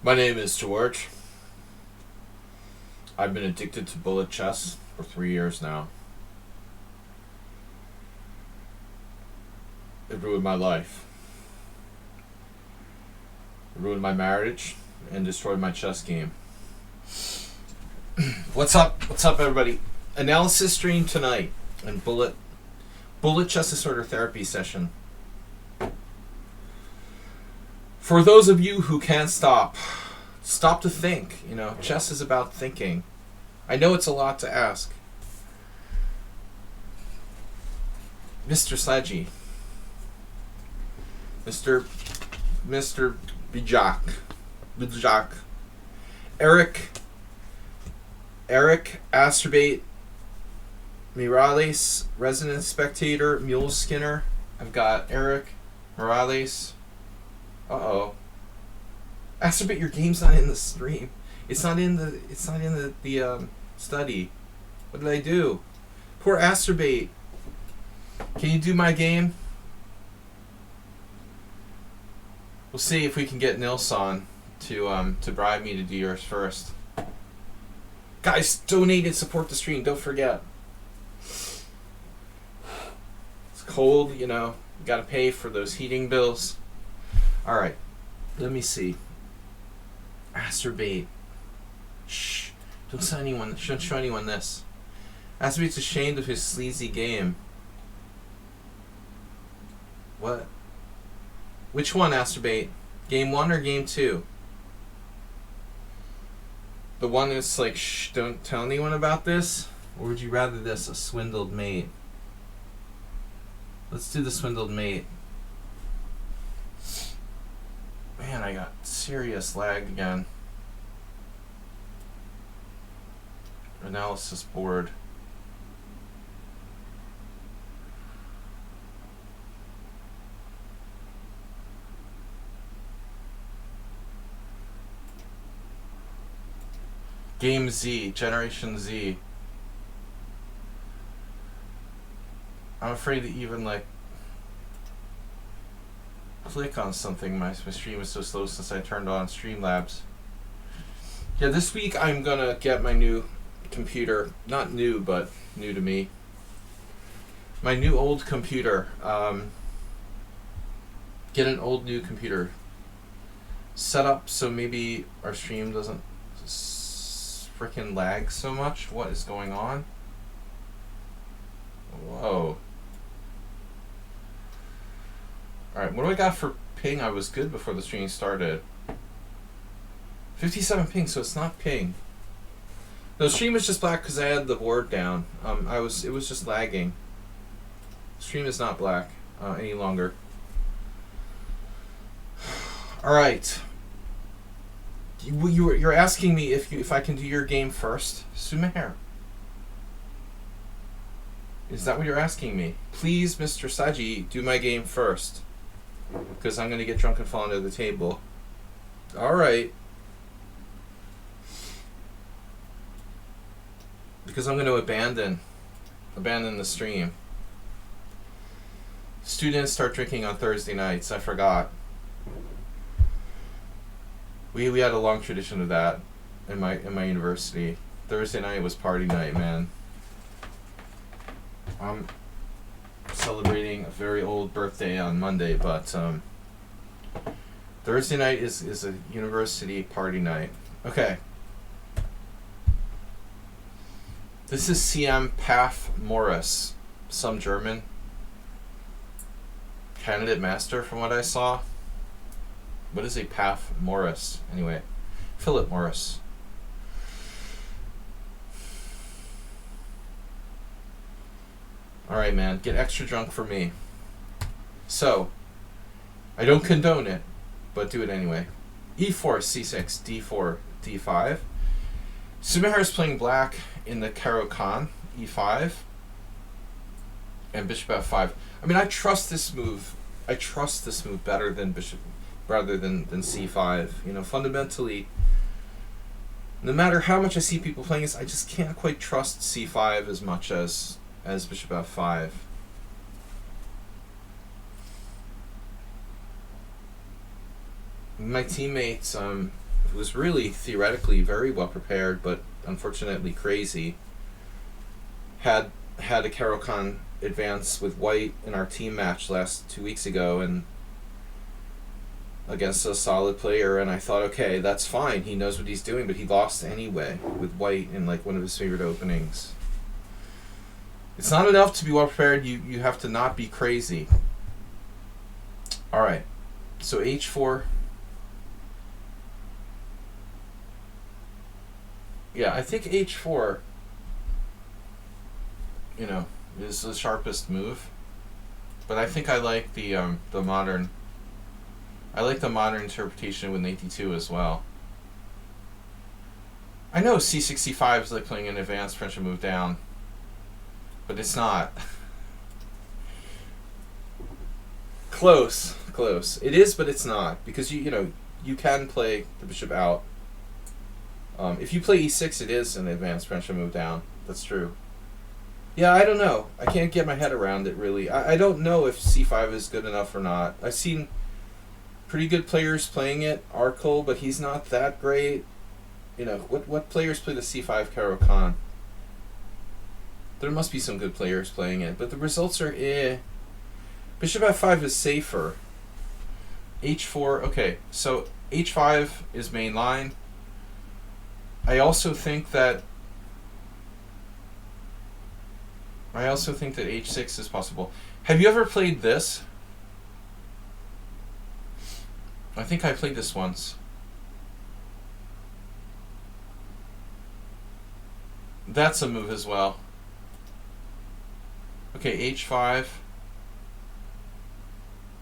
My name is George. I've been addicted to bullet chess for 3 years now. It ruined my life. It ruined my marriage and destroyed my chess game. What's up? What's up, everybody? Analysis stream tonight and bullet chess disorder therapy session. For those of you who can't stop to think. You know, chess is about thinking. I know it's a lot to ask. Mr. Sledgy. Mr. Bijak. Eric Asterbate Morales, resident spectator, Mule Skinner. I've got Eric Morales. Uh-oh. Asterbate, your game's not in the stream. It's not in the study. What did I do? Poor Asterbate. Can you do my game? We'll see if we can get Nilsson to bribe me to do yours first. Guys, donate and support the stream. Don't forget. It's cold, you know. You gotta pay for those heating bills. All right. Let me see. Asterbate. Shh. Don't show anyone this. Asterbate's ashamed of his sleazy game. What? Which one, Asterbate? Game 1 or game 2? The one that's like, shh, don't tell anyone about this? Or would you rather this, a swindled mate? Let's do the swindled mate. Man, I got serious lag again. Analysis board. Game Z, Generation Z. I'm afraid to even like click on something. My stream is so slow since I turned on Streamlabs. Yeah, this week I'm gonna get my new computer. Not new, but new to me. My new old computer. Get an old new computer set up so maybe our stream doesn't freaking lag so much. What is going on? Whoa. Alright, what do I got for ping? I was good before the stream started. 57 ping, so it's not ping. The stream was just black because I had the board down. It was just lagging. Stream is not black any longer. Alright. You're asking me if I can do your game first? Sumer. Is that what you're asking me? Please, Mr. Saji, do my game first. Because I'm going to get drunk and fall under the table. Alright. Because I'm going to abandon the stream. Students start drinking on Thursday nights. I forgot. We had a long tradition of that in my university. Thursday night was party night, man. I'm celebrating a very old birthday on Monday, but Thursday night is a university party night. Okay. This is CM Paf Morris, some German candidate master from what I saw. What is a Paf Morris? Anyway, Philip Morris. Alright, man, get extra drunk for me. So, I don't condone it, but do it anyway. E4, C6, D4, D5. Sumehar is playing black in the Caro-Kann, E5. And Bishop F5. I mean, I trust this move. I trust this move better than Bishop, rather than C5. You know, fundamentally, no matter how much I see people playing this, I just can't quite trust C5 as much as Bishop F5. My teammates was really theoretically very well prepared, but unfortunately crazy. Had a Caro-Kann advance with white in our team match last 2 weeks ago, and against a solid player, and I thought, okay, that's fine. He knows what he's doing, but he lost anyway with white in like one of his favorite openings. It's not enough to be well prepared. You have to not be crazy. All right. So h4. Yeah, I think h4, is the sharpest move. But I think I like the modern. I like the modern interpretation with knight d2 as well. I know c65 is like playing an advanced French move down, but it's not. Close. It is, but it's not, because you can play the bishop out. If you play e6, it is an advanced French move down. That's true. Yeah, I don't know. I can't get my head around it really. I don't know if c5 is good enough or not. I've seen pretty good players playing it. Arkle, but he's not that great. What players play the c5 Caro-Kann? There must be some good players playing it, but the results are eh. Bishop f5 is safer. h4, okay, so h5 is main line. I also think that h6 is possible. Have you ever played this? I think I played this once. That's a move as well. Okay, h5.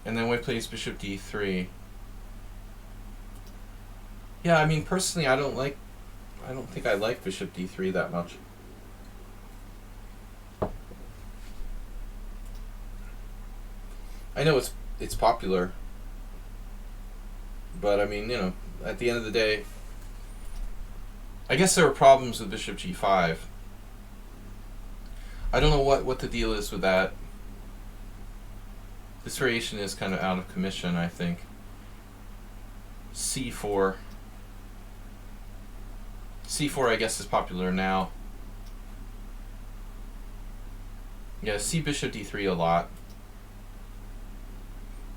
And then white plays bishop d3. Yeah, I mean, personally, I don't think I like bishop d3 that much. I know it's popular, but I mean, at the end of the day, I guess there are problems with bishop g5. I don't know what the deal is with that. This variation is kind of out of commission, I think. c4. c4, I guess, is popular now. Yeah, see bishop d3 a lot.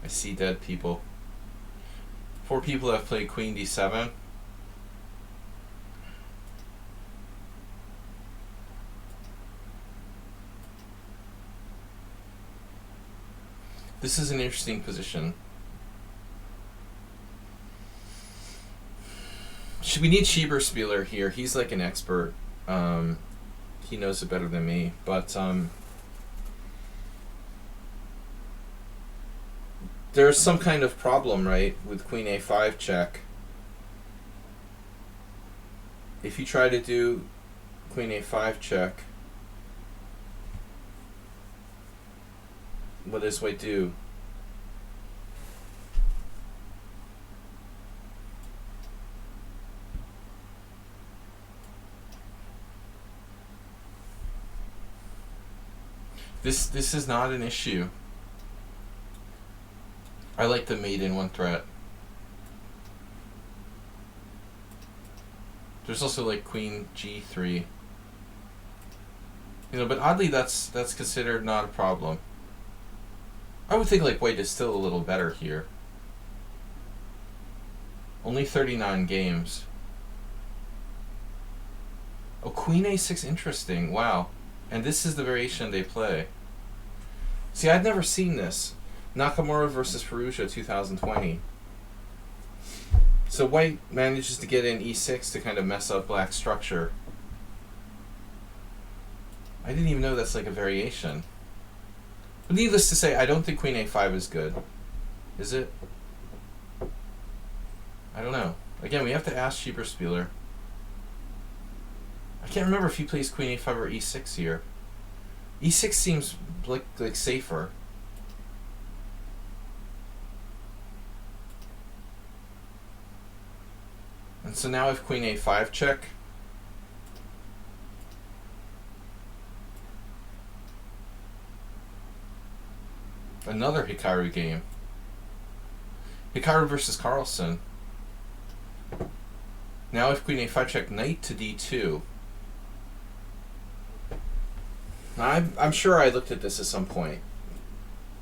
I see dead people. 4 people have played queen d7. This is an interesting position. We need Schieberspieler here. He's like an expert. He knows it better than me. But there's some kind of problem, right, with queen a5 check. If you try to do queen a5 check, what does white do? This is not an issue. I like the mate in one threat. There's also like queen g3. But oddly that's considered not a problem. I would think like white is still a little better here. Only 39 games. Oh, queen a6, interesting. Wow. And this is the variation they play. See, I'd never seen this. Nakamura versus Perugia 2020. So white manages to get in e6 to kind of mess up black's structure. I didn't even know that's like a variation. But needless to say, I don't think queen a5 is good. Is it? I don't know. Again, we have to ask Schieberspieler. I can't remember if he plays queen a5 or e6 here. e6 seems like safer. And so now if queen a5 check, another Hikaru game. Hikaru versus Carlsen. Now if queen a5 check, knight to d2. Now I'm sure I looked at this at some point.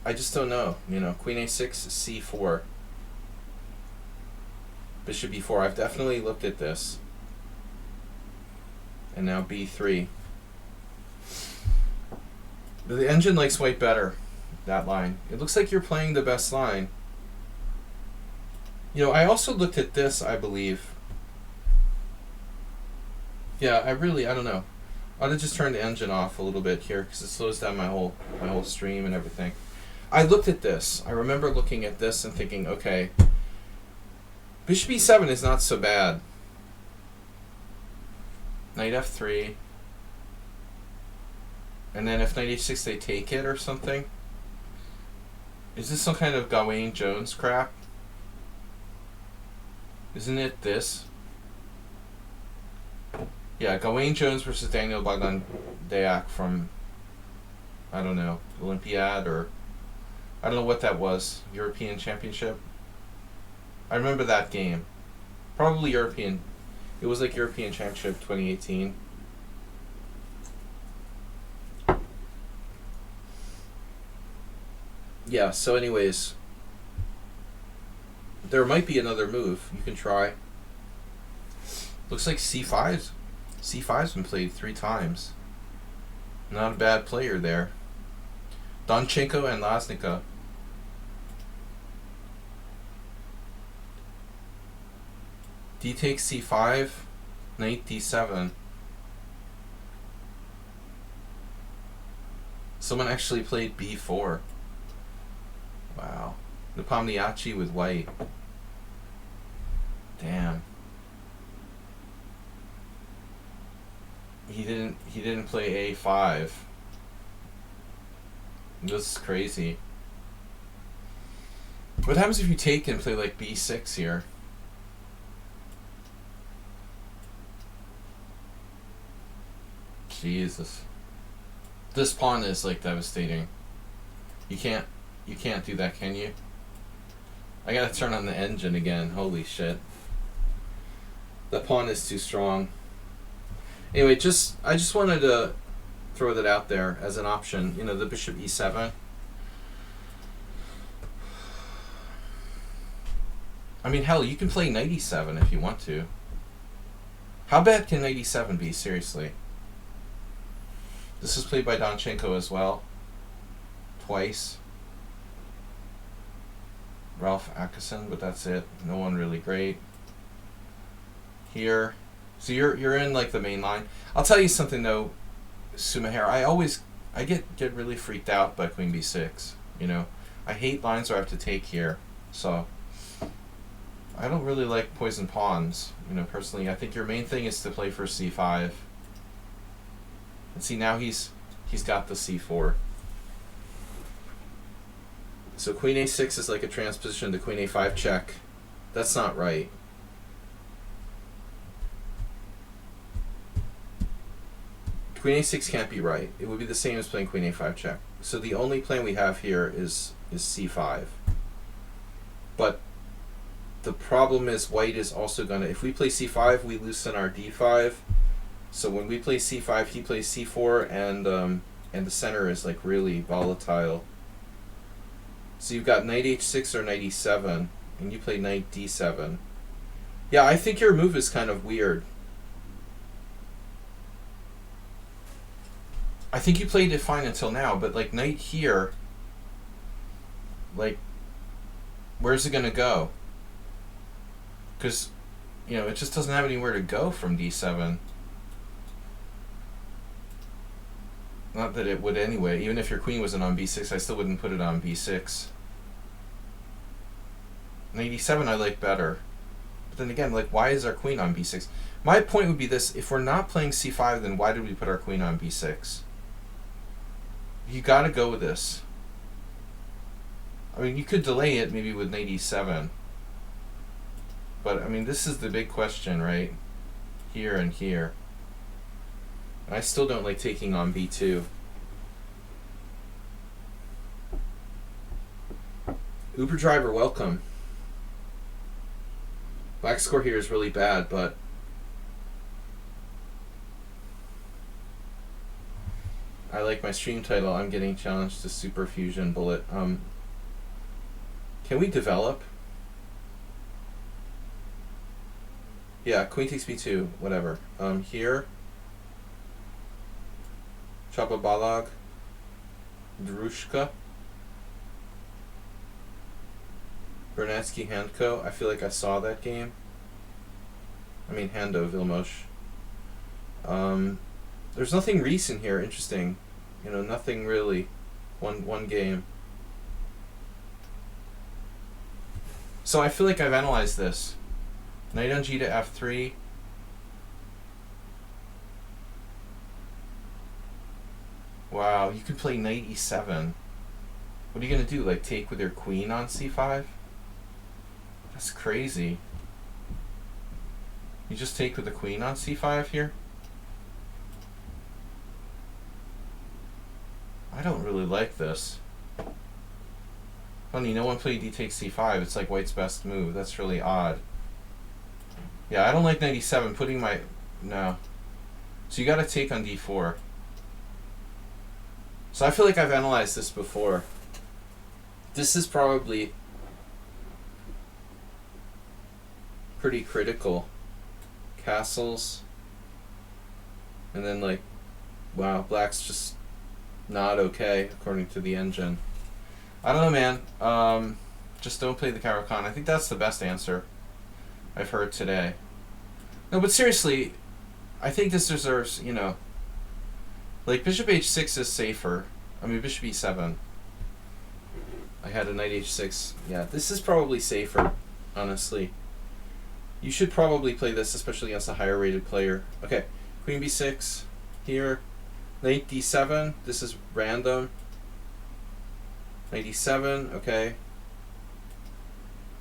I just don't know. You know, queen a6, c4. Bishop b4. I've definitely looked at this. And now b3. But the engine likes white better, that line. It looks like you're playing the best line. You know, I also looked at this, I believe. Yeah, I don't know. I ought to just turn the engine off a little bit here because it slows down my whole stream and everything. I looked at this. I remember looking at this and thinking, okay, bishop e7 is not so bad. Knight f3. And then if knight h6 they take it or something. Is this some kind of Gawain Jones crap? Isn't it this? Yeah, Gawain Jones versus Daniel Bogdandiak from, I don't know, Olympiad, or I don't know what that was, European Championship. I remember that game. Probably European. It was like European Championship 2018. Yeah, so anyways, there might be another move you can try. Looks like C5's been played 3 times. Not a bad player there. Donchenko and Lasnica. D takes C5, knight D7. Someone actually played B4. Wow. Nepomniachtchi with white. Damn. He didn't play A5. This is crazy. What happens if you take and play like B6 here? Jesus. This pawn is like devastating. You can't do that, can you? I gotta turn on the engine again. Holy shit. That pawn is too strong. Anyway, I just wanted to throw that out there as an option. You know, the bishop e7. I mean, hell, you can play knight e7 if you want to. How bad can knight e7 be, seriously? This is played by Donchenko as well. Twice. Ralph Atkinson, but that's it. No one really great. Here. So you're in like the main line. I'll tell you something though, Sumaher. I get really freaked out by queen b6. You know, I hate lines where I have to take here. So I don't really like poison pawns. You know, personally, I think your main thing is to play for c5. And see, now he's got the c4. So queen a6 is like a transposition to queen a5 check. That's not right. Queen a6 can't be right. It would be the same as playing queen a5 check. So the only plan we have here is c5. But the problem is white is also gonna, if we play c5, we loosen our d5. So when we play c5, he plays c4, and the center is like really volatile. So you've got knight h6 or knight e7, and you play knight d7. Yeah, I think your move is kind of weird. I think you played it fine until now, but like knight here, like, where's it gonna go? Because, you know, it just doesn't have anywhere to go from d7. Not that it would anyway. Even if your queen wasn't on b6, I still wouldn't put it on b6. Knight e7 I like better. But then again, like, why is our queen on b6? My point would be this: if we're not playing c5, then why did we put our queen on b6? You gotta go with this. I mean, you could delay it maybe with knight e7. But, I mean, this is the big question, right? Here and here. I still don't like taking on b2. Uber driver, welcome. Black score here is really bad, but I like my stream title. I'm getting challenged to Super Fusion Bullet. Can we develop? Yeah, queen takes b2, whatever. Here. Chapabalag. Drushka. Bernetsky Handko. I feel like I saw that game. I mean Hando Vilmos. There's nothing recent here. Interesting. You know, nothing really. One game. So I feel like I've analyzed this. Knight on g to f3. Wow, you could play knight e7. What are you going to do? Like take with your queen on c5? That's crazy. You just take with the queen on c5 here? I don't really like this. Funny, no one played d takes c5. It's like white's best move. That's really odd. Yeah, I don't like knight e7. Putting my... No. So you gotta take on d4. So I feel like I've analyzed this before. This is probably pretty critical. Castles. And then like, wow, black's just not okay according to the engine. I don't know, man. Just don't play the Caro-Kann. I think that's the best answer I've heard today. No, but seriously, I think this deserves, you know, like bishop h6 is safer. I mean, bishop e7. I had a knight h6. Yeah, this is probably safer, honestly. You should probably play this, especially against a higher rated player. Okay, queen b6 here. Knight d7. This is random. Knight e7, okay.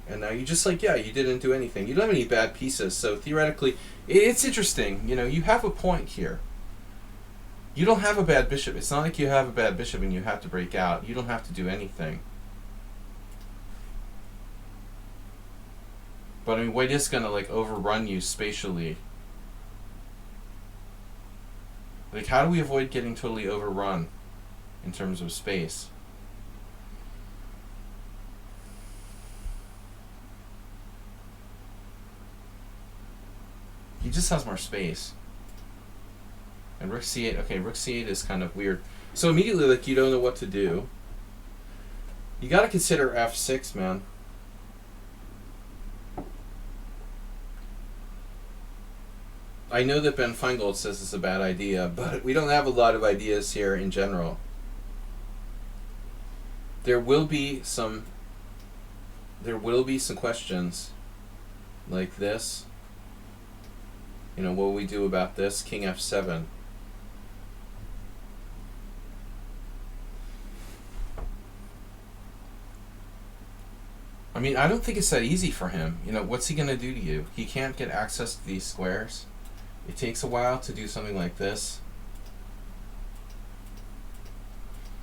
And now you just like, yeah, you didn't do anything. You don't have any bad pieces, so theoretically, it's interesting. You know, you have a point here. You don't have a bad bishop. It's not like you have a bad bishop and you have to break out. You don't have to do anything. But I mean, white is gonna like overrun you spatially. Like, how do we avoid getting totally overrun in terms of space? He just has more space. And rook c8, okay, rook c8 is kind of weird. So immediately, like, you don't know what to do. You gotta consider f6, man. I know that Ben Feingold says it's a bad idea, but we don't have a lot of ideas here in general. There will be some questions like this. You know, what will we do about this? King f7. I mean, I don't think it's that easy for him. You know, what's he going to do to you? He can't get access to these squares. It takes a while to do something like this.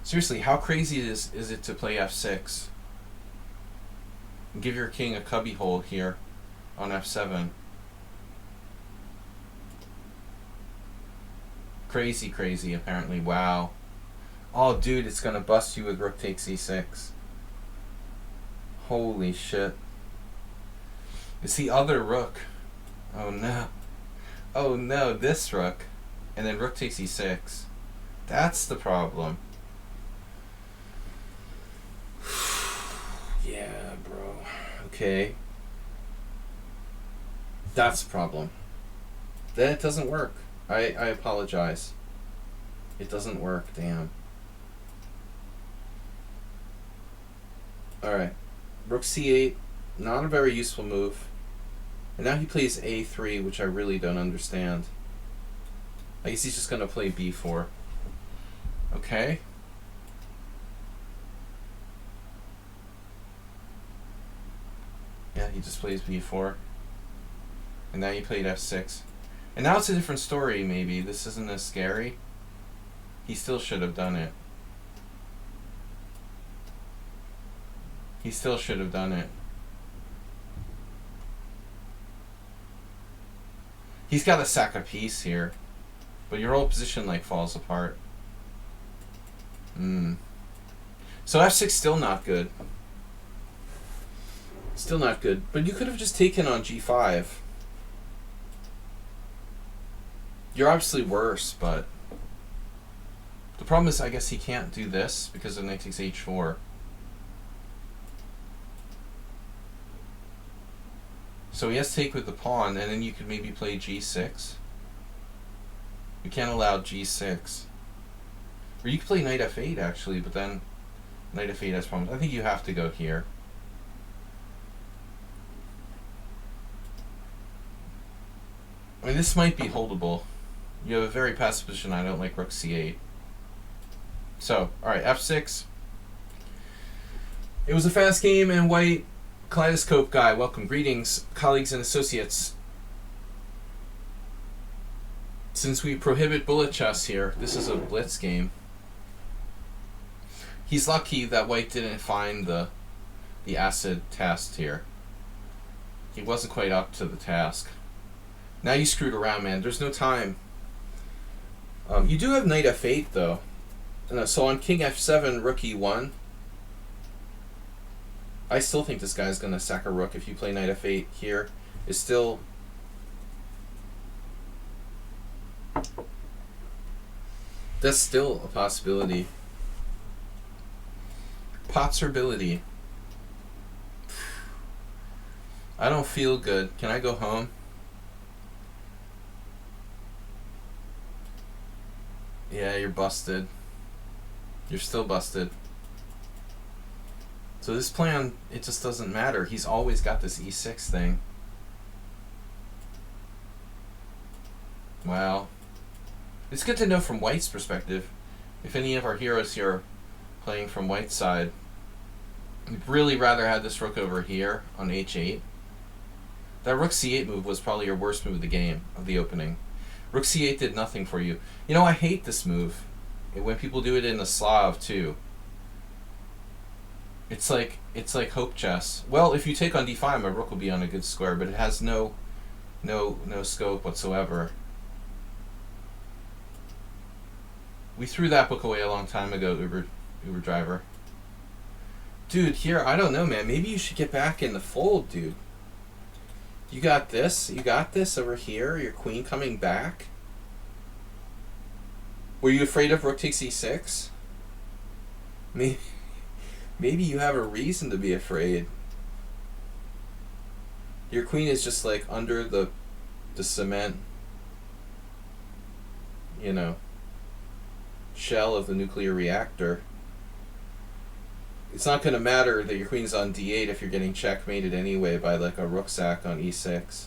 Seriously, how crazy is it to play f6? And give your king a cubby hole here on f7. Crazy, crazy, apparently. Wow. Oh, dude, it's going to bust you with rook takes e6. Holy shit. It's the other rook. Oh, no. Oh, no, this rook. And then rook takes e6. That's the problem. Yeah, bro. Okay. That's the problem. Then it doesn't work. I apologize. It doesn't work, damn. Alright. Rook c8, not a very useful move. And now he plays a3, which I really don't understand. I guess he's just going to play b4. Okay. Yeah, he just plays b4. And now he played f6. And now it's a different story, maybe. This isn't as scary. He still should have done it. He still should have done it. He's got to sack a piece here. But your whole position, like, falls apart. So f6 still not good. Still not good. But you could have just taken on g5. You're obviously worse, but the problem is I guess he can't do this because of knight takes h4. So he has to take with the pawn, and then you could maybe play g6. You can't allow g6. Or you could play knight f8 actually, but then knight f8 has problems. I think you have to go here. I mean, this might be holdable. You have a very passive position. I don't like rook c8. So, alright, f6. It was a fast game, and white Kaleidoscope guy, welcome. Greetings, colleagues and associates. Since we prohibit bullet chess here, this is a blitz game. He's lucky that white didn't find the acid test here. He wasn't quite up to the task. Now you screwed around, man. There's no time. You do have knight f8, though. So on king f7, rook e1, I still think this guy's going to sack a rook if you play knight f8 here. It's still... That's still a possibility. Potserbility. I don't feel good. Can I go home? Yeah, you're busted. You're still busted. So this plan, it just doesn't matter. He's always got this e6 thing. Wow. It's good to know from white's perspective. If any of our heroes here are playing from white's side, we'd really rather have this rook over here on h8. That rook c8 move was probably your worst move of the game, of the opening. Rook c8 did nothing for you. You know, I hate this move. When people do it in the Slav too. It's like hope chess. Well, if you take on d5, my rook will be on a good square, but it has no scope whatsoever. We threw that book away a long time ago, Uber driver. Dude, here, I don't know, man. Maybe you should get back in the fold, dude. You got this. You got this over here. Your queen coming back. Were you afraid of rook takes e6? Maybe you have a reason to be afraid. Your queen is just like under the cement, you know, shell of the nuclear reactor. It's not going to matter that your queen's on d8 if you're getting checkmated anyway by like a rook sack on e6.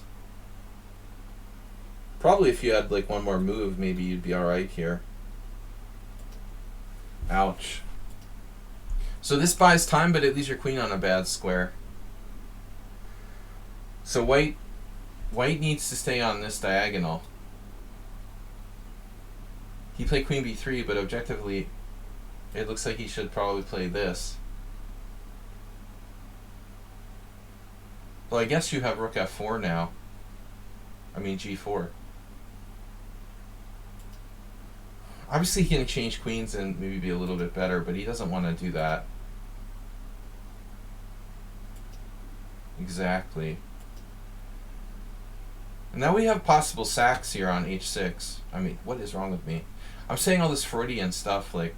Probably if you had like one more move, maybe you'd be alright here. Ouch. So this buys time, but it leaves your queen on a bad square. So white needs to stay on this diagonal. He played queen b3, but objectively, it looks like he should probably play this. Well, I guess you have rook f4 now. I mean g4. Obviously he can exchange queens and maybe be a little bit better, but he doesn't want to do that. Exactly. And now we have possible sacks here on h6. I mean, what is wrong with me? I'm saying all this Freudian stuff like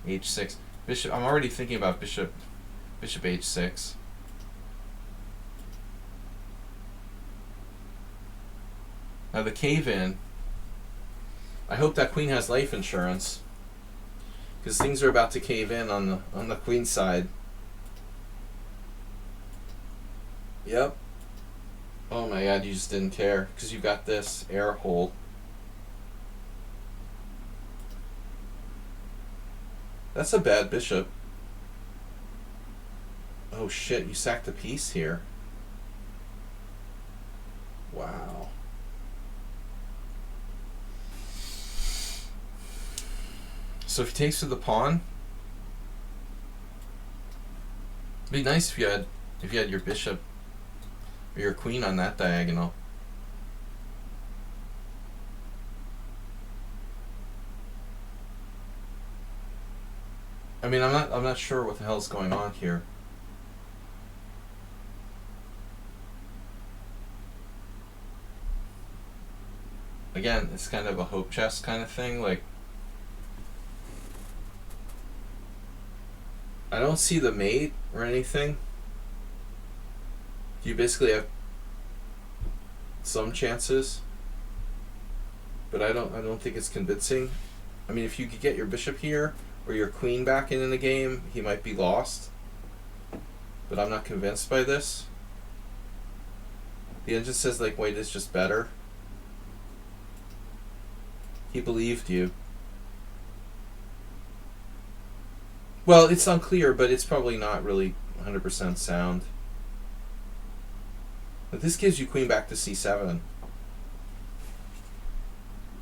h6. Bishop. I'm already thinking about bishop h6. Now the cave-in. I hope that queen has life insurance, because things are about to cave in on the queen side. Yep. Oh my god, you just didn't care because you got this air hole. That's a bad bishop. Oh shit, you sacked a piece here. Wow. So if he takes to the pawn, it'd be nice if you had your bishop or your queen on that diagonal. I mean, I'm not sure what the hell's going on here. Again, it's kind of a hope chest kind of thing. Like, I don't see the mate or anything. You basically have some chances, but I don't think it's convincing. I mean, if you could get your bishop here or your queen back in the game, he might be lost. But I'm not convinced by this. The engine says like white is just better. He believed you. Well, it's unclear, but it's probably not really 100% sound. But this gives you queen back to c7.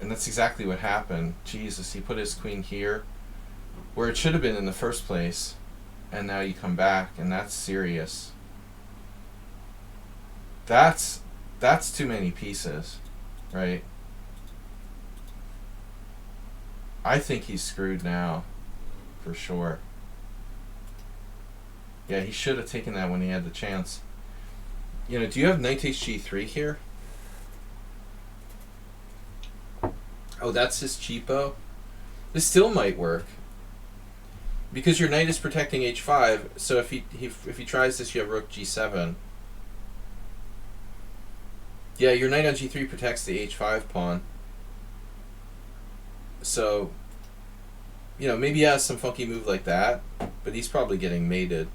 And that's exactly what happened. Jesus, he put his queen here, where it should have been in the first place. And now you come back, and that's serious. That's too many pieces, right? I think he's screwed now, for sure. Yeah, he should have taken that when he had the chance. You know, do you have knight takes g3 here? Oh, that's his cheapo? This still might work. Because your knight is protecting h5, so if he tries this, you have rook g7. Yeah, your knight on g3 protects the h5 pawn. So, you know, maybe he has some funky move like that, but he's probably getting mated.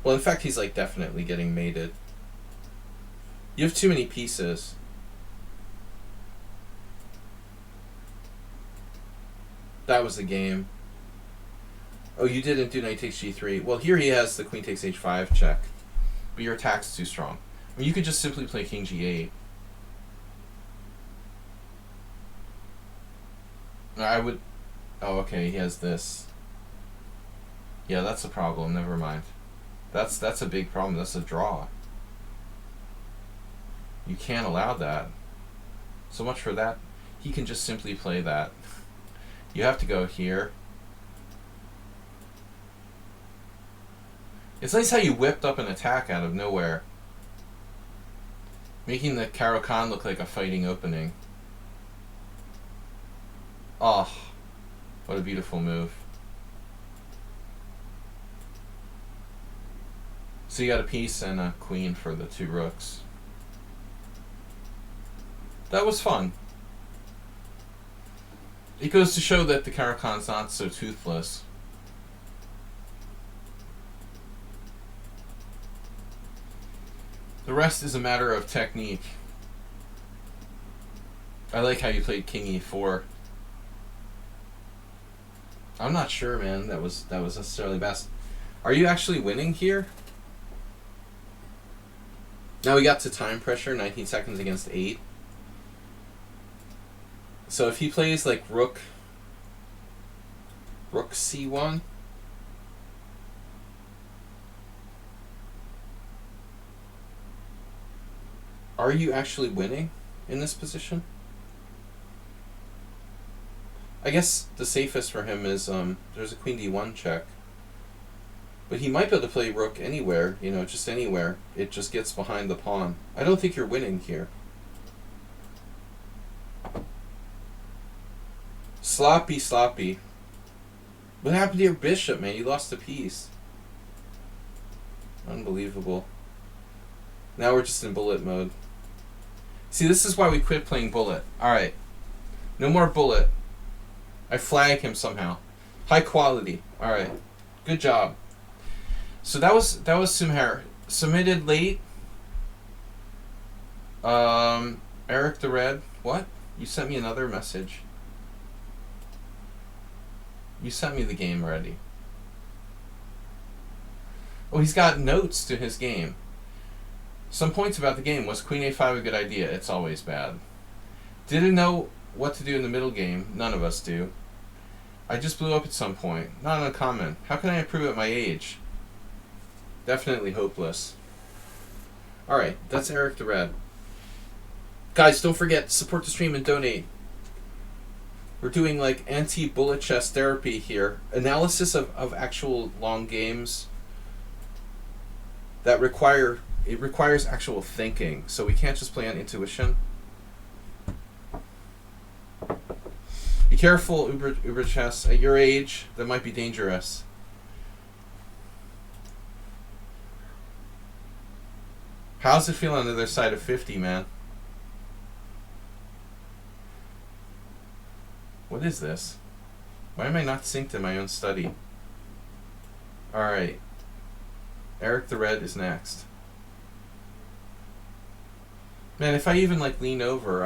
Well, in fact, he's like definitely getting mated. You have too many pieces. That was the game. Oh, you didn't do knight takes g3. Well, here he has the queen takes h5 check, but your attack's too strong. I mean, you could just simply play king g8. I would... Oh, okay, he has this. Yeah, that's a problem. Never mind. That's a big problem. That's a draw. You can't allow that. So much for that. He can just simply play that. You have to go here. It's nice how you whipped up an attack out of nowhere, making the Caro-Kann look like a fighting opening. Oh, what a beautiful move. So you got a piece and a queen for the two rooks. That was fun. It goes to show that the Caro-Kann's not so toothless. The rest is a matter of technique. I like how you played king e4. I'm not sure, man. That was necessarily best. Are you actually winning here? Now we got to time pressure, 19 seconds against 8. So if he plays like rook c1, are you actually winning in this position? I guess the safest for him is there's a queen d1 check. But he might be able to play rook anywhere, you know, just anywhere. It just gets behind the pawn. I don't think you're winning here. Sloppy, sloppy. What happened to your bishop, man? You lost a piece. Unbelievable. Now we're just in bullet mode. See, this is why we quit playing bullet. Alright. No more bullet. I flag him somehow. High quality. Alright. Good job. So that was Sumher. Submitted late. Eric the Red. What? You sent me another message. You sent me the game already. Oh, he's got notes to his game. Some points about the game. Was queen a5 a good idea? It's always bad. Didn't know what to do in the middle game. None of us do. I just blew up at some point. Not uncommon. How can I improve at my age? Definitely hopeless. Alright, that's Eric the Red. Guys, don't forget, support the stream and donate. We're doing like anti-bullet chess therapy here. Analysis of actual long games that requires actual thinking. So we can't just play on intuition. Be careful, Uber chess. At your age, that might be dangerous. How's it feel on the other side of 50, man? What is this? Why am I not synced in my own study? Alright. Eric the Red is next. Man, if I even like lean over,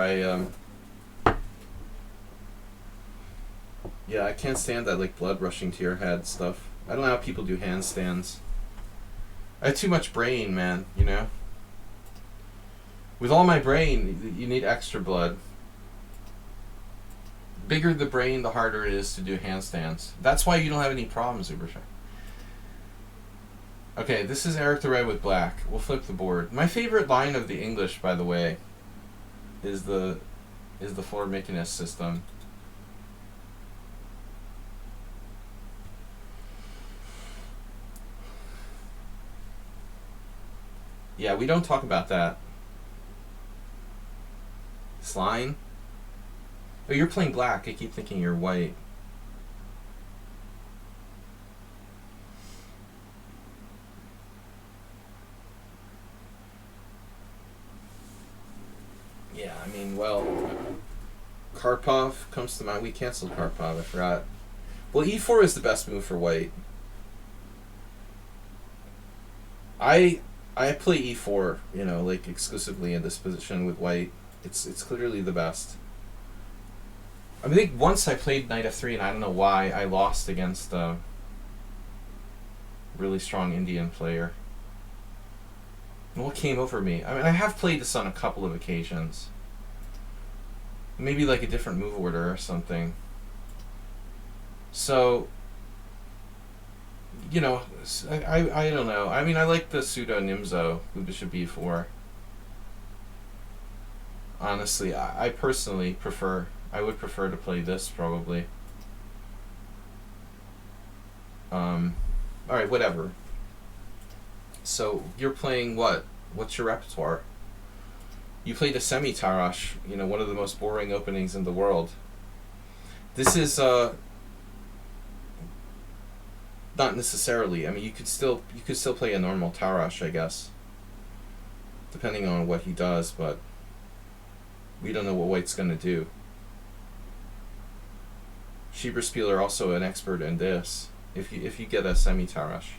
yeah, I can't stand that like blood rushing to your head stuff. I don't know how people do handstands. I have too much brain, man, you know? With all my brain, you need extra blood. Bigger the brain, the harder it is to do handstands. That's why you don't have any problems, Ubershack. Okay, this is Eric the Red with black. We'll flip the board. My favorite line of the English, by the way, is the Flor Mykonos system. Yeah, we don't talk about that. This line. Oh, you're playing black. I keep thinking you're white. Yeah, I mean, well, Karpov comes to mind. We canceled Karpov, I forgot. Well, e4 is the best move for white. I play e4, you know, like exclusively in this position with white. It's clearly the best. I mean, I think once I played knight f3, and I don't know why, I lost against a really strong Indian player. And what came over me? I mean, I have played this on a couple of occasions. Maybe like a different move order or something. So, you know, I don't know. I mean, I like the pseudo Nimzo, with bishop b4. Honestly, I personally prefer... I would prefer to play this, probably. Alright, whatever. So, you're playing what? What's your repertoire? You played a semi-Tarash, you know, one of the most boring openings in the world. This is, not necessarily. I mean, you could still play a normal Tarash, I guess. Depending on what he does, but we don't know what white's going to do. Schieberspieler also an expert in this. If you get a semi-Tarash.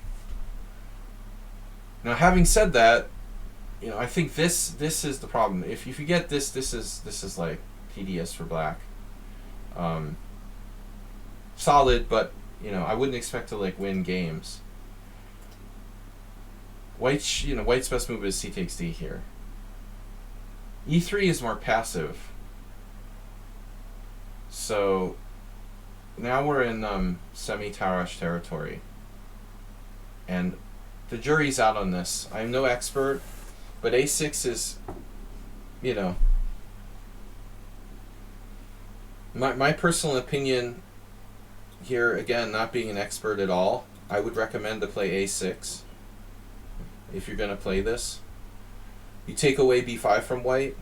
Now, having said that, you know, I think this is the problem. If you get this is like tedious for black. Solid, but you know, I wouldn't expect to like win games. White's best move is c takes d here. e3 is more passive. So now we're in semi-Tarash territory. And the jury's out on this. I'm no expert, but a6 is, you know, my personal opinion here, again, not being an expert at all, I would recommend to play a6 if you're going to play this. You take away b5 from white.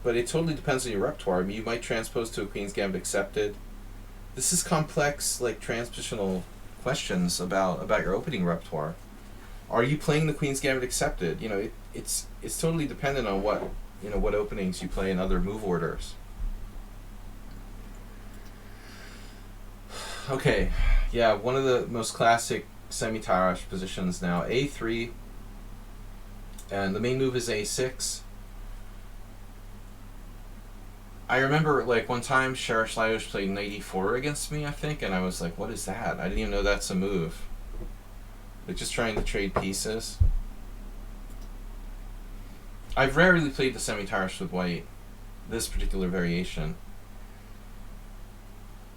But it totally depends on your repertoire. I mean, you might transpose to a Queen's Gambit accepted. This is complex, like, transpositional questions about your opening repertoire. Are you playing the Queen's Gambit accepted? You know, it's totally dependent on what openings you play in other move orders. Okay, yeah, one of the most classic semi-Tarash positions now. a3, and the main move is a6. I remember, like, one time Sherish Laios played knight e4 against me, I think, and I was like, what is that? I didn't even know that's a move. Like, just trying to trade pieces. I've rarely played the semi-Tarash with white, this particular variation.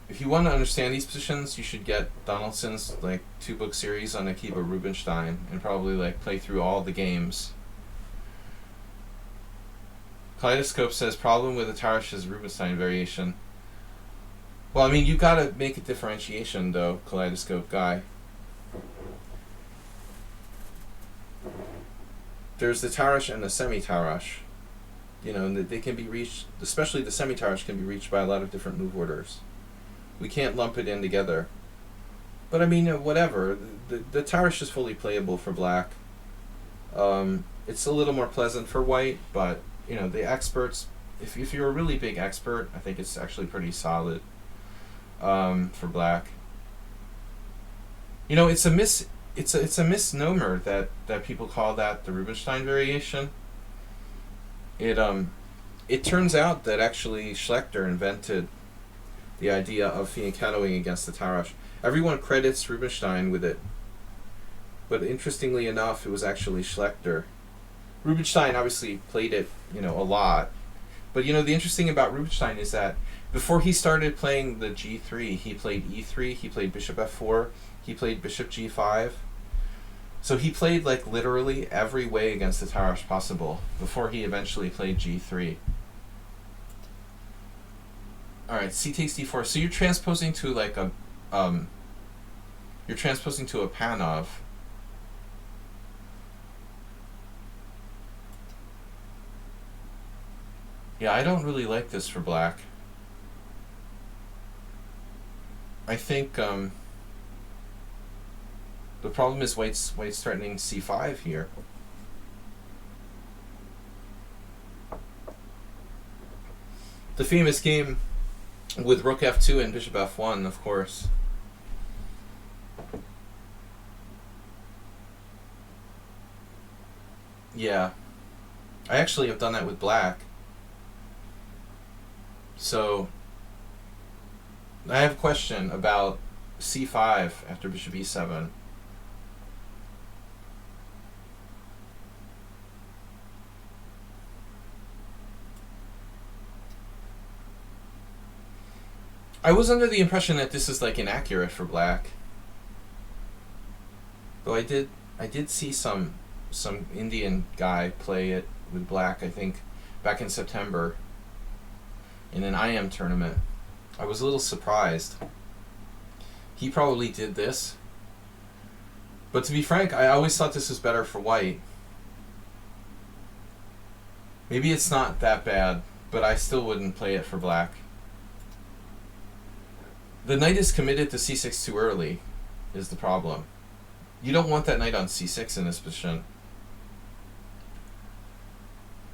If you want to understand these positions, you should get Donaldson's, like, 2-book series on Akiba Rubinstein and probably, like, play through all the games. Kaleidoscope says problem with the Tarash is Rubinstein variation. Well, I mean, you gotta make a differentiation, though, Kaleidoscope guy. There's the Tarash and the semi-Tarash. You know, and they can be reached, especially the semi-Tarash can be reached by a lot of different move orders. We can't lump it in together. But I mean, whatever. The Tarash is fully playable for black. It's a little more pleasant for white, but, you know, the experts, if you're a really big expert, I think it's actually pretty solid for black. You know, it's a misnomer that people call that the Rubinstein variation. It turns out that actually Schlechter invented the idea of fianchettoing against the Tarash. Everyone credits Rubinstein with it, but interestingly enough, it was actually Schlechter. Rubinstein obviously played it, you know, a lot, but you know the interesting about Rubinstein is that before he started playing the G3, he played E3, he played Bishop F4, he played Bishop G5. So he played like literally every way against the Tarash possible before he eventually played G3. Alright, C takes D4. So you're transposing to like a you're transposing to a Panov. Yeah, I don't really like this for black. I think the problem is white's threatening C5 here. The famous game with Rook F2 and Bishop F1, of course. Yeah. I actually have done that with black. So I have a question about C5 after Bishop E7. I was under the impression that this is like inaccurate for black. Though I did see some Indian guy play it with black, I think, back in September in an IM tournament. I was a little surprised. He probably did this. But to be frank, I always thought this was better for white. Maybe it's not that bad, but I still wouldn't play it for black. The knight is committed to c6 too early, is the problem. You don't want that knight on c6 in this position.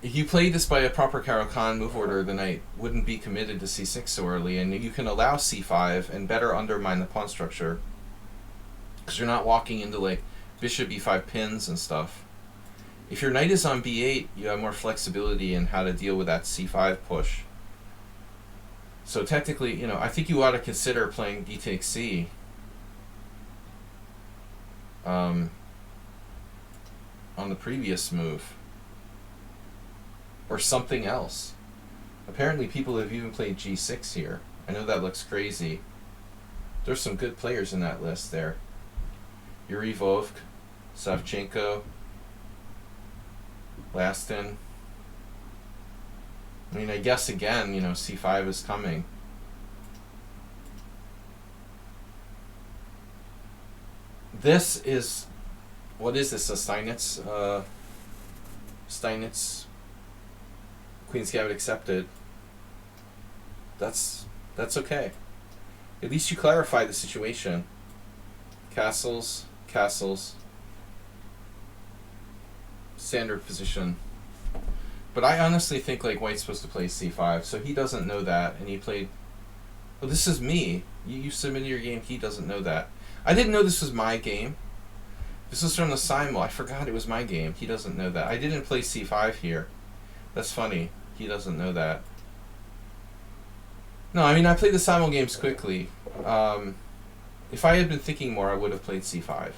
If you play this by a proper Caro-Kann move order, the knight wouldn't be committed to c6 so early, and you can allow c5 and better undermine the pawn structure. Because you're not walking into like bishop e5 pins and stuff. If your knight is on b8, you have more flexibility in how to deal with that c5 push. So technically, you know, I think you ought to consider playing d takes c. On the previous move. Or something else. Apparently people have even played g6 here. I know that looks crazy. There's some good players in that list there. Yuri Vovk, Savchenko, Lastin. I mean, I guess again, you know, c5 is coming. This is, what is this, a Steinitz? Steinitz Queen's Gambit accepted. That's okay. At least you clarify the situation. Castles, castles. Standard position. But I honestly think like white's supposed to play c5, so he doesn't know that, and he played... Well, this is me. You submitted your game, he doesn't know that. I didn't know this was my game. This was from the Simul. I forgot it was my game. He doesn't know that. I didn't play c5 here. That's funny. He doesn't know that. No, I mean, I played the Simul games quickly. If I had been thinking more, I would have played c5.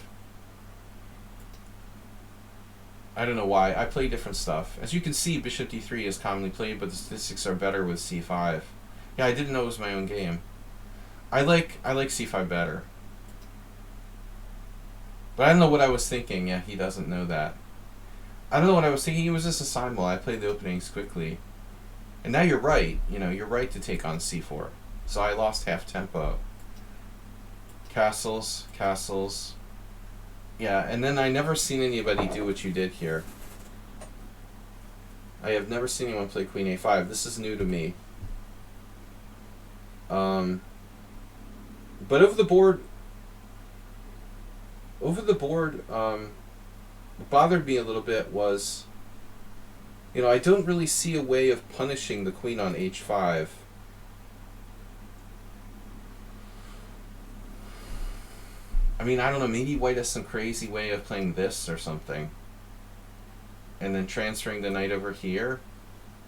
I don't know why. I play different stuff. As you can see, Bishop d3 is commonly played, but the statistics are better with c5. Yeah, I didn't know it was my own game. I like c5 better. But I don't know what I was thinking. Yeah, he doesn't know that. I don't know what I was thinking. It was just a Simul. I played the openings quickly. And now you're right. You know, you're right to take on c4. So I lost half tempo. Castles, castles. Yeah, and then I never seen anybody do what you did here. I have never seen anyone play queen a5. This is new to me. But over the board, what bothered me a little bit was, you know, I don't really see a way of punishing the queen on h5. I mean, I don't know, maybe white has some crazy way of playing this or something. And then transferring the knight over here.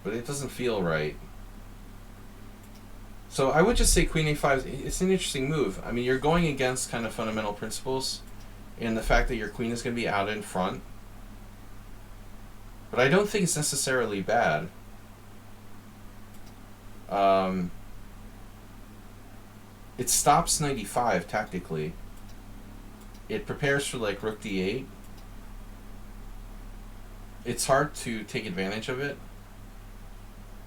But it doesn't feel right. So I would just say queen a5, it's an interesting move. I mean, you're going against kind of fundamental principles in the fact that your queen is going to be out in front. But I don't think it's necessarily bad. It stops knight e5 tactically. It prepares for like rook d8. It's hard to take advantage of it.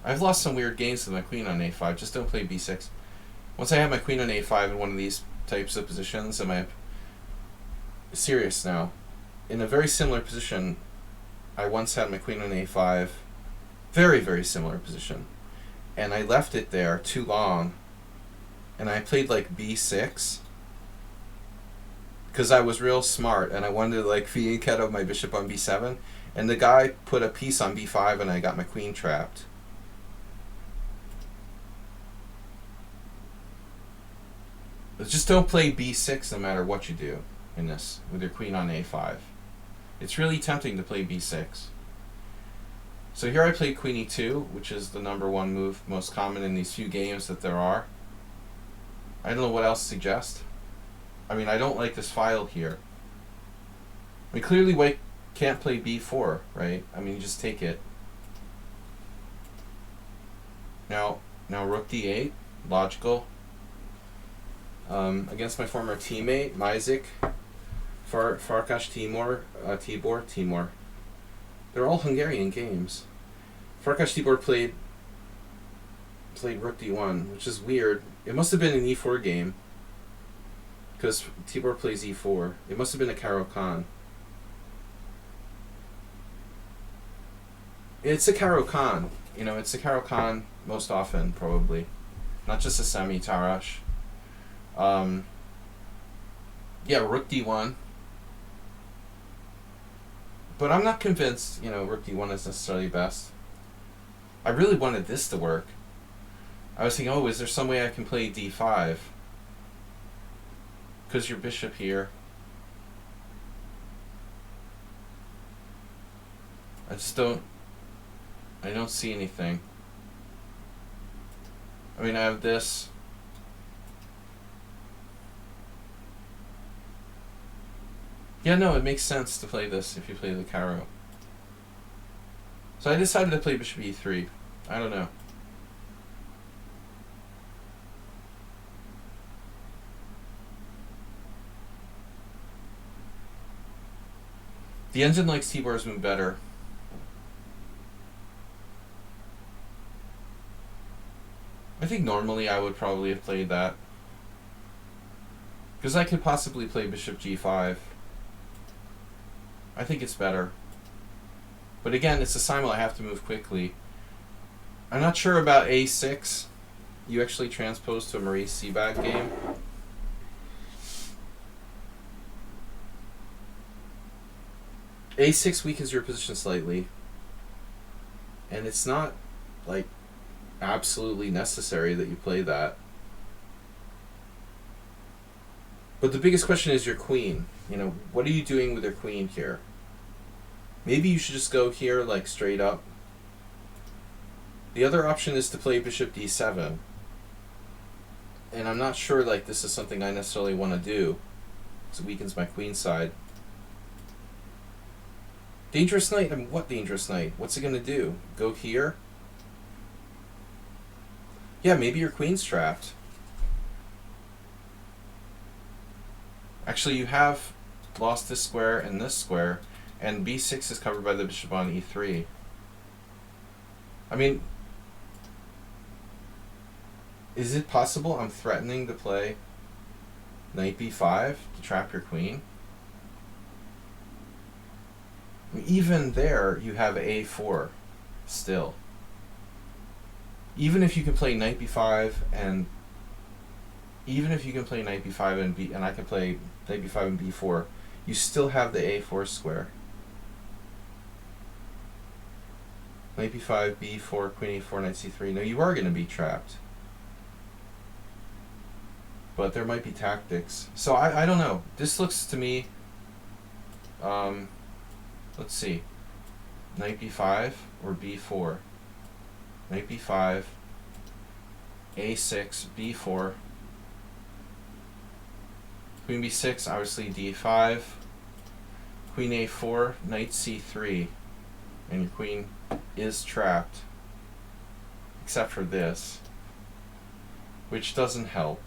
I've lost some weird games with my queen on a5. Just don't play b6. Once I have my queen on a5 in one of these types of positions, am I serious now? In a very similar position, I once had my queen on a5. Very, very similar position. And I left it there too long. And I played like b6. Because I was real smart and I wanted to like fianchetto my bishop on b7. And the guy put a piece on b5 and I got my queen trapped. But just don't play b6 no matter what you do in this with your queen on a5. It's really tempting to play b6. So here I played queen e2, which is the #1 move, most common in these few games that there are. I don't know what else to suggest. I mean, I don't like this file here. I mean, clearly white can't play b4, right? I mean, you just take it. Now rook d8, logical. Against my former teammate, Myzik, Farkas Tibor. They're all Hungarian games. Farkas Tibor played rook d1, which is weird. It must have been an e4 game, because Tibor plays e4. It must have been a Caro-Kann. It's a Caro-Kann. You know, it's a Caro-Kann most often, probably. Not just a semi-Tarash. Yeah, rook d1. But I'm not convinced, you know, rook d1 is necessarily best. I really wanted this to work. I was thinking, oh, is there some way I can play d5? Because your bishop here. I don't see anything. I mean, I have this. Yeah, no, it makes sense to play this if you play the Caro. So I decided to play bishop e3. I don't know. The engine likes Tibor's move better. I think normally I would probably have played that. Because I could possibly play bishop g5. I think it's better. But again, it's a simul, I have to move quickly. I'm not sure about a6. You actually transposed to a Maurice Seabag game. a6 weakens your position slightly. And it's not, like, absolutely necessary that you play that. But the biggest question is your queen. You know, what are you doing with your queen here? Maybe you should just go here, like, straight up. The other option is to play bishop d7. And I'm not sure, like, this is something I necessarily want to do, because it weakens my queen side. Dangerous knight? I mean, what dangerous knight? What's it going to do? Go here? Yeah, maybe your queen's trapped. Actually, you have lost this square and this square, and b6 is covered by the bishop on e3. I mean, Is it possible I'm threatening to play knight b5 to trap your queen? Even there, you have a4 still. Even if you can play knight b5 and even if you can play knight b5 and I can play knight b5 and b4, you still have the a4 square. Knight b5, b4, queen a4, knight c3. No, you are going to be trapped. But there might be tactics. So I don't know. This looks to me, let's see, knight b5 or b4. Knight b5, a6, b4, queen b6, obviously d5, queen a4, knight c3, and your queen is trapped, except for this, which doesn't help.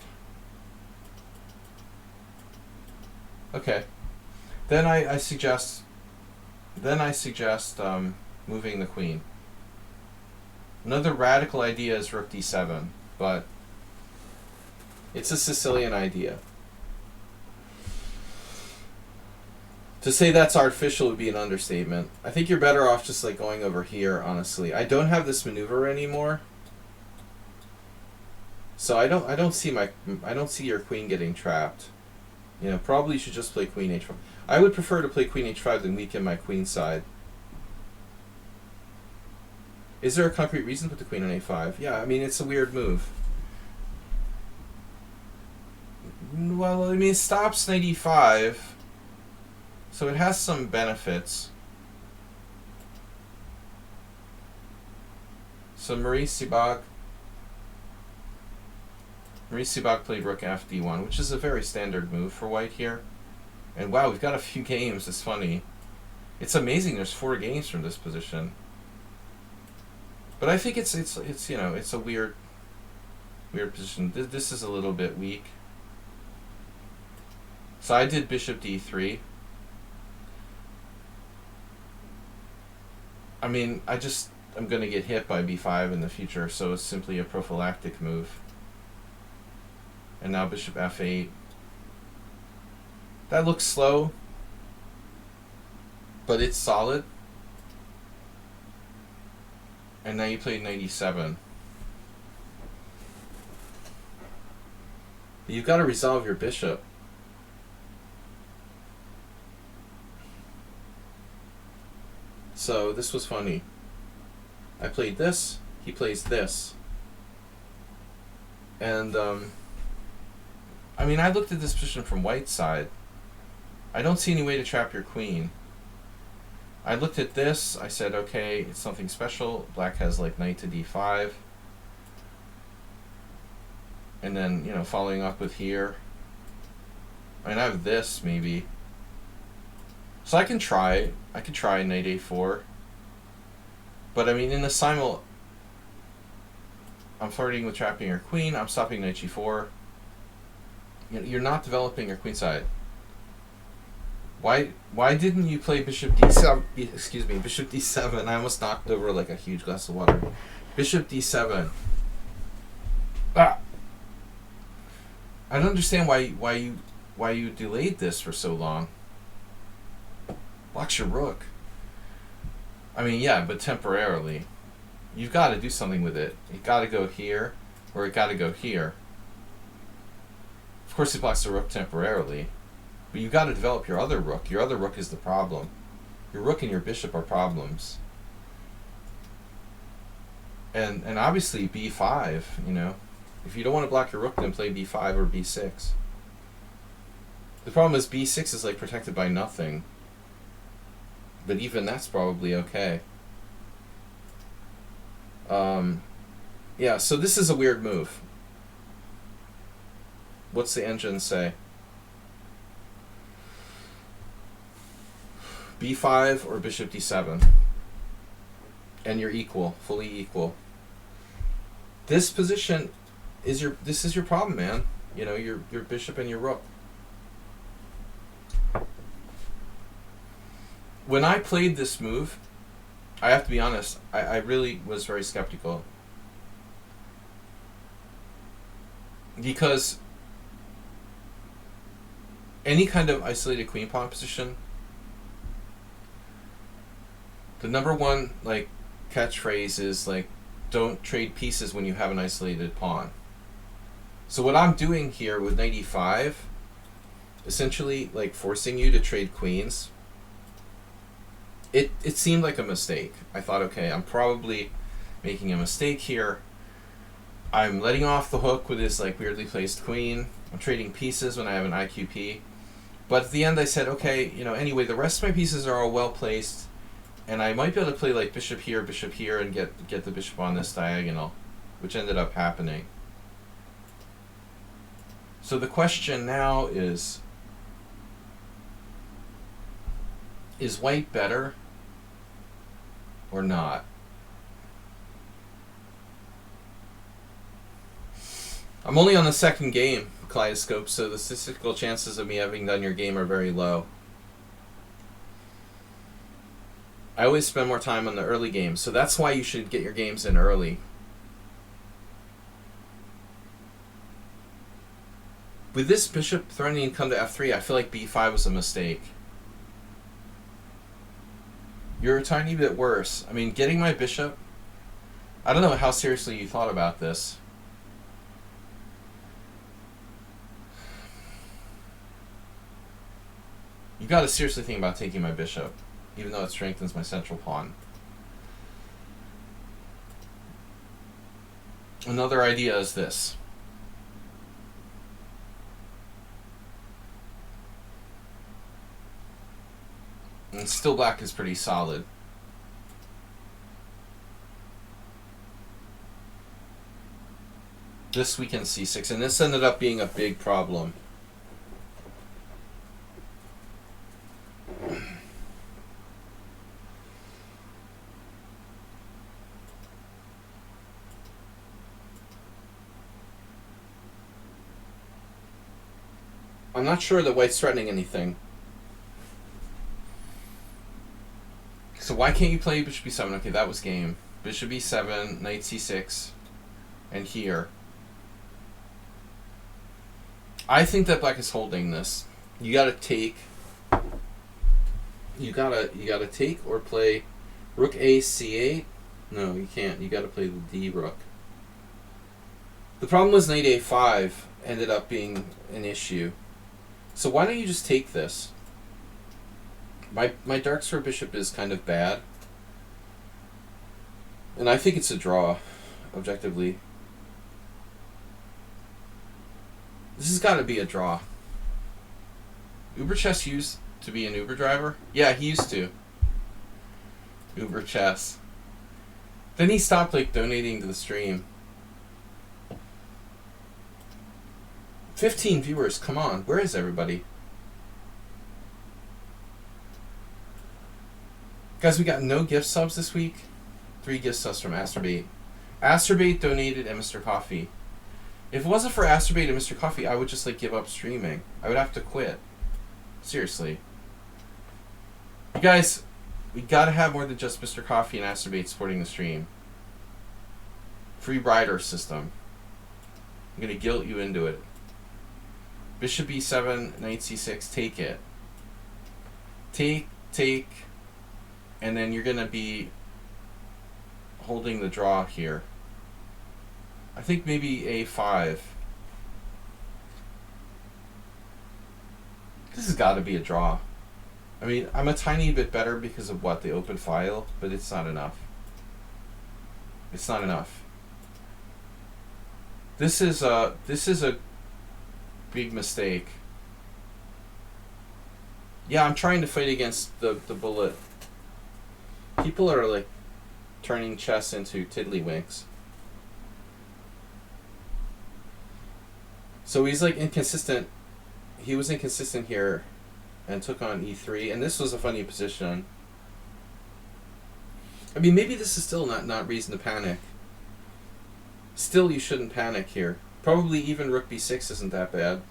Okay, then I suggest moving the queen. Another radical idea is rook d7, but it's a Sicilian idea. To say that's artificial would be an understatement. I think you're better off just like going over here, honestly. I don't have this maneuver anymore. So I don't see your queen getting trapped. You know, probably you should just play queen h5. I would prefer to play queen h5 than weaken my queen side. Is there a concrete reason to put the queen on a5? Yeah, I mean, it's a weird move. Well, I mean, it stops knight e5, so it has some benefits. So Maurice Sebag played rook fd1, which is a very standard move for white here. And wow, we've got a few games. It's funny. It's amazing there's 4 games from this position. But I think it's you know, it's a weird position. This is a little bit weak. So I did bishop d3. I mean, I'm going to get hit by b5 in the future, so it's simply a prophylactic move. And now bishop f8. That looks slow, but it's solid. And now you played knight e7. But you've got to resolve your bishop. So this was funny. I played this, he plays this. And I mean, I looked at this position from white's side. I don't see any way to trap your queen. I looked at this, I said, okay, it's something special. Black has like knight to d5. And then, you know, following up with here. I mean, I have this, maybe. So I can try knight a4. But I mean, in the I'm flirting with trapping your queen, I'm stopping knight g4. You're not developing your queen side. Why didn't you play bishop d7? Excuse me, bishop d7. I almost knocked over like a huge glass of water. Bishop d7. Ah. I don't understand why you delayed this for so long. Blocks your rook. I mean, yeah, but temporarily. You've got to do something with it. It got to go here, or it got to go here. Of course, it blocks the rook temporarily. But you've got to develop your other rook. Your other rook is the problem. Your rook and your bishop are problems. And obviously b5, you know. If you don't want to block your rook, then play b5 or b6. The problem is b6 is like protected by nothing. But even that's probably okay. Yeah, so this is a weird move. What's the engine say? b5 or bishop d7. And you're equal, fully equal. This position is your problem, man. You know, your bishop and your rook. When I played this move, I have to be honest, I really was very skeptical. Because any kind of isolated queen pawn position, the number one like catchphrase is like, don't trade pieces when you have an isolated pawn. So what I'm doing here with knight e5, essentially like forcing you to trade queens, it seemed like a mistake. I thought, okay, I'm probably making a mistake here. I'm letting off the hook with this like weirdly placed queen. I'm trading pieces when I have an IQP. But at the end I said, okay, anyway, the rest of my pieces are all well placed, and I might be able to play like bishop here, and get the bishop on this diagonal, which ended up happening. So the question now is white better or not? I'm only on the second game, Kaleidoscope, so the statistical chances of me having done your game are very low. I always spend more time on the early games, so that's why you should get your games in early. With this bishop threatening to come to f3, I feel like b5 was a mistake. You're a tiny bit worse. I mean, getting my bishop, I don't know how seriously you thought about this. You got to seriously think about taking my bishop, even though it strengthens my central pawn. Another idea is this. And still black is pretty solid. This we can c6, and this ended up being a big problem. I'm not sure that white's threatening anything. So why can't you play bishop b7? Okay, that was game. Bishop b7, knight c6, and here. I think that black is holding this. You gotta take. You gotta take or play rook a c8. No, you can't. You gotta play the d rook. The problem was knight a5 ended up being an issue. So why don't you just take this? My dark square bishop is kind of bad. And I think it's a draw, objectively. This has got to be a draw. Uber Chess used to be an Uber driver? Yeah, he used to. Uber Chess. Then he stopped like donating to the stream. 15 viewers, come on. Where is everybody? Guys, we got no gift subs this week. 3 gift subs from Asterbait. Asterbait donated and Mr. Coffee. If it wasn't for Asterbait and Mr. Coffee, I would just like give up streaming. I would have to quit. Seriously. You guys, we gotta have more than just Mr. Coffee and Asterbait supporting the stream. Free brider system. I'm gonna guilt you into it. Bishop b7, knight c6, take it. Take, and then you're gonna be holding the draw here. I think maybe a5. This has got to be a draw. I mean, I'm a tiny bit better because of what, the open file, but it's not enough. It's not enough. This is a big mistake. Yeah, I'm trying to fight against the bullet. People are like turning chess into tiddlywinks. So he's like inconsistent. He was inconsistent here and took on e3, and this was a funny position. I mean, maybe this is still not reason to panic. Still, you shouldn't panic here. Probably even rook b6 isn't that bad.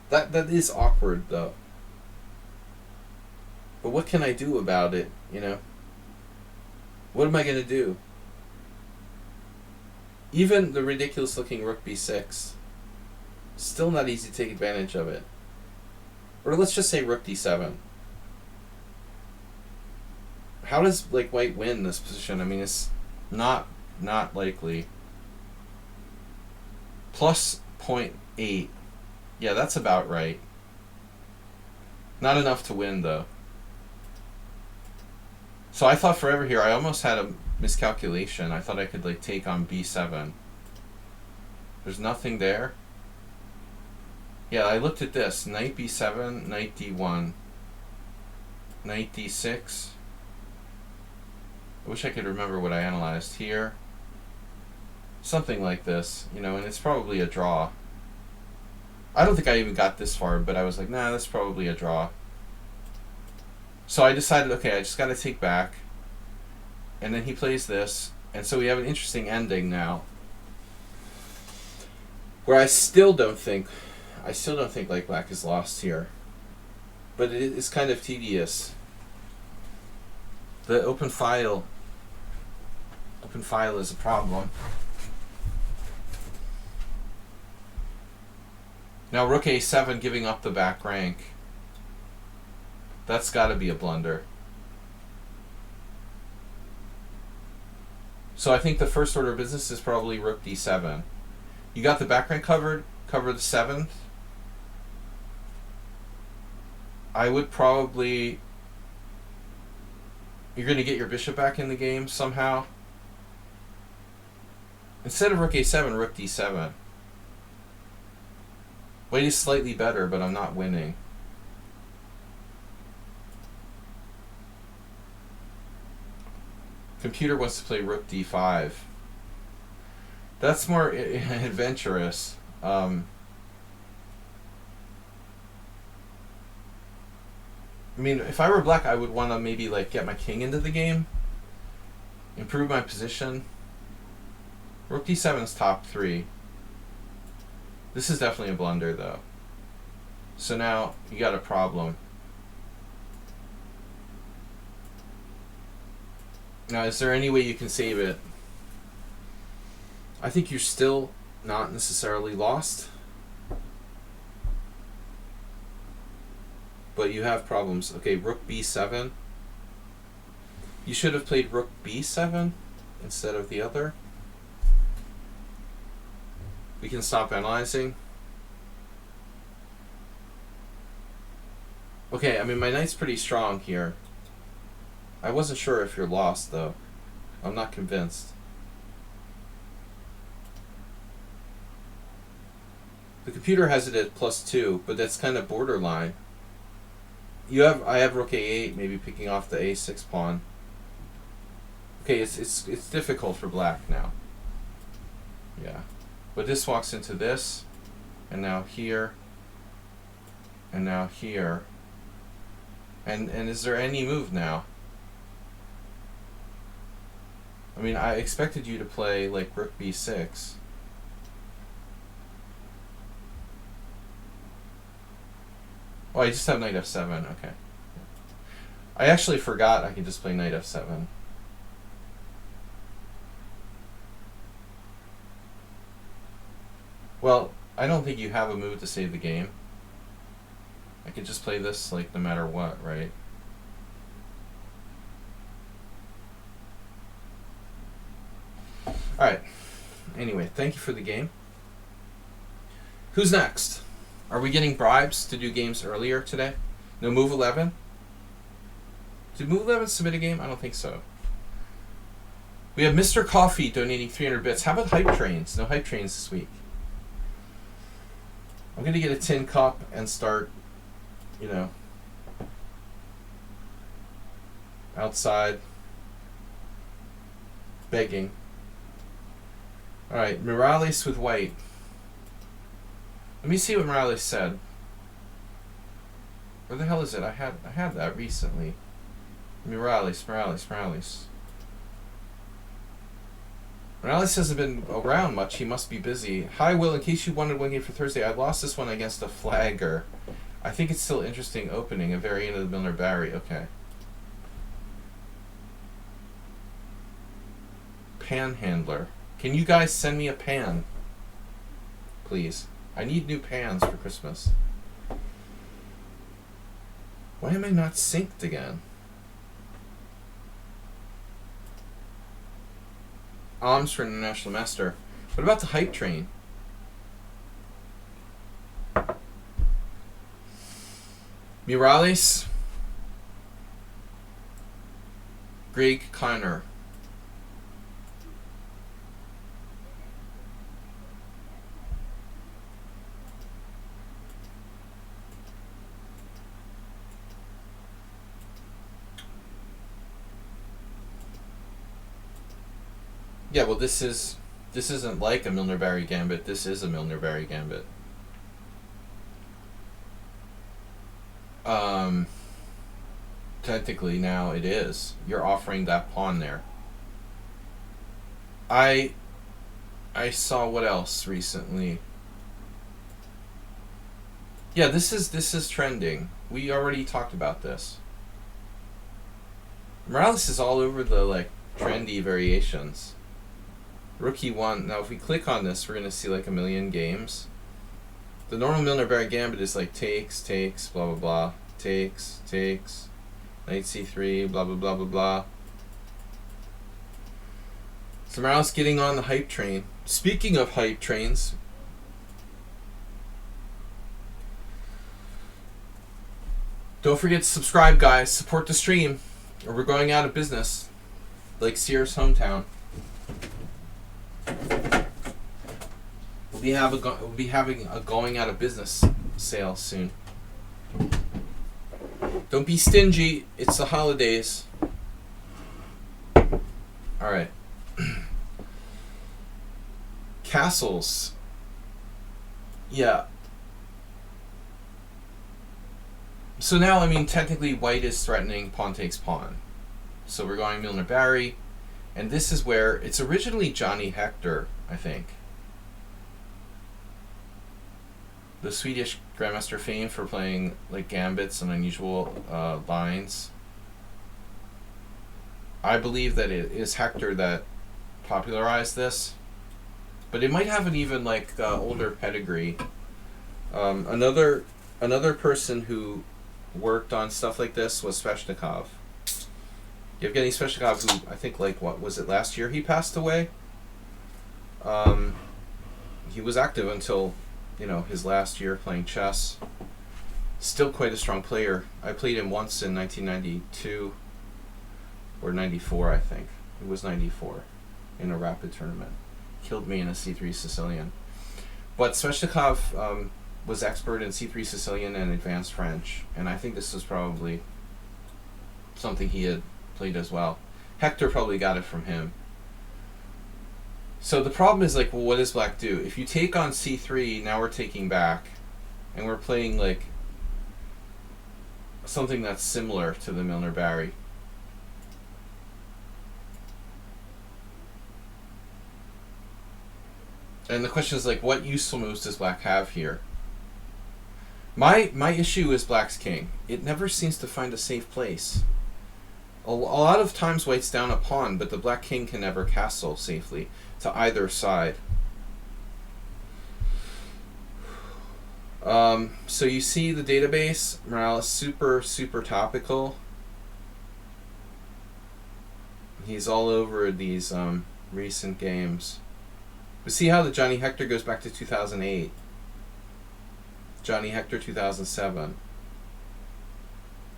That is awkward, though. But what can I do about it, you know? What am I going to do? Even the ridiculous-looking rook b6 Still not easy to take advantage of it. Or let's just say rook d7. How does like white win this position? I mean, it's not likely. Plus 0.8. Yeah, that's about right. Not enough to win though. So I thought forever here, I almost had a miscalculation. I thought I could like take on b7. There's nothing there. Yeah, I looked at this. Knight b7, knight d1, knight d6. I wish I could remember what I analyzed here. Something like this, you know, and it's probably a draw. I don't think I even got this far, but I was like, nah, that's probably a draw. So I decided, okay, I just got to take back. And then he plays this, and so we have an interesting ending now, where I still don't think like black is lost here, but it is kind of tedious. The open file is a problem. Now rook a7 giving up the back rank. That's got to be a blunder. So I think the first order of business is probably rook d7. You got the back rank covered, cover the 7th. I would probably... You're going to get your bishop back in the game somehow. Instead of rook a7, rook d7. White is slightly better, but I'm not winning. Computer wants to play rook d5. That's more adventurous. I mean, if I were black, I would want to maybe like get my king into the game, improve my position. Rook d7 is top 3. This is definitely a blunder, though. So now you got a problem. Now, is there any way you can save it? I think you're still not necessarily lost, but you have problems. Okay, rook b7. You should have played rook b7 instead of the other. We can stop analyzing. Okay, I mean, my knight's pretty strong here. I wasn't sure if you're lost, though. I'm not convinced. The computer has it at +2, but that's kind of borderline. I have rook a8, maybe picking off the a6 pawn. Okay, it's difficult for black now. Yeah. But this walks into this, and now here, and now here. And is there any move now? I mean, I expected you to play like rook b6. Oh, I just have knight f7, okay. I actually forgot I could just play knight f7. Well, I don't think you have a move to save the game. I could just play this like no matter what, right? Alright. Anyway, thank you for the game. Who's next? Are we getting bribes to do games earlier today? No move 11? Did move 11 submit a game? I don't think so. We have Mr. Coffee donating 300 bits. How about hype trains? No hype trains this week. I'm going to get a tin cup and start, you know, outside begging. Alright, Morales with white. Let me see what Morales said. Where the hell is it? I had that recently. Morales. Morales hasn't been around much. He must be busy. Hi, Will. In case you wanted one game for Thursday, I lost this one against a flagger. I think it's still interesting opening. A variant of the Milner Barry. Okay. Panhandler. Can you guys send me a pan? Please. I need new pans for Christmas. Why am I not synced again? Alms for International Master. What about the hype train? Morales. Greg Kleiner. Yeah, well, this isn't like a Milner-Barry Gambit. This is a Milner-Barry Gambit. Technically now it is. You're offering that pawn there. I saw what else recently. Yeah, this is trending. We already talked about this. Morales is all over the like trendy variations. Rookie 1. Now if we click on this, we're gonna see like a million games. The normal Milner-Barry Gambit is like takes, blah blah blah, takes, knight c3, blah blah blah blah blah. So Morales getting on the hype train. Speaking of hype trains, don't forget to subscribe, guys. Support the stream, or we're going out of business, like Sears Hometown. We'll be having a going out of business sale soon. Don't be stingy. It's the holidays. All right. Castles. Yeah. So now, I mean, technically, white is threatening pawn takes pawn. So we're going Milner-Barry, and this is where it's originally Johnny Hector, I think. The Swedish Grandmaster fame for playing like gambits and unusual lines. I believe that it is Hector that popularized this, but it might have an even like older pedigree. Another person who worked on stuff like this was Sveshnikov. Yevgeny Sveshnikov, who I think like what was it last year he passed away. He was active until, you know, his last year playing chess. Still quite a strong player. I played him once in 1992 or 94, I think. It was 94 in a rapid tournament. Killed me in a C3 Sicilian. But Sveshnikov was expert in C3 Sicilian and advanced French, and I think this was probably something he had played as well. Hector probably got it from him. So the problem is like, well, what does black do? If you take on c3, now we're taking back, and we're playing like something that's similar to the Milner-Barry. And the question is like, what useful moves does black have here? My issue is black's king. It never seems to find a safe place. A lot of times white's down a pawn, but the black king can never castle safely to either side. So you see the database, Morales, super topical. He's all over these recent games. But see how the Johnny Hector goes back to 2008. Johnny Hector 2007.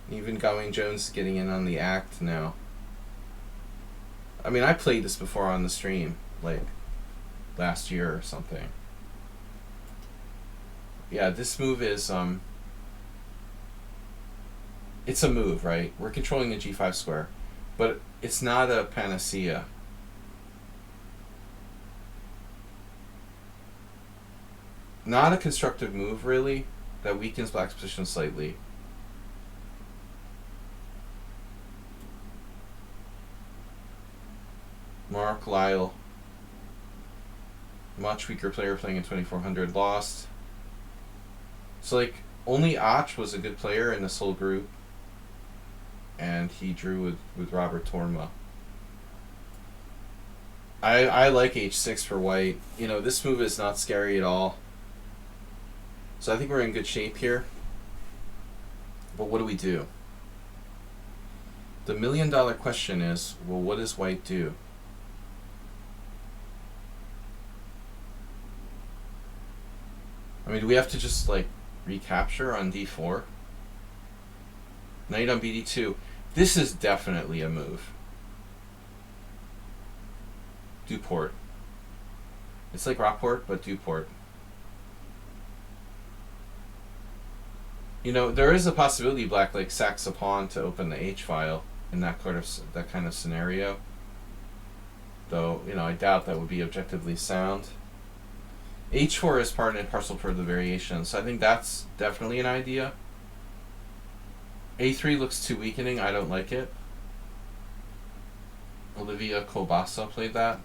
Even Gawain Jones is getting in on the act now. I mean, I played this before on the stream, like last year or something. Yeah, this move is it's a move, right? We're controlling the g5 square, but it's not a panacea. Not a constructive move, really, that weakens black's position slightly. Mark Lyle, much weaker player playing in 2400, lost. So like, only Och was a good player in this whole group, and he drew with Robert Torma. I like h6 for white. You know, this move is not scary at all. So I think we're in good shape here. But what do we do? The million-dollar question is, well, what does white do? I mean, do we have to just, like, recapture on d4? Knight on bd2. This is definitely a move. Do port. It's like Rockport, but do port. You know, there is a possibility black, like, sacks a pawn to open the h-file in that kind of scenario. Though, you know, I doubt that would be objectively sound. h4 is part and parcel for the variation, so I think that's definitely an idea. a3 looks too weakening. I don't like it. Olivia Kobasa played that.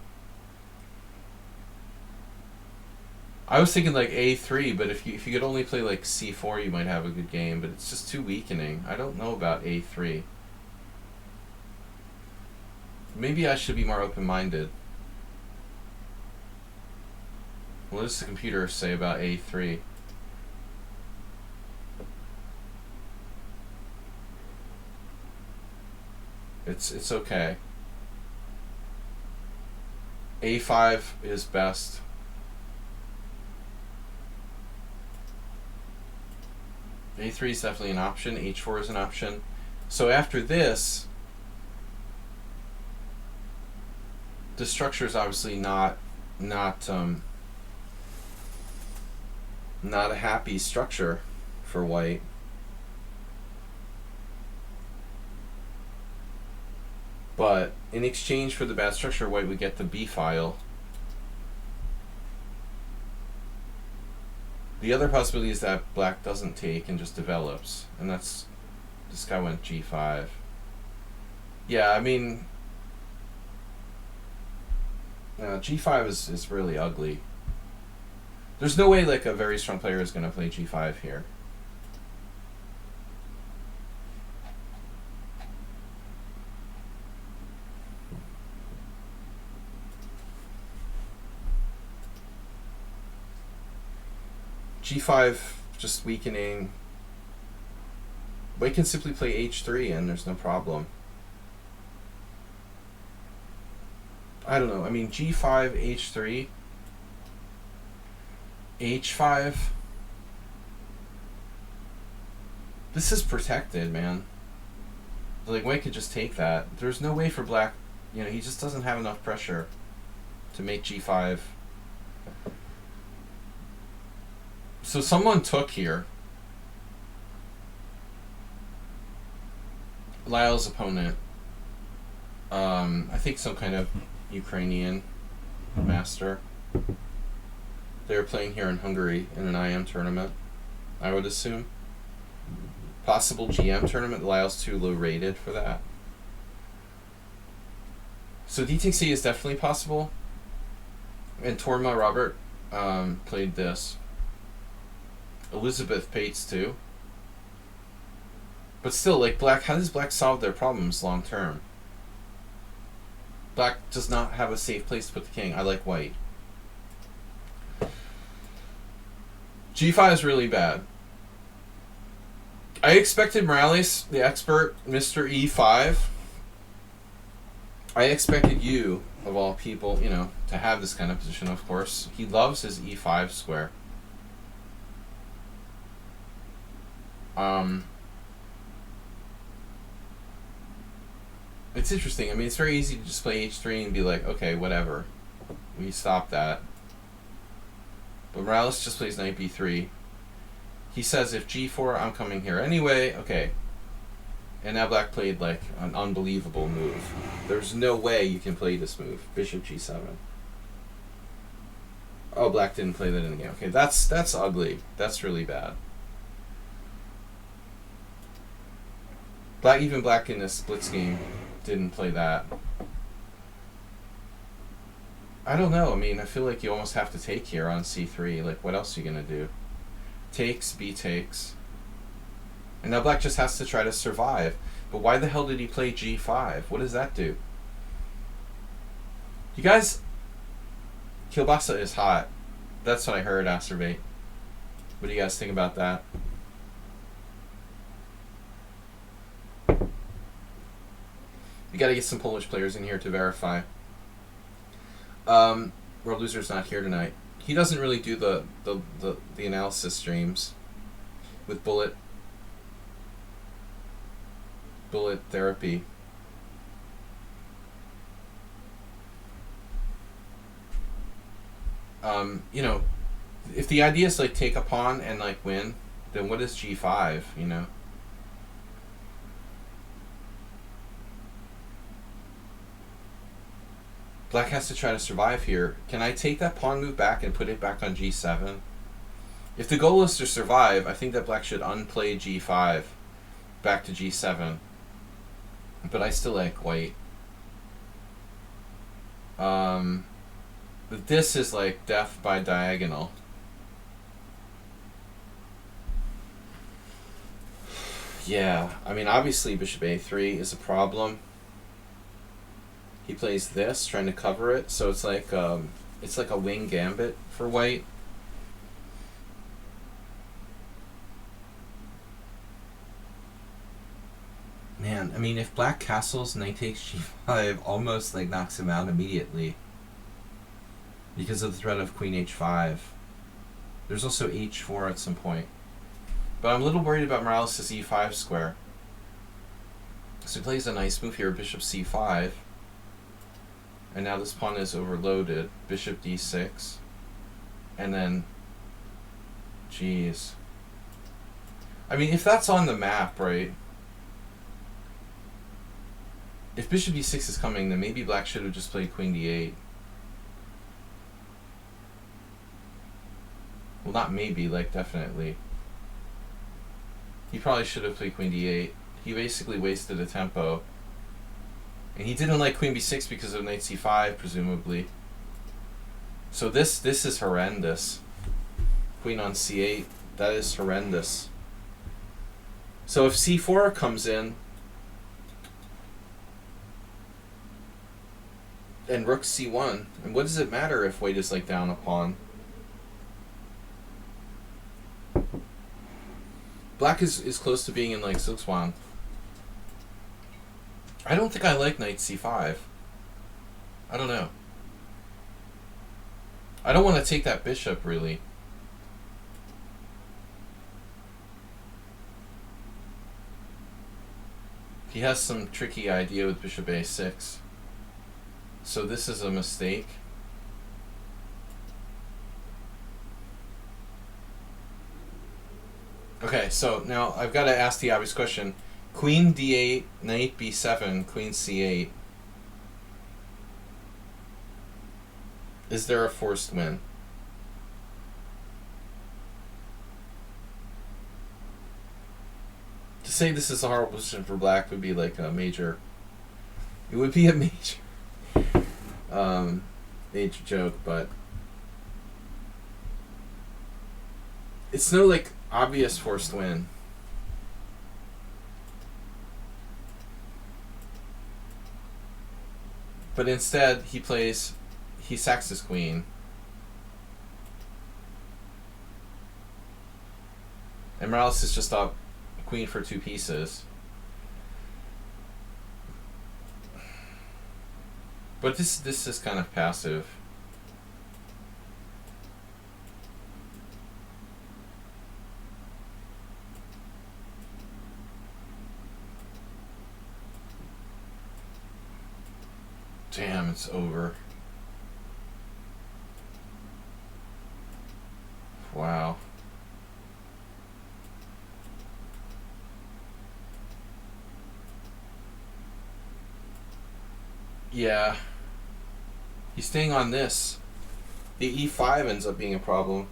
I was thinking like a3, but if you could only play like c4, you might have a good game, but it's just too weakening. I don't know about a3. Maybe I should be more open-minded. What does the computer say about a3? It's okay. a5 is best. a3 is definitely an option. h4 is an option. So after this, the structure is obviously not a happy structure for white. But in exchange for the bad structure, white would get the b file. The other possibility is that black doesn't take and just develops, and that's, this guy went g5. Yeah, I mean, g5 is really ugly. There's no way like a very strong player is going to play g5 here. g5 just weakening. White can simply play h3 and there's no problem. I don't know. I mean, g5, h3, h5. This is protected, man. Like, white could just take that. There's no way for black, you know, he just doesn't have enough pressure to make g5. So someone took here. Lyle's opponent, I think some kind of Ukrainian master. They're playing here in Hungary in an IM tournament, I would assume. Possible GM tournament. Lyle's too low rated for that. So DTC is definitely possible. And Torma Robert played this. Elizabeth Pates too. But still, like, black, how does black solve their problems long term? Black does not have a safe place to put the king. I like white. g5 is really bad. I expected Morales, the expert, Mr. E5. I expected you, of all people, you know, to have this kind of position, of course. He loves his E5 square. It's interesting. I mean, it's very easy to just play h3 and be like, okay, whatever. We stop that. But Morales just plays knight b3. He says, if g4, I'm coming here anyway. Okay. And now black played, like, an unbelievable move. There's no way you can play this move. Bishop g7. Oh, black didn't play that in the game. Okay, that's ugly. That's really bad. Even black in this blitz game didn't play that. I don't know. I mean, I feel like you almost have to take here on c3. Like, what else are you going to do? Takes, b takes. And now black just has to try to survive. But why the hell did he play g5? What does that do? You guys, kielbasa is hot. That's what I heard, Acerbate. What do you guys think about that? We got to get some Polish players in here to verify. World Loser's not here tonight. He doesn't really do the analysis streams with bullet therapy. You know, if the idea is like take a pawn and like win, then what is G5, you know? Black has to try to survive here. Can I take that pawn move back and put it back on G7? If the goal is to survive, I think that Black should unplay G5 back to G7. But I still like White. But this is like death by diagonal. Yeah, I mean, obviously Bishop A3 is a problem. He plays this, trying to cover it, so it's like a wing gambit for White. Man, I mean, if Black castles, knight takes G5, almost like knocks him out immediately because of the threat of Queen H5. There's also H4 at some point. But I'm a little worried about Morales' E5 square. So he plays a nice move here, Bishop C5. And now this pawn is overloaded. Bishop D6. And then... Jeez. I mean, if that's on the map, right? If Bishop D6 is coming, then maybe Black should have just played Queen D8. Well, not maybe, like definitely. He probably should have played Queen D8. He basically wasted a tempo. And he didn't like Queen B6 because of Knight C5, presumably. So this is horrendous. Queen on C8, that is horrendous. So if C4 comes in, and Rook C1, and what does it matter if White is like down a pawn? Black is close to being in like Zugzwang. I don't think I like Knight C5. I don't know. I don't want to take that bishop, really. He has some tricky idea with Bishop A6. So this is a mistake. Okay, so now I've got to ask the obvious question. Queen D8, Knight B7, Queen C8. Is there a forced win? To say this is a horrible position for Black would be like a major... It would be a major... major joke, but... It's no, like, obvious forced win. But instead, he sacks his queen. And Morales is just up queen for 2 pieces. But this is kind of passive. Damn, it's over. Wow. Yeah. He's staying on this. The E5 ends up being a problem.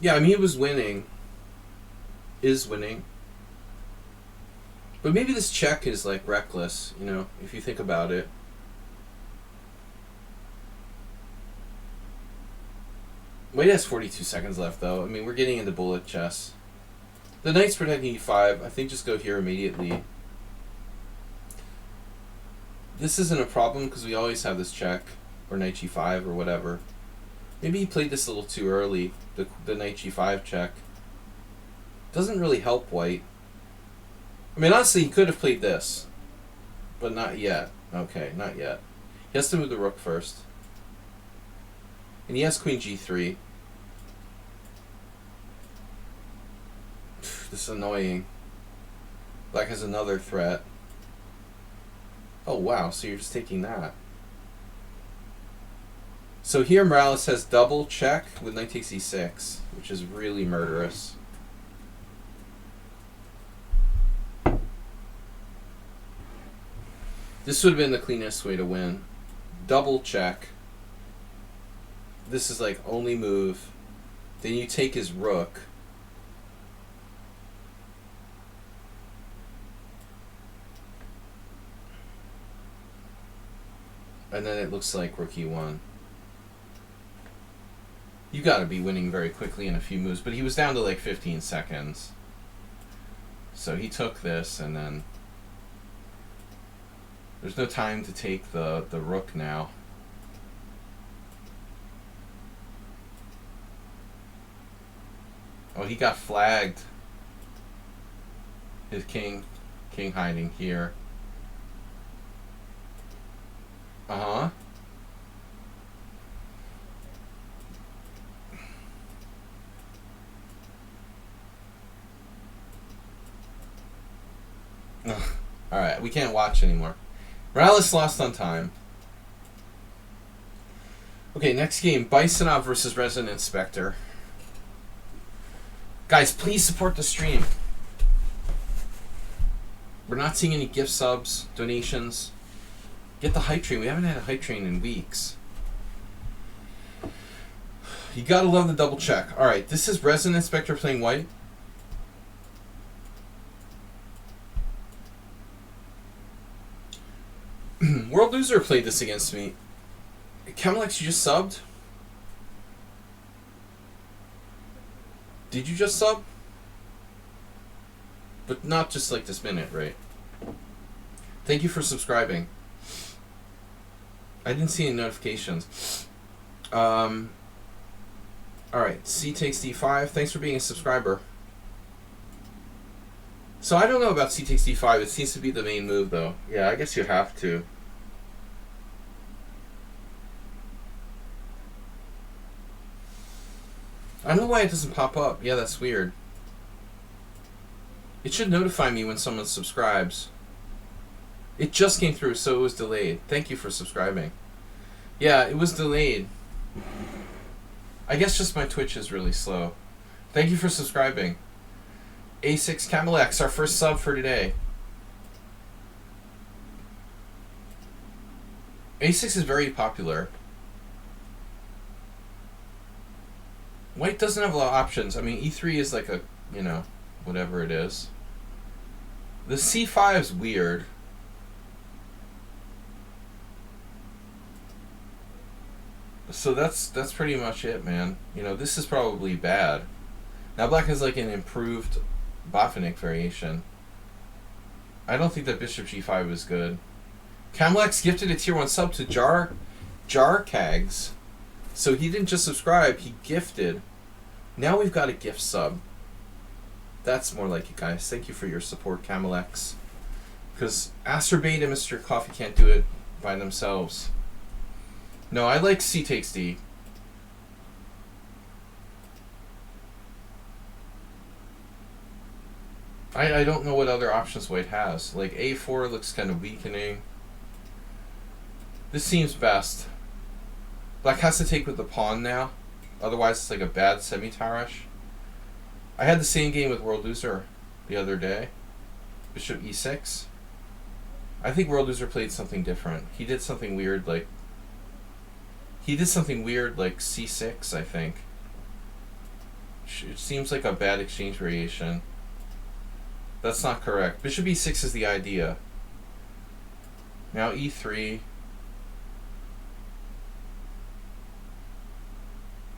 Yeah, I mean, he was winning. Is winning. But maybe this check is like reckless, you know, if you think about it. White has 42 seconds left though. I mean, we're getting into bullet chess. The knight's protecting E5. I think just go here immediately. This isn't a problem because we always have this check, or knight g5 or whatever. Maybe he played this a little too early, the knight g5 check. Doesn't really help white. I mean, honestly, he could have played this, but not yet. Okay, not yet. He has to move the rook first. And he has queen g3. This is annoying. Black has another threat. Oh, wow, so you're just taking that. So here Morales has double check with knight takes e6, which is really murderous. This would have been the cleanest way to win. Double check. This is like only move. Then you take his rook. And then it looks like rook e1. You got to be winning very quickly in a few moves, but he was down to like 15 seconds. So he took this, and then there's no time to take the rook now. Oh, he got flagged. His king hiding here. Uh-huh. Alright, we can't watch anymore. Morales lost on time. Okay, next game, Bisonov versus Resident Inspector. Guys, please support the stream. We're not seeing any gift subs, donations. Get the hype train. We haven't had a hype train in weeks. You gotta love the double check. Alright, this is Resident Inspector playing white. World Loser played this against me. Kamalex, you just subbed? Did you just sub? But not just like this minute, right? Thank you for subscribing. I didn't see any notifications. Alright, C takes D5. Thanks for being a subscriber. So I don't know about C takes D5. It seems to be the main move, though. Yeah, I guess you have to. I don't know why it doesn't pop up. Yeah, that's weird. It should notify me when someone subscribes. It just came through, so it was delayed. Thank you for subscribing. Yeah, it was delayed. I guess just my Twitch is really slow. Thank you for subscribing. A6 Kamalex, our first sub for today. A6 is very popular. White doesn't have a lot of options. I mean, E3 is like a, you know, whatever it is. The C5 is weird. So that's pretty much it, man. You know, this is probably bad. Now black has like an improved Botvinnik variation. I don't think that bishop g5 is good. Kamalex gifted a tier 1 sub to Jarkags. So he didn't just subscribe, he gifted. Now we've got a gift sub. That's more like it, guys. Thank you for your support, Kamalex. Because Asterbait and Mr. Coffee can't do it by themselves. No, I like C takes D. I don't know what other options white has. Like A4 looks kind of weakening. This seems best. Black has to take with the pawn now. Otherwise it's like a bad semi-tarish. I had the same game with World Loser the other day. Bishop E6. I think World Loser played something different. He did something weird like C6, I think. It seems like a bad exchange variation. That's not correct. Bishop E6 is the idea. Now E3.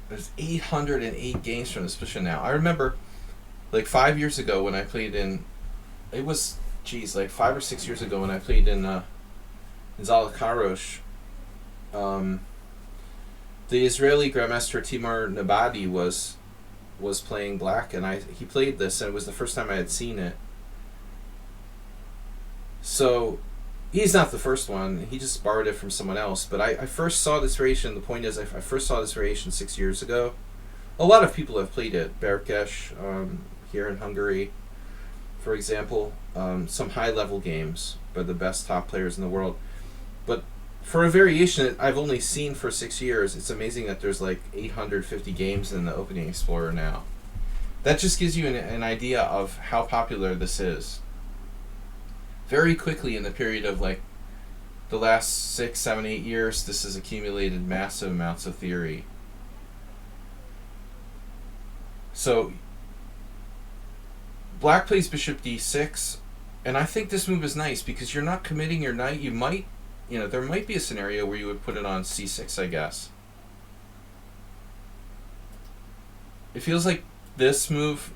There's 808 games from this position now. I remember, like 5 years ago when I played in, it was, geez, like 5 or 6 years ago when I played in in Zalakarosh, the Israeli Grandmaster Timur Nabadi was playing black, and he played this, and it was the first time I had seen it. So he's not the first one. He just borrowed it from someone else. But I first saw this variation. The point is, I first saw this variation 6 years ago. A lot of people have played it. Berkes, here in Hungary, for example. Some high-level games by the best top players in the world. But for a variation that I've only seen for 6 years, it's amazing that there's like 850 games in the Opening Explorer now. That just gives you an idea of how popular this is. Very quickly in the period of like the last 6, 7, 8 years, this has accumulated massive amounts of theory. So black plays bishop d6, and I think this move is nice because you're not committing your knight. You might, there might be a scenario where you would put it on c6, I guess. It feels like this move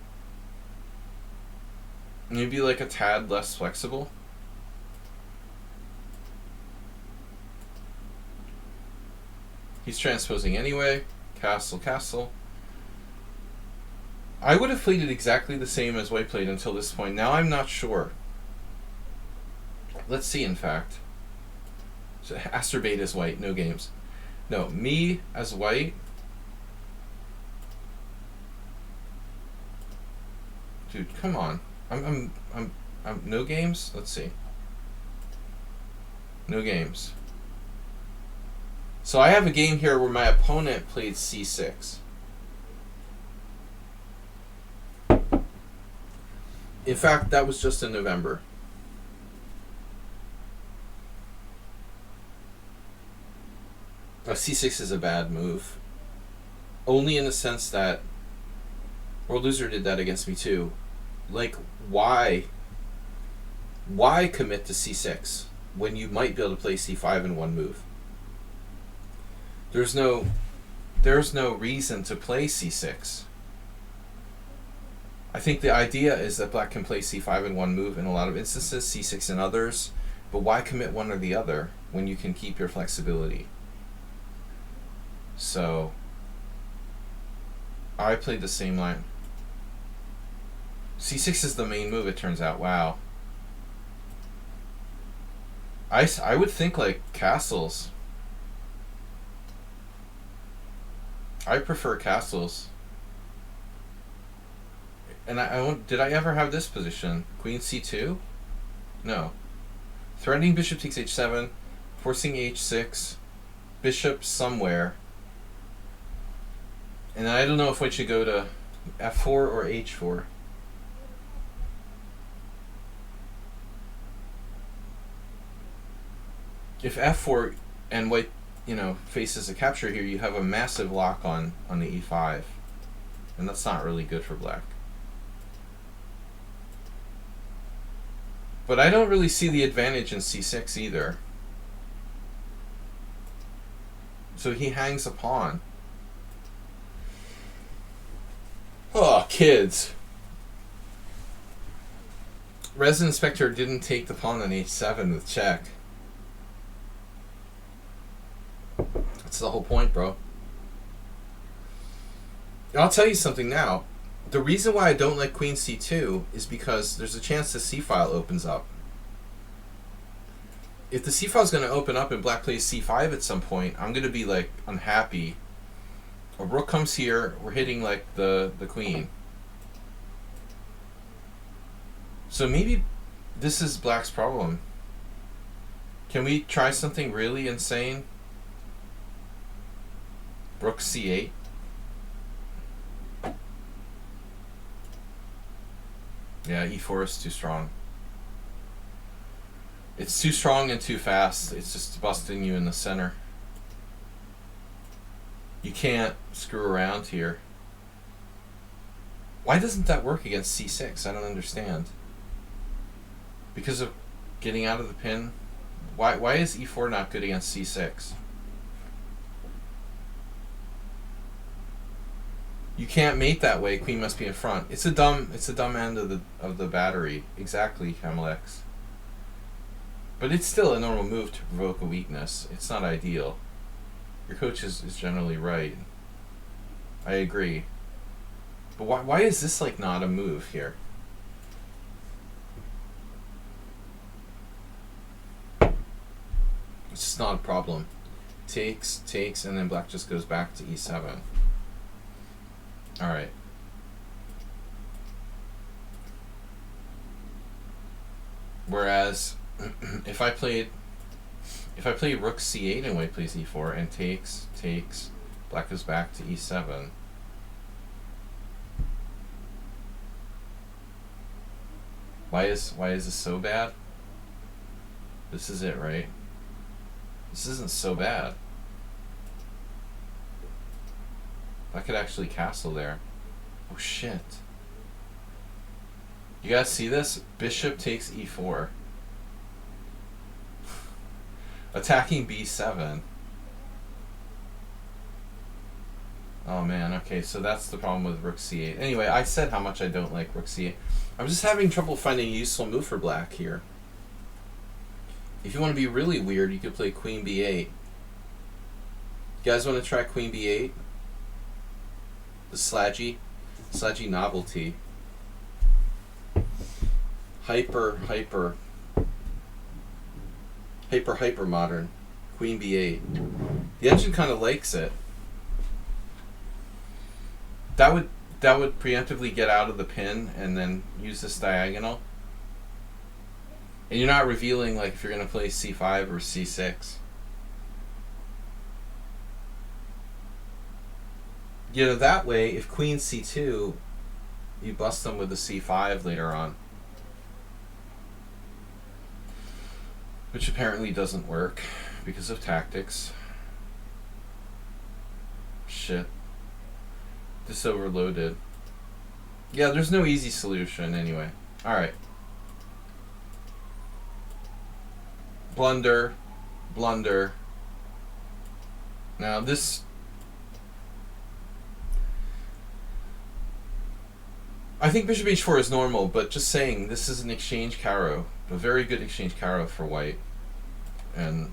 maybe like a tad less flexible. He's transposing anyway. Castle, castle. I would have played it exactly the same as white played until this point. Now I'm not sure. Let's see, in fact. So Asterbate as white, no games. No, me as white. Dude, come on. I'm no games? Let's see. No games. So I have a game here where my opponent played c6. In fact, that was just in November. C6 is a bad move. Only in the sense that World Loser did that against me too. Like, why commit to c6 when you might be able to play c5 in one move? There's no reason to play c6. I think the idea is that black can play c5 in one move in a lot of instances, c6 in others, but why commit one or the other when you can keep your flexibility? So I played the same line. c6 is the main move, it turns out. Wow. I would think like castles. I prefer castles. And did I ever have this position? Queen c2? No. Threatening bishop takes h7, forcing h6, bishop somewhere. And I don't know if we should go to f4 or h4. If f4 and white, faces a capture here, you have a massive lock on the e5. And that's not really good for black. But I don't really see the advantage in c6 either. So he hangs a pawn. Oh, kids. Resident Spectre didn't take the pawn on h7 with check. That's the whole point, bro. I'll tell you something now. The reason why I don't like queen c2 is because there's a chance the c-file opens up. If the c-file is going to open up and black plays c5 at some point, I'm going to be like unhappy. A rook comes here, we're hitting like the queen. So maybe this is black's problem. Can we try something really insane? Rook c8. Yeah, e4 is too strong. It's too strong and too fast. It's just busting you in the center. You can't screw around here. Why doesn't that work against c6? I don't understand. Because of getting out of the pin? Why is e4 not good against c6? You can't mate that way. Queen must be in front. It's a dumb end of the battery. Exactly, Hamlex. But it's still a normal move to provoke a weakness. It's not ideal. Your coach is generally right. I agree. But why is this like not a move here? It's just not a problem. Takes, and then black just goes back to e7. Alright. Whereas if I play rook c8 and white plays e4 and takes, black goes back to e7. Why is this so bad? This is it, right? This isn't so bad. I could actually castle there. Oh shit. You guys see this? Bishop takes e4. Attacking b7. Oh man, okay, so that's the problem with rook c8. Anyway, I said how much I don't like rook c8. I'm just having trouble finding a useful move for black here. If you want to be really weird, you could play queen b8. You guys want to try queen b8? The slaggy novelty. Hyper modern. Queen b8. The engine kind of likes it. That would preemptively get out of the pin and then use this diagonal. And you're not revealing like if you're going to play c5 or c6. You know, that way, if queen c2, you bust them with the c5 later on. Which apparently doesn't work because of tactics. Shit. This overloaded. Yeah, there's no easy solution anyway. Alright. Blunder. Now this... I think bishop h4 is normal, but just saying, this is an exchange caro. A very good exchange caro for white. And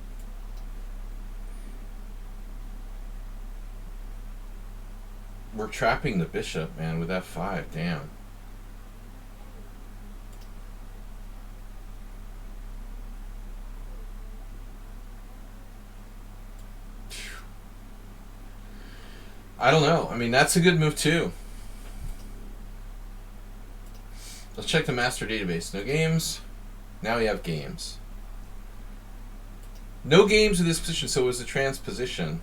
we're trapping the bishop, man, with f5. Damn. I don't know. I mean, that's a good move too. Let's check the master database. No games. Now we have games. No games with this position, so it was a transposition.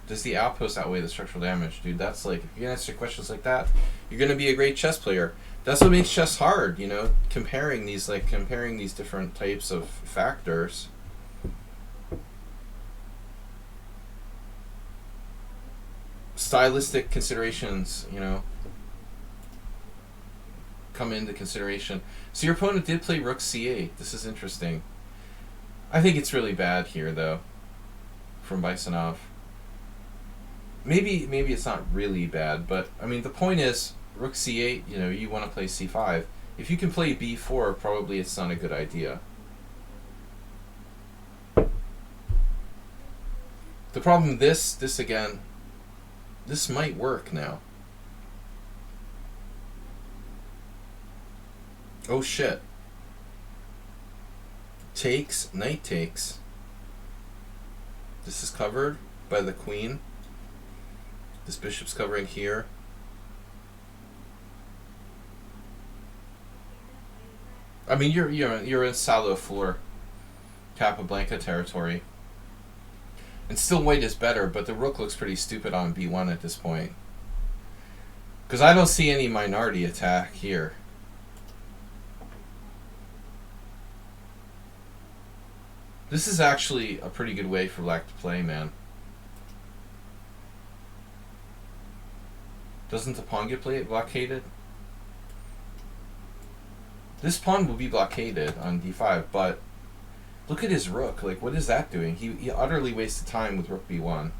Does the outpost outweigh the structural damage? Dude, that's like, if you can answer questions like that, you're going to be a great chess player. That's what makes chess hard, you know, comparing these different types of factors. Stylistic considerations, you know, come into consideration. So your opponent did play rook c8. This is interesting. I think it's really bad here, though, from Bisonov. Maybe it's not really bad, but I mean the point is rook c8. You know, you want to play c5. If you can play b4, probably it's not a good idea. The problem, this again, this might work now. Oh shit. Takes, knight takes. This is covered by the queen. This bishop's covering here. I mean, you're in Salo floor, Capablanca territory. And still white is better, but the rook looks pretty stupid on b1 at this point. Because I don't see any minority attack here. This is actually a pretty good way for black to play, man. Doesn't the pawn get blockaded? This pawn will be blockaded on d5, but look at his rook. Like, what is that doing? He utterly wasted time with rook b1.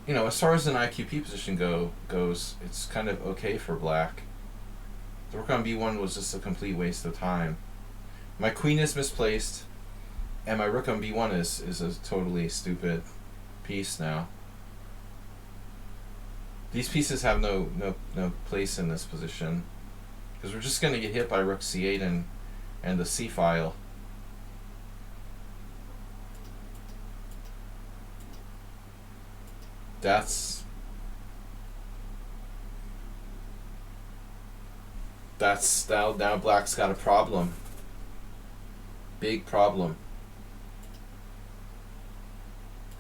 You know, as far as an IQP position goes, it's kind of okay for black. The rook on b1 was just a complete waste of time. My queen is misplaced, and my rook on b1 is a totally stupid piece now. These pieces have no place in this position, because we're just going to get hit by rook c8 and the c file. That's now black's got a problem. Big problem.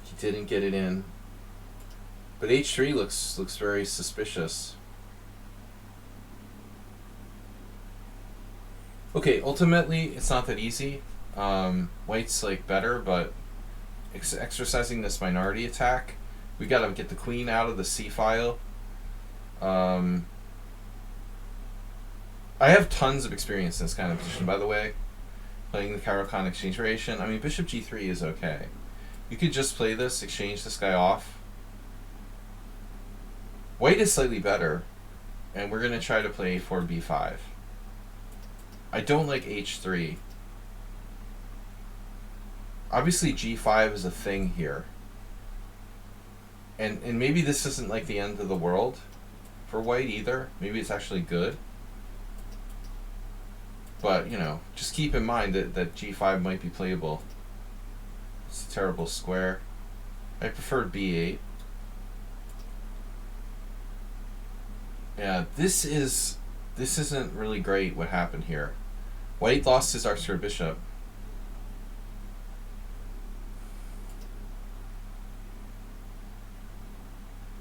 He didn't get it in. But h3 looks very suspicious. Okay, ultimately it's not that easy. White's like better, but exercising this minority attack, we gotta get the queen out of the c file. I have tons of experience in this kind of position, by the way, playing the Caro-Kann exchange variation. I mean, bishop g3 is okay. You could just play this, exchange this guy off. White is slightly better, and we're going to try to play a4 b5. I don't like h3. Obviously g5 is a thing here. And maybe this isn't like the end of the world for white either. Maybe it's actually good. But, you know, just keep in mind that g5 might be playable. It's a terrible square. I preferred b8. Yeah, this isn't really great what happened here. White lost his R-square bishop.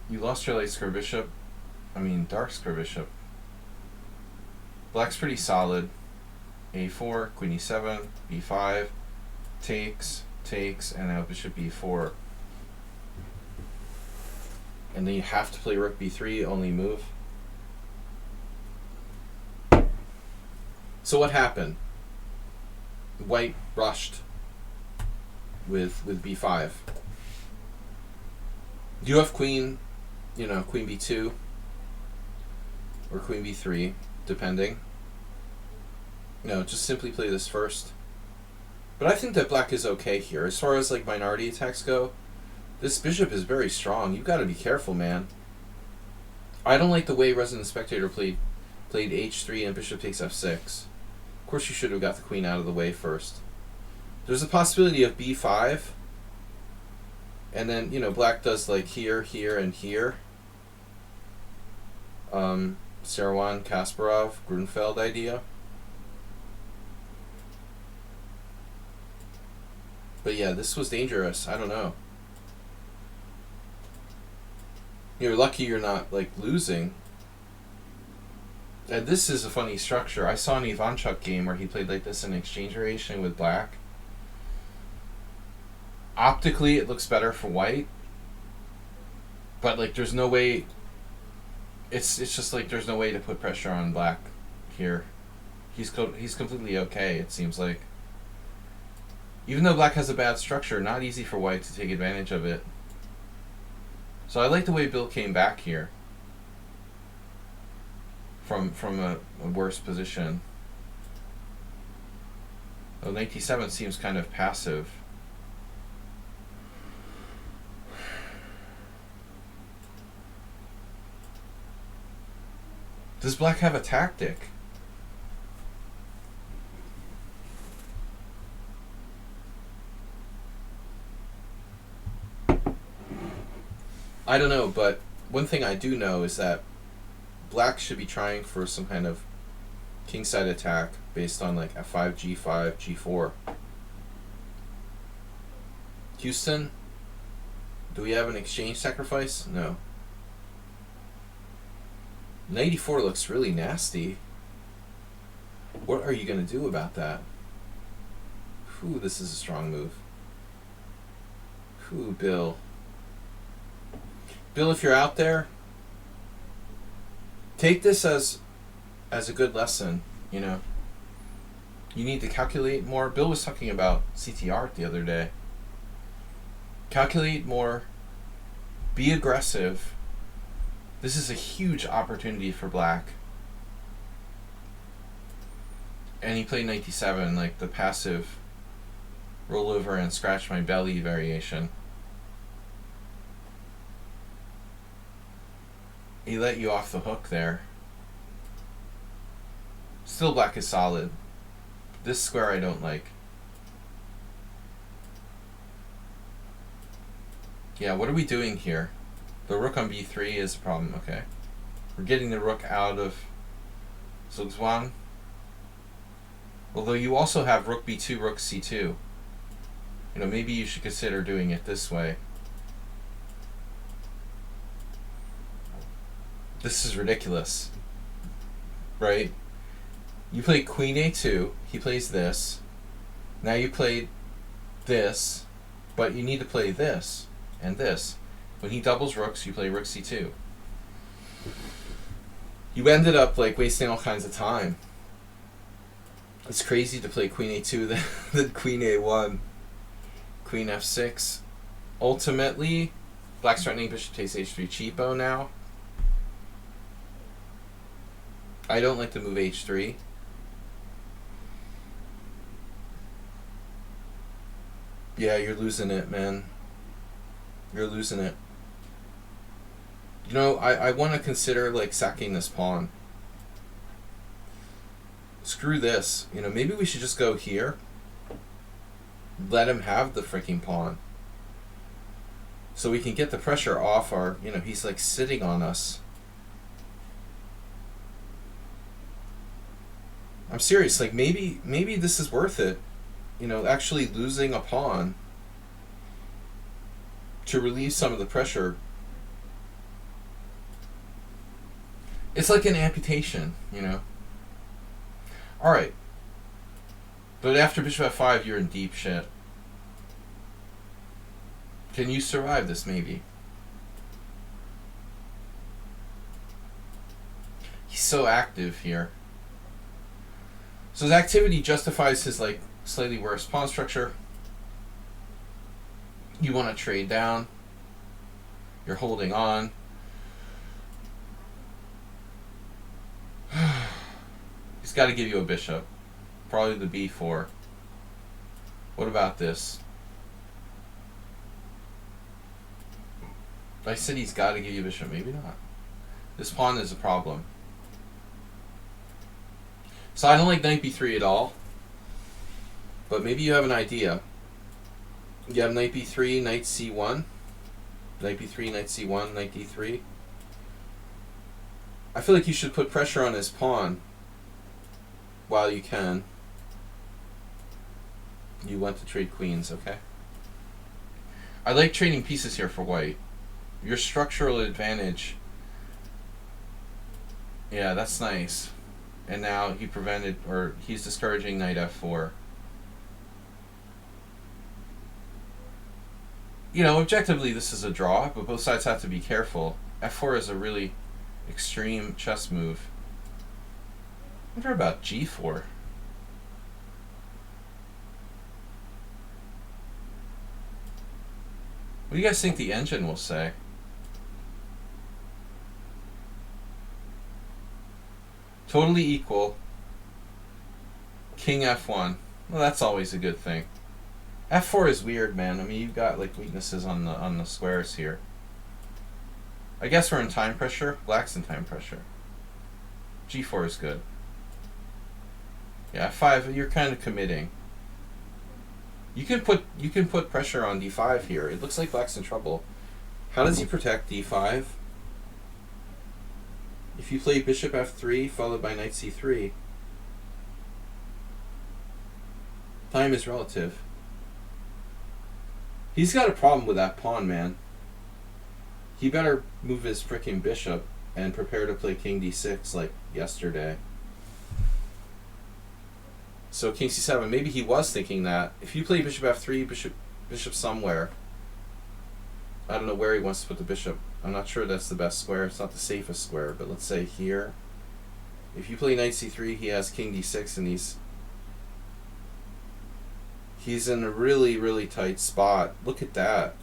You lost your light square bishop. I mean, dark square bishop. Black's pretty solid. a4, queen e7, b5, takes, and now bishop b4. And then you have to play rook b3, only move. So what happened? White rushed with b5. You have queen, you know, queen b2 or queen b3, depending. No, just simply play this first. But I think that black is okay here. As far as like minority attacks go, this bishop is very strong. You've got to be careful, man. I don't like the way Resident Spectator played h3 and bishop takes f6. Of course you should have got the queen out of the way first. There's a possibility of b5. And then, you know, black does like here, here, and here. Sarwan, Kasparov, Grunfeld idea. But yeah, this was dangerous. I don't know. You're lucky you're not, like, losing. And this is a funny structure. I saw an Ivanchuk game where he played like this in exchange variation with black. Optically, it looks better for white. But, like, there's no way... It's just, like, there's no way to put pressure on black here. He's completely okay, it seems like. Even though black has a bad structure, not easy for white to take advantage of it. So I like the way Bill came back here from a worse position. Though 97 seems kind of passive. Does black have a tactic? I don't know, but one thing I do know is that black should be trying for some kind of kingside attack based on like f5, g5, g4. Houston, do we have an exchange sacrifice? No. 94 looks really nasty. What are you going to do about that? Whew, this is a strong move. Whew, Bill. Bill, if you're out there, take this as a good lesson, you know. You need to calculate more. Bill was talking about CTR the other day. Calculate more. Be aggressive. This is a huge opportunity for black. And he played knight d7, like the passive roll over and scratch my belly variation. He let you off the hook there. Still black is solid. This square I don't like. Yeah, what are we doing here? The rook on b3 is a problem, okay. We're getting the rook out of Zugzwang. Although you also have rook b2, rook c2. You know, maybe you should consider doing it this way. This is ridiculous. Right? You play queen a2, he plays this. Now you played this, but you need to play this and this. When he doubles rooks, you play rook c2. You ended up like wasting all kinds of time. It's crazy to play queen a2 then queen a1, queen f6. Ultimately, black's threatening bishop takes h3 cheapo now. I don't like to move h3. Yeah, you're losing it, man. You're losing it. You know, I want to consider like sacking this pawn. Screw this. You know, maybe we should just go here. Let him have the freaking pawn. So we can get the pressure off our, you know, he's like sitting on us. I'm serious, like maybe this is worth it. You know, actually losing a pawn to relieve some of the pressure. It's like an amputation, you know. Alright. But after bishop f5, you're in deep shit. Can you survive this, maybe? He's so active here. So his activity justifies his, like, slightly worse pawn structure. You want to trade down. You're holding on. He's got to give you a bishop. Probably the b4. What about this? I said he's got to give you a bishop. Maybe not. This pawn is a problem. So I don't like knight b3 at all. But maybe you have an idea. You have knight b3, knight c1. Knight b3, knight c1, knight d3. I feel like you should put pressure on his pawn while you can. You want to trade queens, okay? I like trading pieces here for white. Your structural advantage. Yeah, that's nice. And now he prevented, or he's discouraging knight f4. You know, objectively this is a draw, but both sides have to be careful. f4 is a really extreme chess move. I wonder about g4. What do you guys think the engine will say? Totally equal. King f1. Well, that's always a good thing. f4 is weird, man. I mean, you've got like weaknesses on the squares here. I guess we're in time pressure. Black's in time pressure. g4 is good. Yeah, f5. You're kind of committing. You can put pressure on d5 here. It looks like black's in trouble. How does he protect d5? If you play bishop f3 followed by knight c3, time is relative. He's got a problem with that pawn, man. He better move his freaking bishop and prepare to play king d6 like yesterday. So king c7, maybe he was thinking that. If you play bishop f3, bishop somewhere. I don't know where he wants to put the bishop. I'm not sure that's the best square. It's not the safest square, but let's say here. If you play knight c3, he has king d6 and he's in a really, really tight spot. Look at that.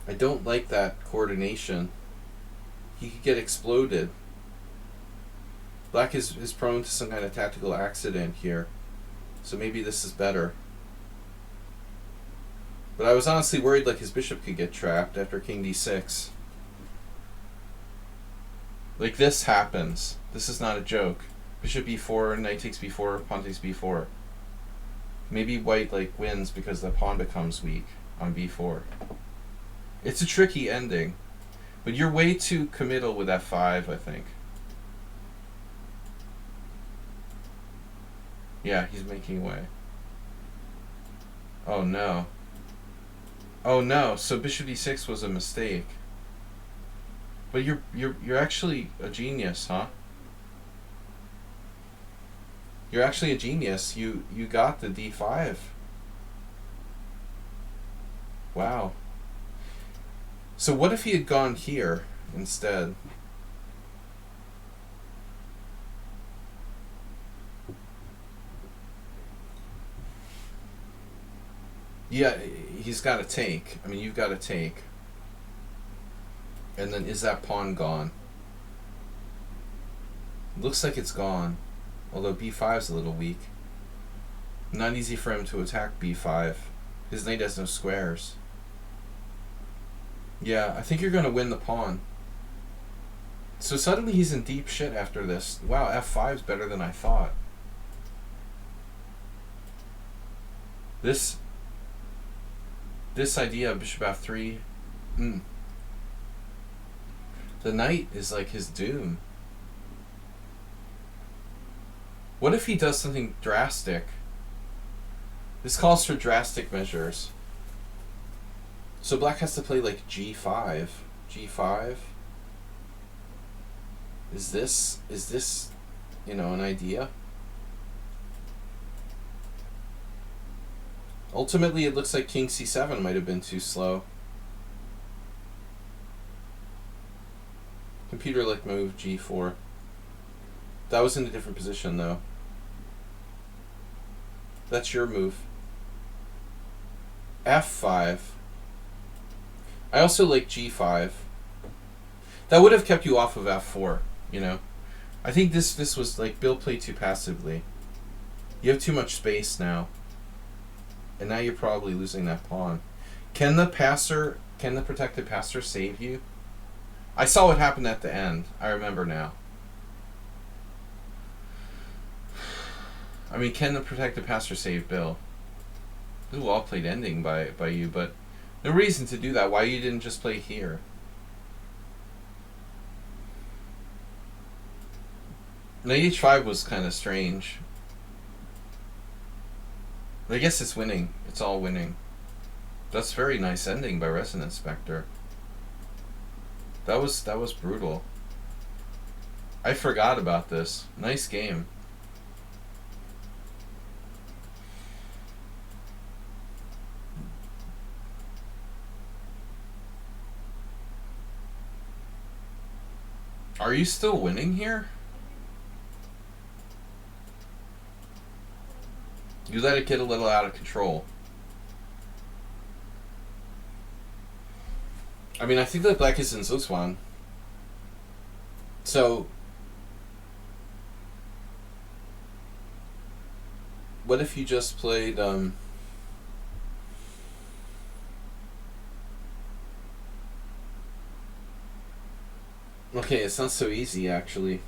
I don't like that coordination. He could get exploded. Black is prone to some kind of tactical accident here. So maybe this is better. But I was honestly worried like his bishop could get trapped after king d6. Like this happens. This is not a joke. Bishop e4, knight takes b4, pawn takes b4. Maybe white like wins because the pawn becomes weak on b4. It's a tricky ending. But you're way too committal with f5, I think. Yeah, he's making way. Oh no. Oh no, so bishop d6 was a mistake. But you're actually a genius, huh? You're actually a genius. You got the d5. Wow. So what if he had gone here instead? Yeah, he's got to take. I mean, you've got to take. And then is that pawn gone? Looks like it's gone. Although b5 is a little weak. Not easy for him to attack b5. His knight has no squares. Yeah, I think you're going to win the pawn. So suddenly he's in deep shit after this. Wow, f5 is better than I thought. This idea of bishop f3, the knight is like his doom. What if he does something drastic? This calls for drastic measures. So black has to play like g5. g5. Is this, you know, an idea? Ultimately, it looks like king c7 might have been too slow. Computer like move g4. That was in a different position though. That's your move. f5. I also like g5. That would have kept you off of f4, you know. I think this was like Bill played too passively. You have too much space now. And now you're probably losing that pawn. Can the protected passer save you? I saw what happened at the end. I remember now. I mean, can the protected passer save Bill? This is a well-played ending by you, but no reason to do that. Why you didn't just play here? Knight h5 was kind of strange. I guess it's winning. It's all winning. That's very nice ending by Resonance Spectre. That was brutal. I forgot about this. Nice game. Are you still winning here? You let it get a little out of control. I mean, I think that black is in Zuzwan. So, what if you just played, okay, it's not so easy, actually.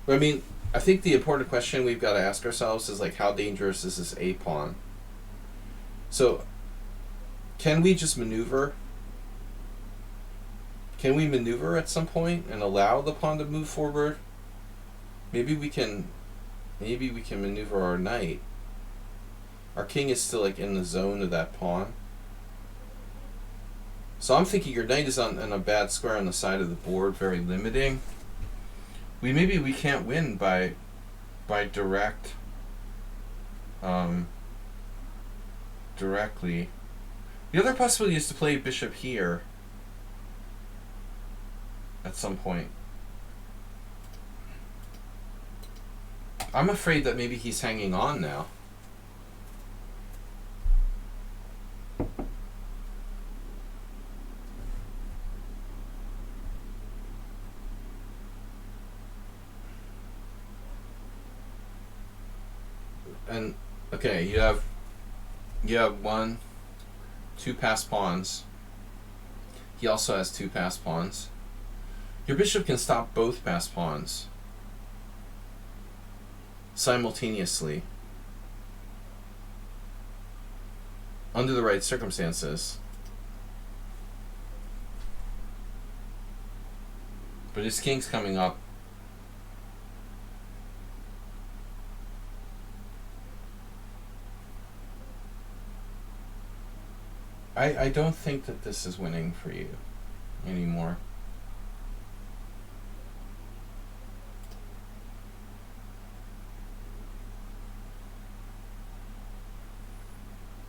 But I mean, I think the important question we've got to ask ourselves is, like, how dangerous is this a-pawn? So, can we just maneuver? Can we maneuver at some point and allow the pawn to move forward? Maybe we can maneuver our knight. Our king is still like in the zone of that pawn. So I'm thinking your knight is on a bad square on the side of the board, very limiting. Maybe we can't win by directly. The other possibility is to play bishop here at some point. I'm afraid that maybe he's hanging on now. And okay, you have 1, 2 passed pawns. He also has 2 passed pawns. Your bishop can stop both passed pawns simultaneously under the right circumstances. But his king's coming up. I don't think that this is winning for you anymore.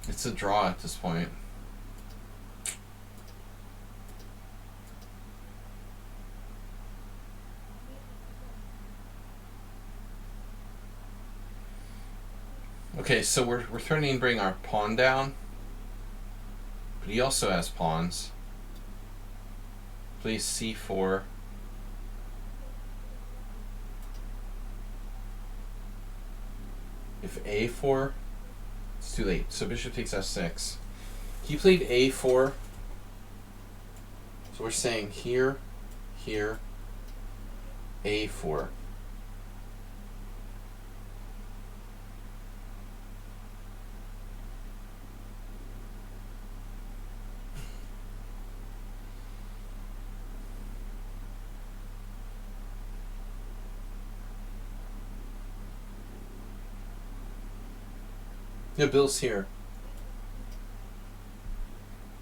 It's a draw at this point. Okay, so we're threatening to bring our pawn down. But he also has pawns. Plays c4. If a4, it's too late. So bishop takes f6. He played a4. So we're saying here, here, a4. Yeah, Bill's here.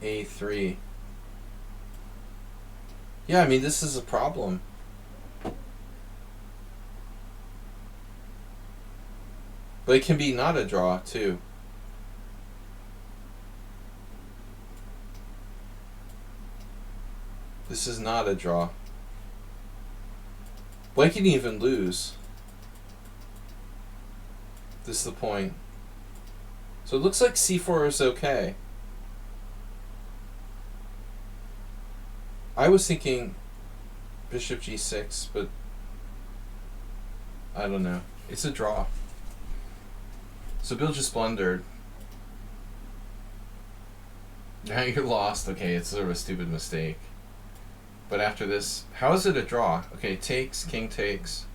A3. Yeah, I mean, this is a problem. But it can be not a draw, too. This is not a draw. White can even lose. This is the point. So it looks like c4 is okay. I was thinking bishop g6, but I don't know. It's a draw. So Bill just blundered. Now you're lost. Okay, it's sort of a stupid mistake. But after this, how is it a draw? Okay, takes, king takes.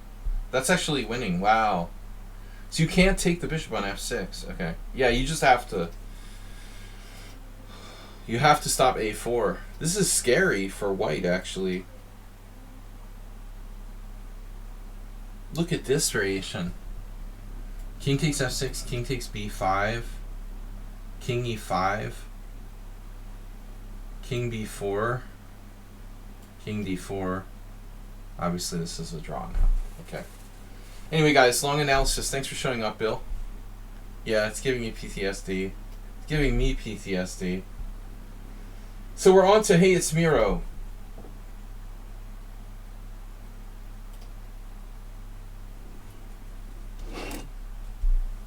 That's actually winning. Wow. So you can't take the bishop on f6. Okay. Yeah, you just have to. You have to stop a4. This is scary for white, actually. Look at this variation. King takes f6, king takes b5, king e5, king b4, king d4. Obviously, this is a draw now. Okay. Anyway, guys, long analysis. Thanks for showing up, Bill. Yeah, it's giving you PTSD. It's giving me PTSD. So we're on to Hey, It's Miro.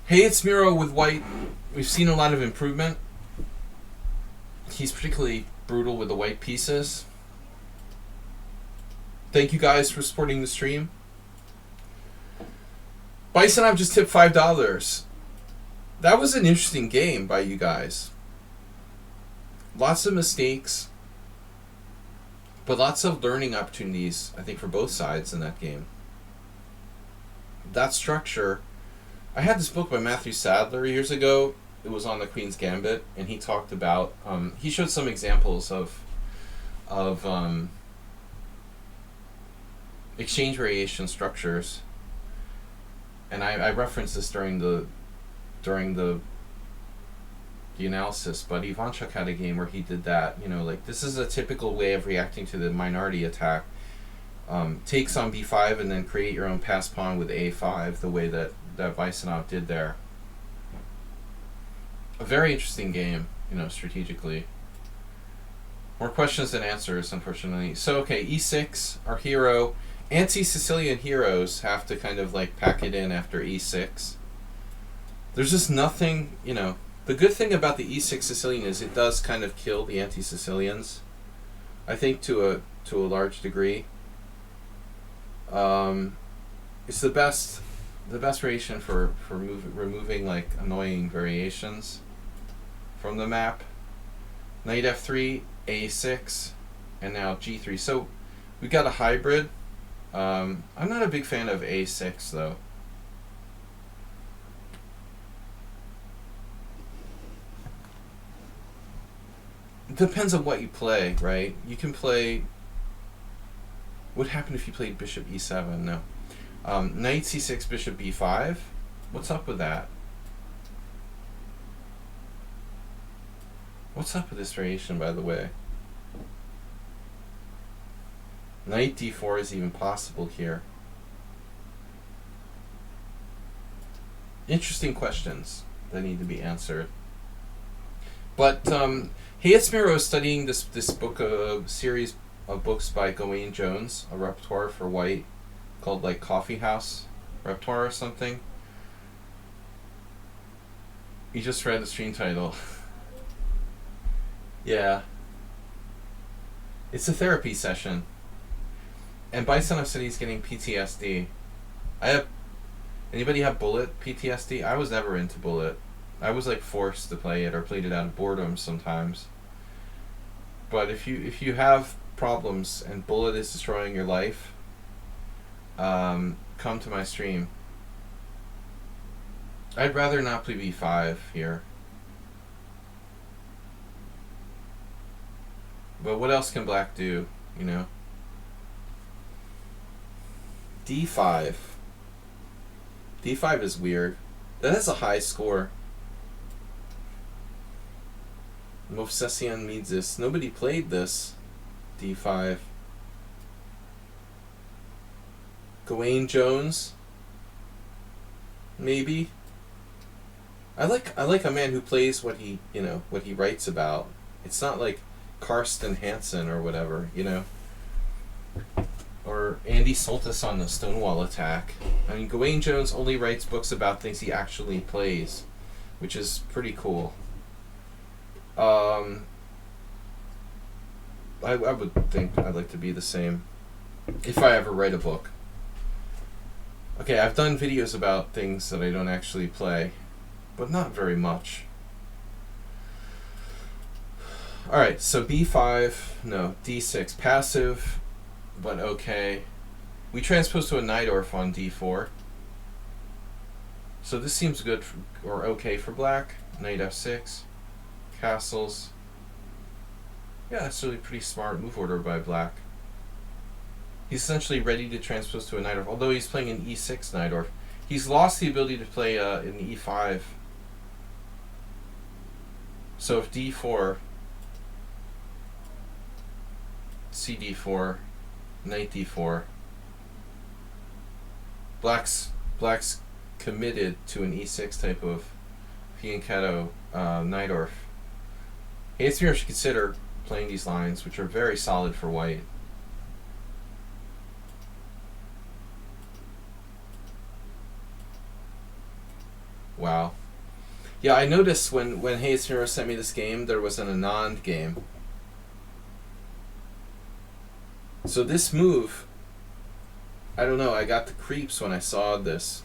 Hey, It's Miro with white. We've seen a lot of improvement. He's particularly brutal with the white pieces. Thank you guys for supporting the stream. Bison, I've just tipped $5. That was an interesting game by you guys. Lots of mistakes, but lots of learning opportunities, I think, for both sides in that game. That structure, I had this book by Matthew Sadler years ago. It was on the Queen's Gambit, and he talked about, he showed some examples of exchange variation structures. And I referenced this during the analysis, but Ivanchuk had a game where he did that. You know, like, this is a typical way of reacting to the minority attack. Takes on b5 and then create your own pass pawn with a5, the way that Vaisyanov did there. A very interesting game, you know, strategically. More questions than answers, unfortunately. So, okay, e6, our hero. Anti-Sicilian heroes have to kind of like pack it in after e6. There's just nothing, you know. The good thing about the e6 Sicilian is it does kind of kill the anti-Sicilians, I think, to a large degree. It's the best the best variation for removing like annoying variations from the map. Knight f3, a6, and now g3. So we got a hybrid. I'm not a big fan of a6 though. It depends on what you play, right? You can play... What happened if you played bishop e7? No. Knight c6, bishop b5. What's up with that? What's up with this variation, by the way? Knight d4 is even possible here. Interesting questions that need to be answered. But Hayat is studying this book, series of books by Gawain Jones, a repertoire for white, called like Coffee House Repertoire or something. You just read the stream title. Yeah. It's a therapy session. And Bison said he's getting PTSD. Anybody have Bullet PTSD? I was never into Bullet. I was like forced to play it or played it out of boredom sometimes. But if you have problems and Bullet is destroying your life, come to my stream. I'd rather not play b5 here. But what else can black do, you know? d5. d5 is weird. That has a high score. Movsesian needs this. Nobody played this. d5. Gawain Jones. Maybe. I like a man who plays what he writes about. It's not like Karsten Hansen or whatever, you know. Or Andy Soltis on the Stonewall attack. I mean, Gawain Jones only writes books about things he actually plays, which is pretty cool. I would think I'd like to be the same if I ever write a book. Okay, I've done videos about things that I don't actually play, but not very much. Alright, so b5, no, d6, passive, but okay. We transpose to a Najdorf on d4. So this seems good or okay for black. Knight f6, castles. Yeah, that's really pretty smart move order by black. He's essentially ready to transpose to a Najdorf, although he's playing an e6 Najdorf. He's lost the ability to play an e5. So if d4, cd4, knight d4, black's committed to an e6 type of fianchetto Najdorf. Hayat should consider playing these lines, which are very solid for white. Wow. Yeah, I noticed when Hayat sent me this game, there was an Anand game. So this move, I don't know, I got the creeps when I saw this.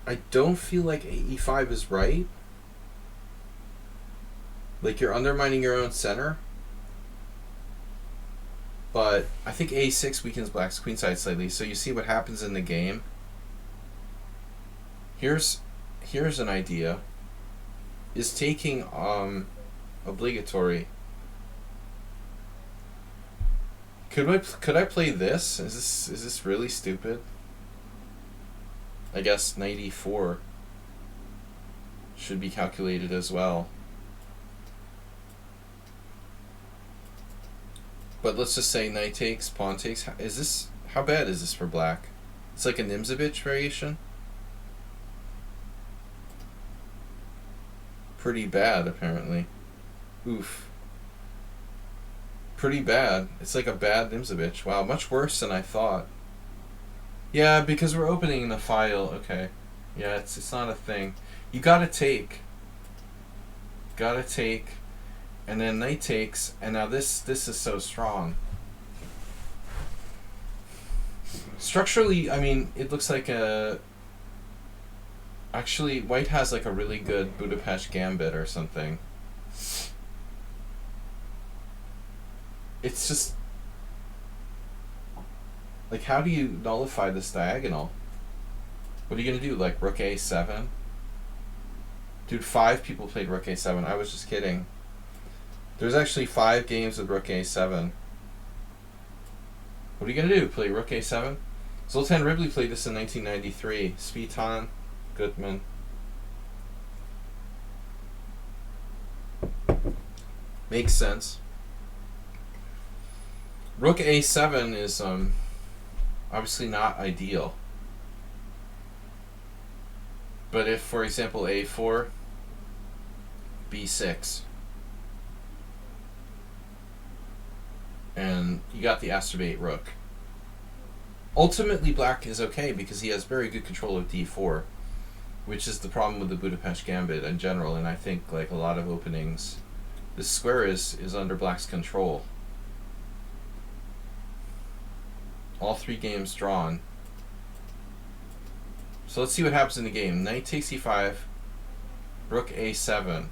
I don't feel like e5 is right. Like you're undermining your own center. But I think a6 weakens black's queenside slightly, so you see what happens in the game. Here's an idea. Is taking obligatory. Could I play this? Is this really stupid? I guess knight e4 should be calculated as well. But let's just say knight takes, pawn takes. How bad is this for black? It's like a Nimzovich variation. Pretty bad, apparently. Oof. Pretty bad. It's like a bad Nimzovich. Wow, much worse than I thought. Yeah, because we're opening the file. Okay. Yeah, it's not a thing. You gotta take. And then knight takes, and now this is so strong. Structurally, I mean, it looks like a... Actually, white has like a really good Budapest gambit or something. It's just... Like, how do you nullify this diagonal? What are you going to do? Like, rook a7? Dude, 5 people played rook a7. I was just kidding. There's actually 5 games with rook a7. What are you going to do? Play rook a7? Zoltan Ribley played this in 1993. Spitan, Gutman. Makes sense. Rook a7 is obviously not ideal. But if, for example, a4, b6, and you got the astrobate rook. Ultimately, black is okay because he has very good control of d4, which is the problem with the Budapest gambit in general, and I think like a lot of openings, this square is under black's control. All 3 games drawn. So let's see what happens in the game. Knight takes e5, rook a7.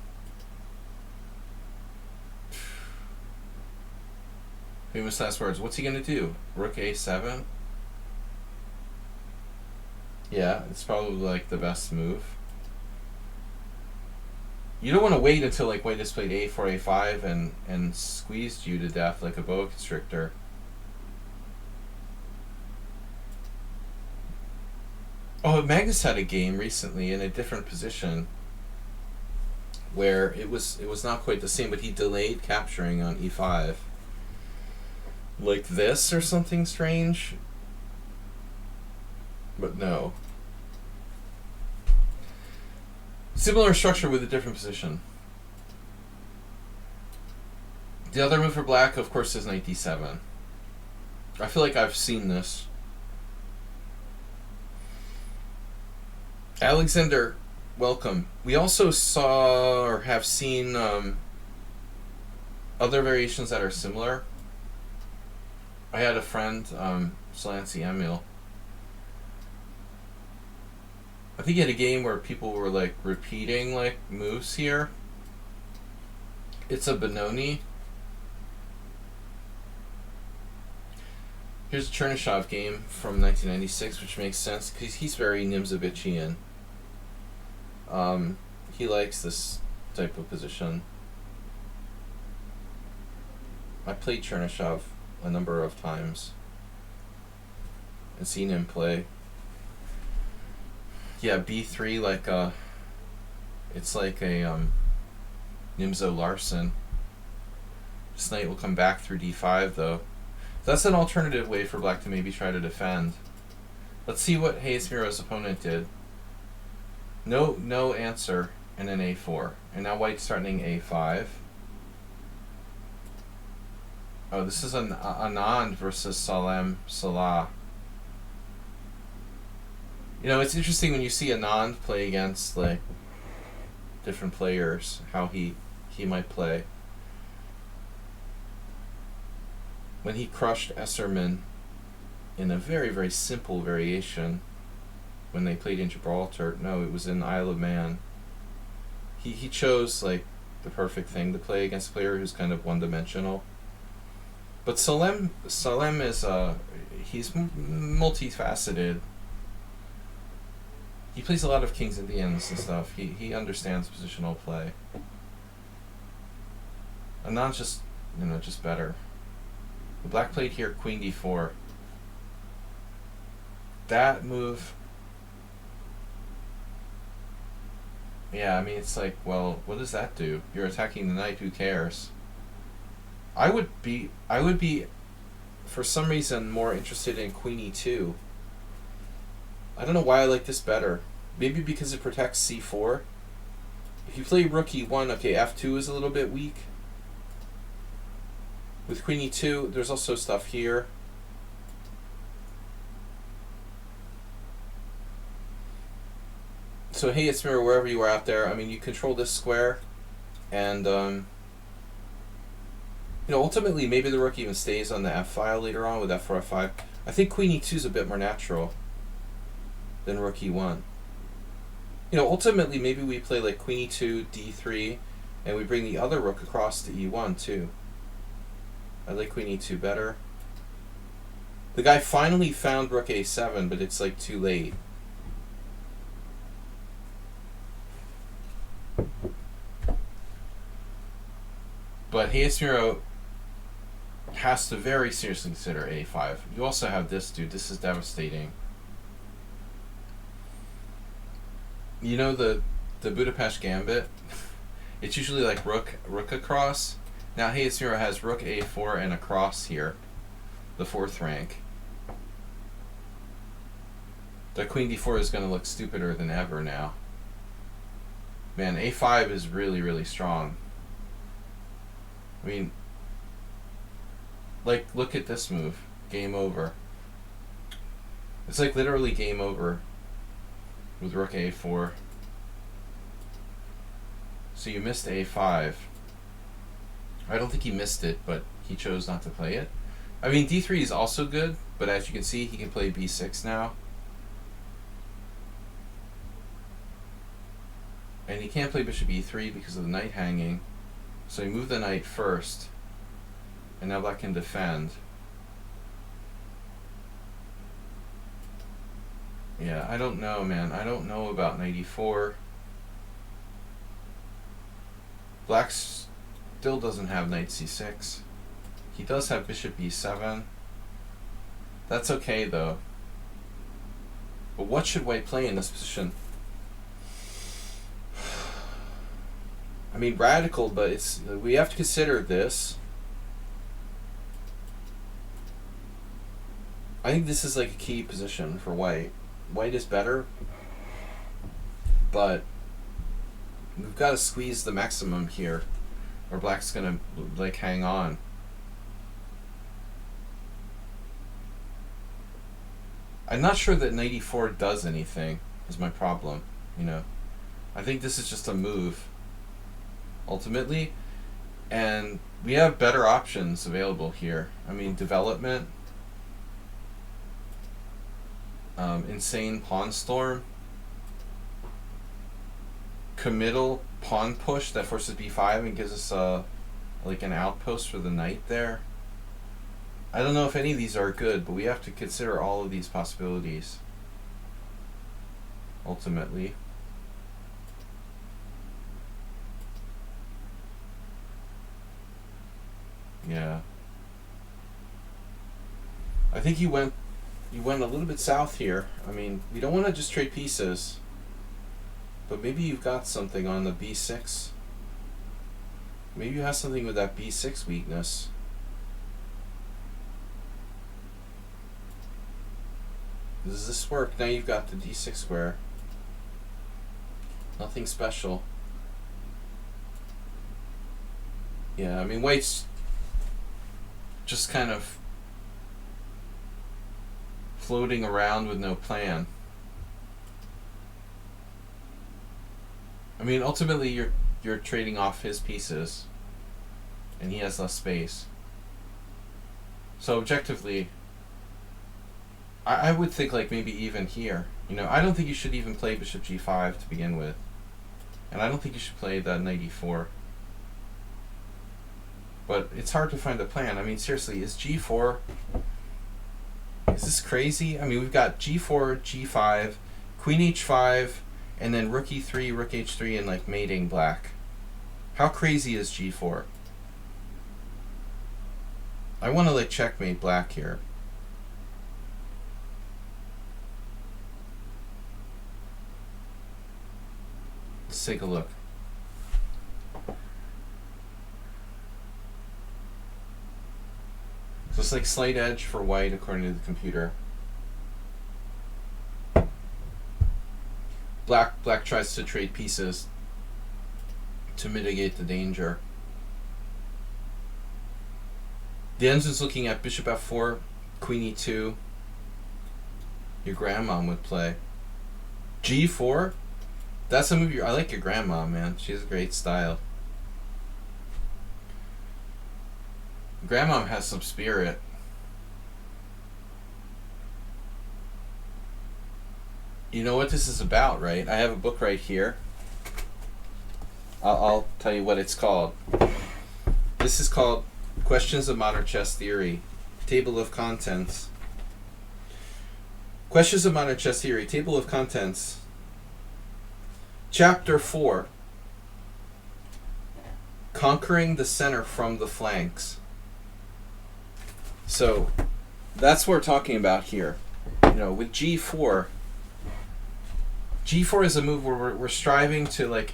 Famous last words. What's he going to do? Rook a7? Yeah, it's probably like the best move. You don't want to wait until like white has played a4, a5 and squeezed you to death like a boa constrictor. Oh, Magnus had a game recently in a different position where it was not quite the same, but he delayed capturing on e5. Like this or something strange. But no. Similar structure with a different position. The other move for black, of course, is knight d7. I feel like I've seen this. Alexander, welcome. We also saw or have seen other variations that are similar. I had a friend, Slancy Emil. I think he had a game where people were like repeating like moves here. It's a Benoni. Here's a Chernyshov game from 1996, which makes sense because he's very Nimzovitchian. He likes this type of position. I played Chernyshov a number of times and seen him play. Yeah, b3 like it's like a Nimzo Larsen. This knight will come back through d5 though. That's an alternative way for black to maybe try to defend. Let's see what Hayes Miro's opponent did. No answer, and then a4. And now white's starting a5. Oh, this is an Anand versus Salem Salah. You know, it's interesting when you see Anand play against like different players, how he might play. When he crushed Esserman in a very, very simple variation when they played in Gibraltar. No, it was in Isle of Man. He chose like the perfect thing to play against a player who's kind of one-dimensional. But Salem is he's multifaceted. He plays a lot of kings Indians and stuff. He understands positional play. Anand's just just better. The black played here queen d4. That move. Yeah, I mean it's like, well, what does that do? You're attacking the knight, who cares? I would be for some reason more interested in queen e2. I don't know why I like this better. Maybe because it protects c4. If you play rook e1, okay, f2 is a little bit weak. With queen e2, there's also stuff here. So hey, it's Miro, wherever you are out there. I mean, you control this square, and You know, ultimately, maybe the rook even stays on the f file later on with f4, f5. I think queen e2 is a bit more natural than rook e1. You know, ultimately, maybe we play like queen e2, d3, and we bring the other rook across to e1 too. I like queen e2 better. The guy finally found rook a7, but it's like too late. But Hayasmiro has to very seriously consider a5. You also have this dude. This is devastating. You know the Budapest Gambit? It's usually like rook across. Now Hayasmiro has rook a4 and a cross here, the 4th rank. The queen d4 is going to look stupider than ever now. Man, a5 is really, really strong. I mean, like, look at this move. Game over. It's like literally game over with rook a4. So you missed a5. I don't think he missed it, but he chose not to play it. I mean, d3 is also good, but as you can see, he can play b6 now. And he can't play bishop e3 because of the knight hanging. So he moved the knight first. And now black can defend. Yeah, I don't know, man. I don't know about knight e4. Black still doesn't have knight c6. He does have bishop e7. That's okay, though. But what should white play in this position? I mean, radical, but we have to consider this. I think this is like a key position for white. White is better, but we've got to squeeze the maximum here, or black's gonna like hang on. I'm not sure that knight e4 does anything, is my problem, you know. I think this is just a move, ultimately, and we have better options available here. I mean, development, insane pawn storm, committal pawn push that forces b5 and gives us like an outpost for the knight there. I don't know if any of these are good, but we have to consider all of these possibilities, ultimately. Yeah. I think you went a little bit south here. I mean, we don't want to just trade pieces, but maybe you've got something on the b6. Maybe you have something with that b6 weakness. Does this work? Now you've got the d6 square. Nothing special. Yeah, I mean, white's just kind of floating around with no plan. I mean, ultimately you're trading off his pieces, and he has less space. So objectively, I would think like maybe even here. You know, I don't think you should even play bishop g5 to begin with, and I don't think you should play the knight e4. But it's hard to find a plan. I mean, seriously, is g4? Is this crazy? I mean, we've got g4, g5, queen h5, and then rook e3, rook h3, and like mating black. How crazy is g4? I want to like checkmate black here. Let's take a look. So it's like slight edge for white according to the computer. Black tries to trade pieces to mitigate the danger. The ensign's looking at bishop f4, queen e2. Your grandmom would play. g4? That's a move I like your grandma, man. She has a great style. Grandmom has some spirit. You know what this is about, right? I have a book right here. I'll tell you what it's called. This is called Questions of Modern Chess Theory. Table of Contents. Questions of Modern Chess Theory. Table of Contents. Chapter 4. Conquering the center from the flanks. So, that's what we're talking about here. You know, with G4, G4 is a move where we're striving to, like,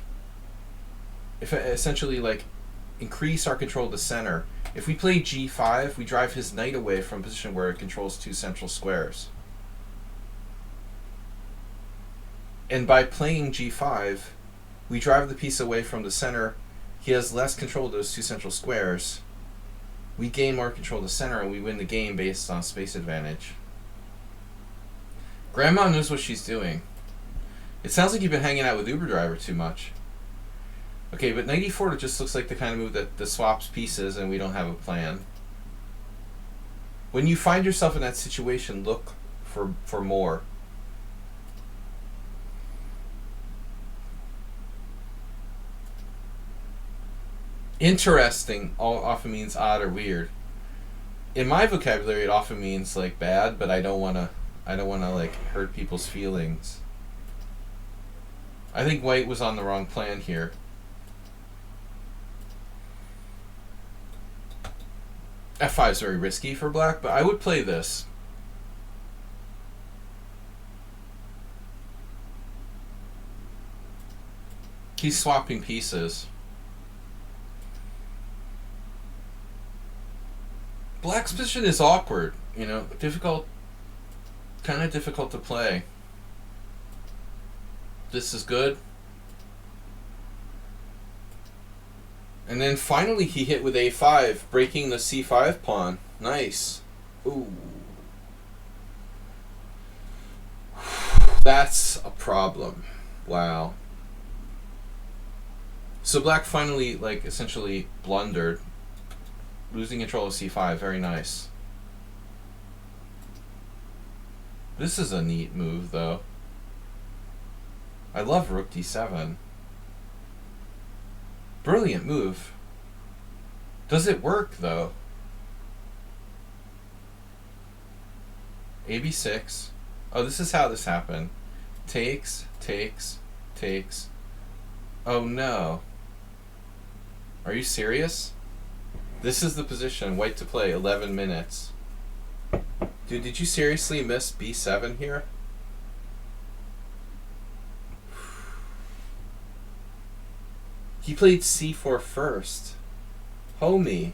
essentially, like, increase our control of the center. If we play G5, we drive his knight away from a position where it controls two central squares. And by playing G5, we drive the piece away from the center. He has less control of those two central squares. We gain more control of the center, and we win the game based on space advantage. Grandma knows what she's doing. It sounds like you've been hanging out with Uber Driver too much. Okay, but knight e4 just looks like the kind of move that swaps pieces and we don't have a plan. When you find yourself in that situation, look for more. Interesting often means odd or weird. In my vocabulary, it often means like bad, but I don't wanna like hurt people's feelings. I think white was on the wrong plan here. F5 is very risky for black, but I would play this. He's swapping pieces. Black's position is awkward, you know, difficult, kind of difficult to play. This is good. And then finally he hit with a5, breaking the c5 pawn. Nice. Ooh. That's a problem. Wow. So black finally, like, essentially blundered. Losing control of c5. Very nice. This is a neat move, though. I love rook d7. Brilliant move. Does it work, though? AB6. Oh, this is how this happened. Takes, takes, takes. Oh, no. Are you serious? This is the position. White to play. 11 minutes. Dude, did you seriously miss b7 here? He played c4 first. Homie.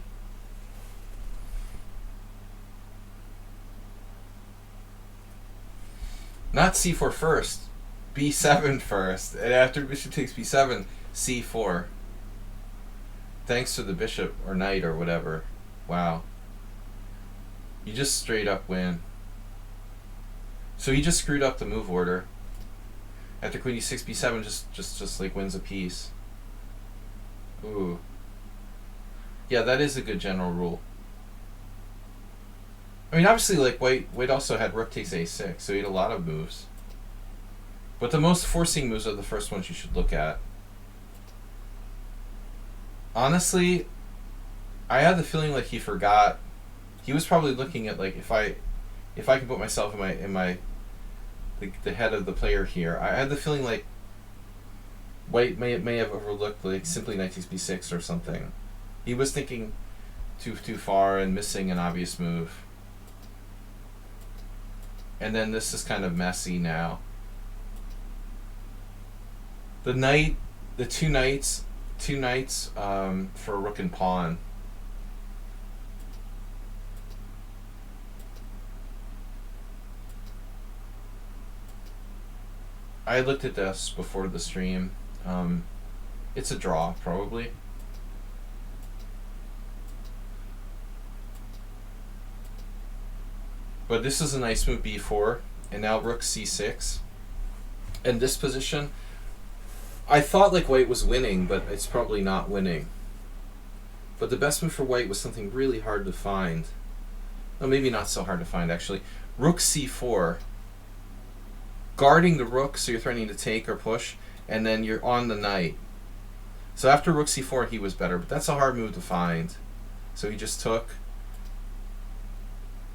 Not c4 first. b7 first. And after bishop takes b7, c4. Thanks to the bishop or knight or whatever. Wow. You just straight up win. So he just screwed up the move order. After queen e6, b7 just like wins a piece. Ooh. Yeah, that is a good general rule. I mean, obviously, like, white also had rook takes a6, so he had a lot of moves. But the most forcing moves are the first ones you should look at. Honestly, I had the feeling like he forgot. He was probably looking at, like, if I can put myself in the head of the player here. I had the feeling like white may have overlooked, like, simply knight takes b6 or something. He was thinking too far and missing an obvious move. And then this is kind of messy now. The knight, the two knights for rook and pawn. I looked at this before the stream. It's a draw, probably. But this is a nice move, b4, and now rook c6. And this position, I thought like white was winning, but it's probably not winning. But the best move for white was something really hard to find. Oh, maybe not so hard to find, actually. Rook c4. Guarding the rook, so you're threatening to take or push, and then you're on the knight. So after rook c4, he was better, but that's a hard move to find. So he just took.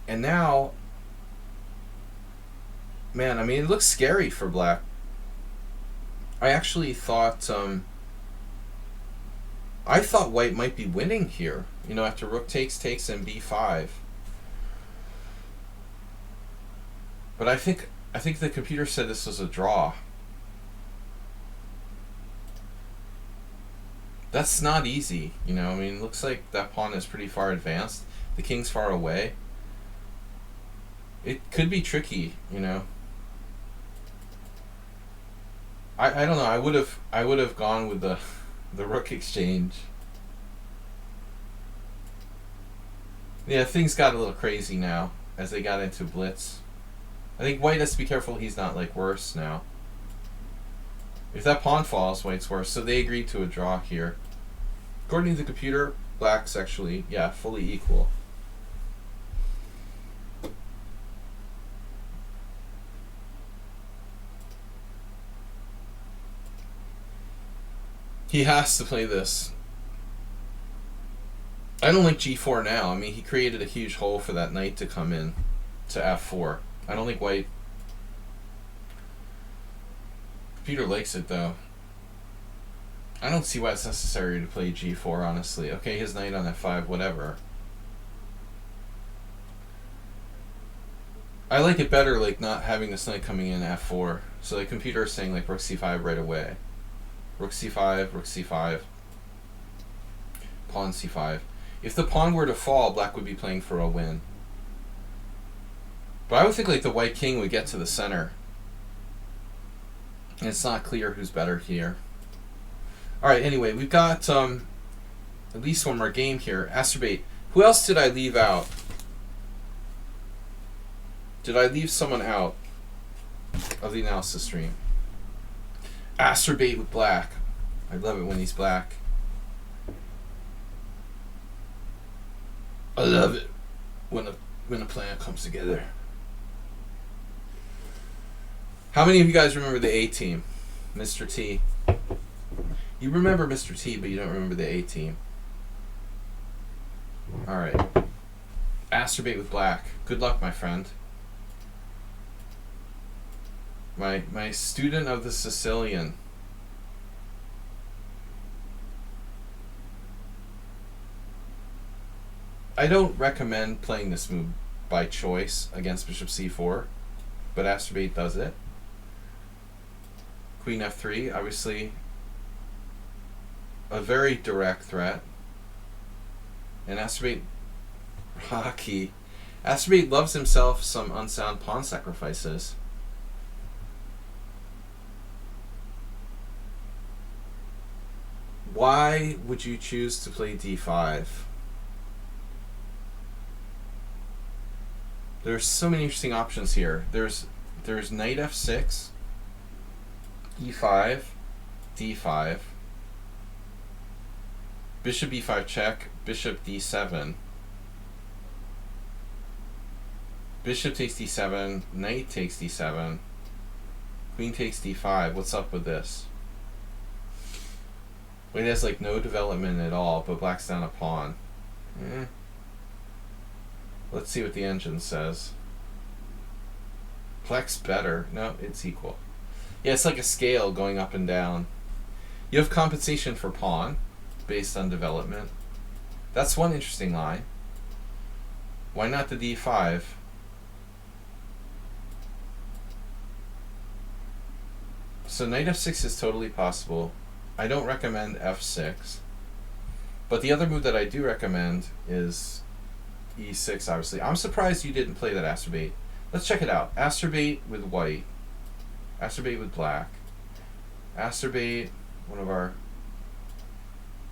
And now, man, I mean, it looks scary for black. I actually thought, I thought white might be winning here. You know, after rook takes, and b5. But I think the computer said this was a draw. That's not easy, you know. I mean, it looks like that pawn is pretty far advanced. The king's far away. It could be tricky, you know. I don't know. I would have gone with the rook exchange. Yeah, things got a little crazy now as they got into blitz. I think white has to be careful he's not like worse now. If that pawn falls, white's worse. So they agreed to a draw here. According to the computer, black's actually, yeah, fully equal. He has to play this. I don't like g4 now. I mean, he created a huge hole for that knight to come in to f4. I don't think white... Computer likes it, though. I don't see why it's necessary to play g4, honestly. Okay, his knight on f5, whatever. I like it better, like, not having this knight coming in f4. So the computer is saying, like, rook c5 right away. Rook c5, rook c5. Pawn c5. If the pawn were to fall, black would be playing for a win. But I would think, like, the white king would get to the center. And it's not clear who's better here. Alright, anyway, we've got at least one more game here. Astrobate. Who else did I leave out? Did I leave someone out of the analysis stream? Astrobate with black. I love it when he's black. I love it when a plan comes together. How many of you guys remember the A-team? Mr. T. You remember Mr. T, but you don't remember the A-team. Alright. Astrobate with black. Good luck, my friend. My student of the Sicilian. I don't recommend playing this move by choice against bishop c4, but Astrobate does it. Queen f3, obviously a very direct threat. And Astrobate, Rocky. Astrobate loves himself some unsound pawn sacrifices. Why would you choose to play d5? There's so many interesting options here. There's knight f6, e5, d5, bishop e5 check, bishop d7, bishop takes d7, knight takes d7, queen takes d5. What's up with this? It has like no development at all, but black's down a pawn. Let's see what the engine says. Black's better. No, it's equal. Yeah, it's like a scale going up and down. You have compensation for pawn based on development. That's one interesting line. Why not the d5? So knight f6 is totally possible. I don't recommend f6. But the other move that I do recommend is e6, obviously. I'm surprised you didn't play that Astrobate. Let's check it out. Astrobate with white. Astrobate with black. Astrobate, one of our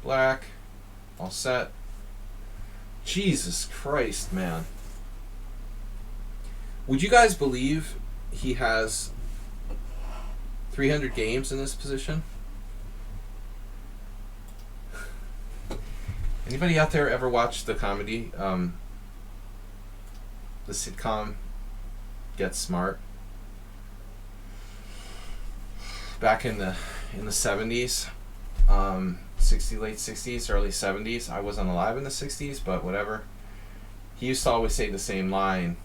black. All set. Jesus Christ, man. Would you guys believe he has 300 games in this position? Anybody out there ever watch the comedy, the sitcom Get Smart? Back in the 70s, late 60s, early 70s. I wasn't alive in the 60s, but whatever. He used to always say the same line.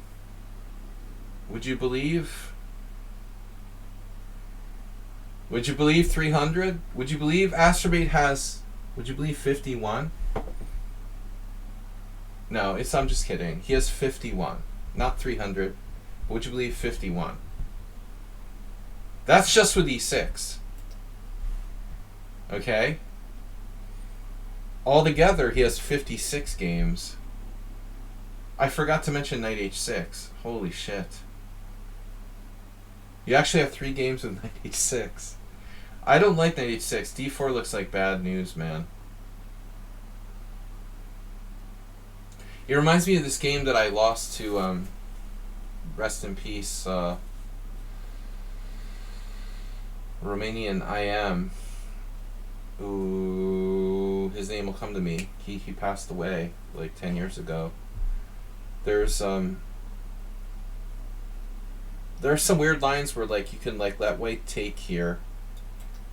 Would you believe 300? Would you believe Astrobate has, would you believe 51? No, I'm just kidding. He has 51. Not 300. But would you believe 51? That's just with E6. Okay? Altogether, he has 56 games. I forgot to mention Knight H6. Holy shit. You actually have 3 games with Knight H6. I don't like Knight H6. D4 looks like bad news, man. It reminds me of this game that I lost to, rest in peace, Romanian IM. Ooh, his name will come to me. He passed away like 10 years ago. There are some weird lines where like you can like let white take here,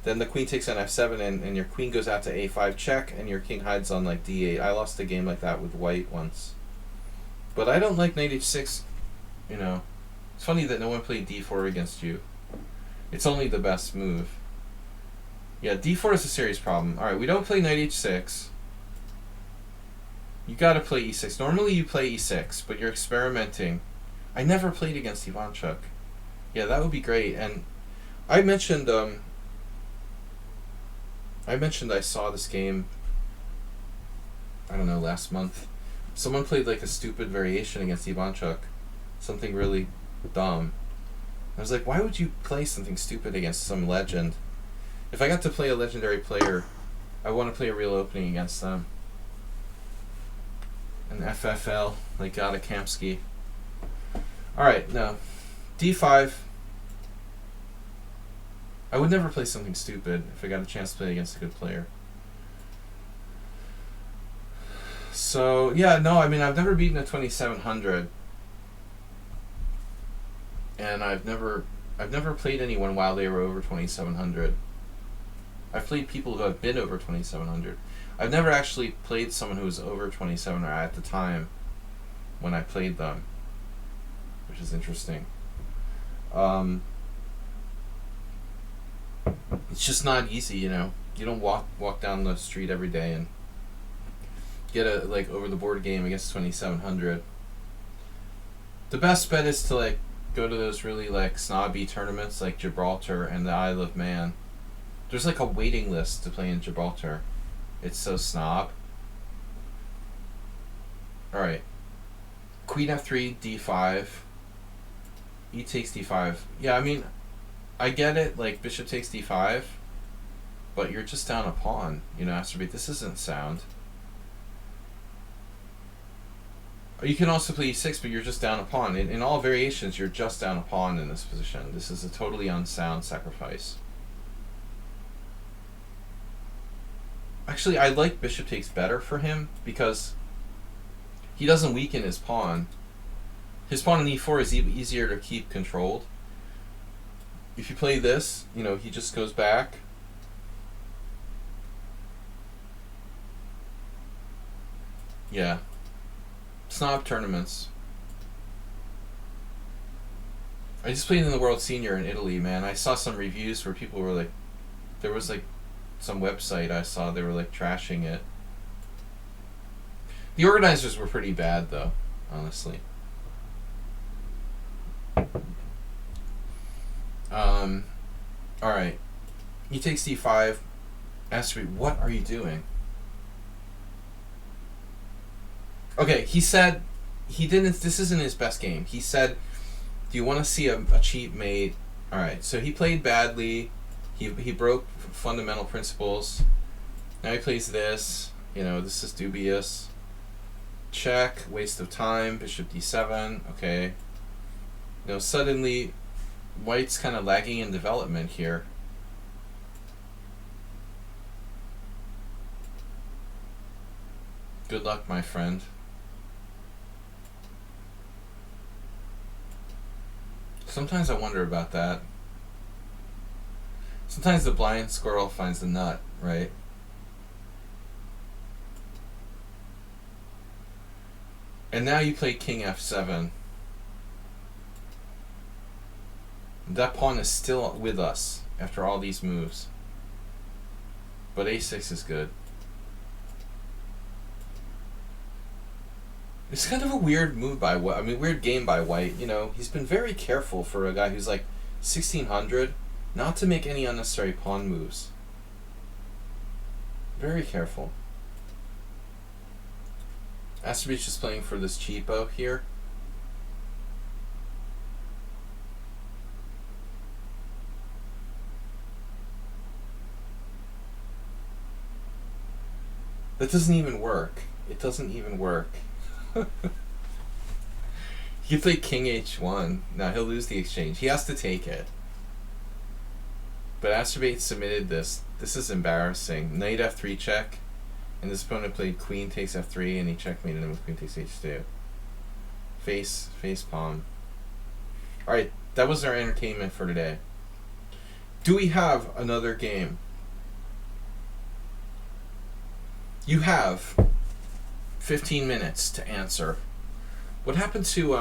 then the queen takes on f7 and your queen goes out to a5 check and your king hides on like d8. I lost a game like that with white once. But I don't like Knight h6, you know. It's funny that no one played d4 against you. It's only the best move. Yeah, d4 is a serious problem. Alright, we don't play Knight h6. You gotta play e6. Normally you play e6, but you're experimenting. I never played against Ivanchuk. Yeah, that would be great. And I mentioned I saw this game, I don't know, last month. Someone played like a stupid variation against Ivanchuk. Something really dumb. I was like, why would you play something stupid against some legend? If I got to play a legendary player, I want to play a real opening against them. An FFL, like Gata Kamsky. Alright, no. D5. I would never play something stupid if I got a chance to play against a good player. So, yeah, no, I mean, I've never beaten a 2700. And I've never played anyone while they were over 2700. I've played people who have been over 2700. I've never actually played someone who was over 27 or at the time when I played them, which is interesting. It's just not easy, you know. You don't walk down the street every day and get a like over the board game against 2700. The best bet is to like go to those really like snobby tournaments like Gibraltar and the Isle of Man. There's like a waiting list to play in Gibraltar. It's so snob. Alright. Queen f3, d5. E takes d5. Yeah, I mean, I get it, like bishop takes d5, but you're just down a pawn, you know, Astrobate. This isn't sound. You can also play e6, but you're just down a pawn. In all variations, you're just down a pawn in this position. This is a totally unsound sacrifice. Actually, I like bishop takes better for him because he doesn't weaken his pawn. His pawn on e4 is easier to keep controlled. If you play this, you know, he just goes back. Yeah. Snob tournaments. I just played in the World Senior in Italy, man. I saw some reviews where people were like, there was like some website I saw, they were like trashing it. The organizers were pretty bad though, honestly. Alright. He takes d5. Astrobate, what are you doing? Okay, he said he didn't. This isn't his best game. He said, "Do you want to see a cheap mate?" All right. So he played badly. He broke fundamental principles. Now he plays this. You know, this is dubious. Check. Waste of time. Bishop d7. Okay. You know, suddenly, white's kind of lagging in development here. Good luck, my friend. Sometimes I wonder about that. Sometimes the blind squirrel finds the nut, right? And now you play king f7. That pawn is still with us after all these moves. But a6 is good. It's kind of a weird move by White. I mean, weird game by White. You know, he's been very careful for a guy who's like 1600 not to make any unnecessary pawn moves. Very careful. Asterbeach is playing for this cheapo here. That doesn't even work. It doesn't even work. He can play king h1. Now he'll lose the exchange. He has to take it. But Asterbeach submitted this. This is embarrassing. Knight f3 check. And this opponent played queen takes f3 and he checkmated him with queen takes h2. Face palm. Alright, that was our entertainment for today. Do we have another game? You have 15 minutes to answer. What happened to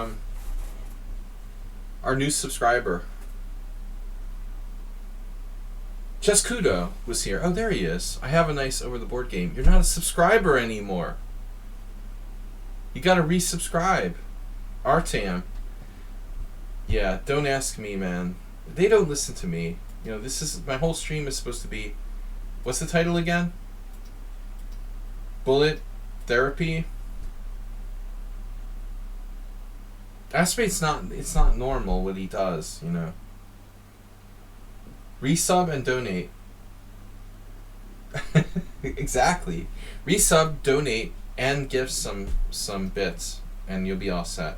our new subscriber? Chescudo was here. Oh, there he is. I have a nice over the board game. You're not a subscriber anymore. You gotta resubscribe. Artam. Yeah, don't ask me, man. They don't listen to me. You know, this is my whole stream is supposed to be. What's the title again? Bullet therapy. Asterbeach's it's not normal what he does, you know. Resub and donate. Exactly. Resub, donate, and give some bits, and you'll be all set.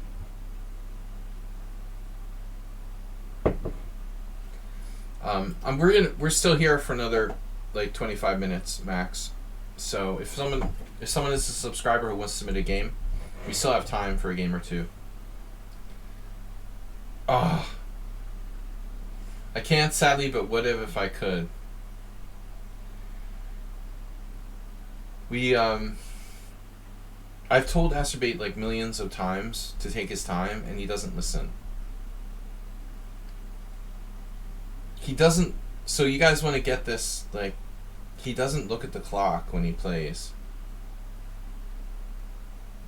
We're still here for another like 25 minutes max. So if someone is a subscriber who wants to submit a game, we still have time for a game or two. Oh, I can't sadly, but what if I could? I've told Asterbeach like millions of times to take his time, and he doesn't listen. He doesn't. So you guys want to get this, like, he doesn't look at the clock when he plays.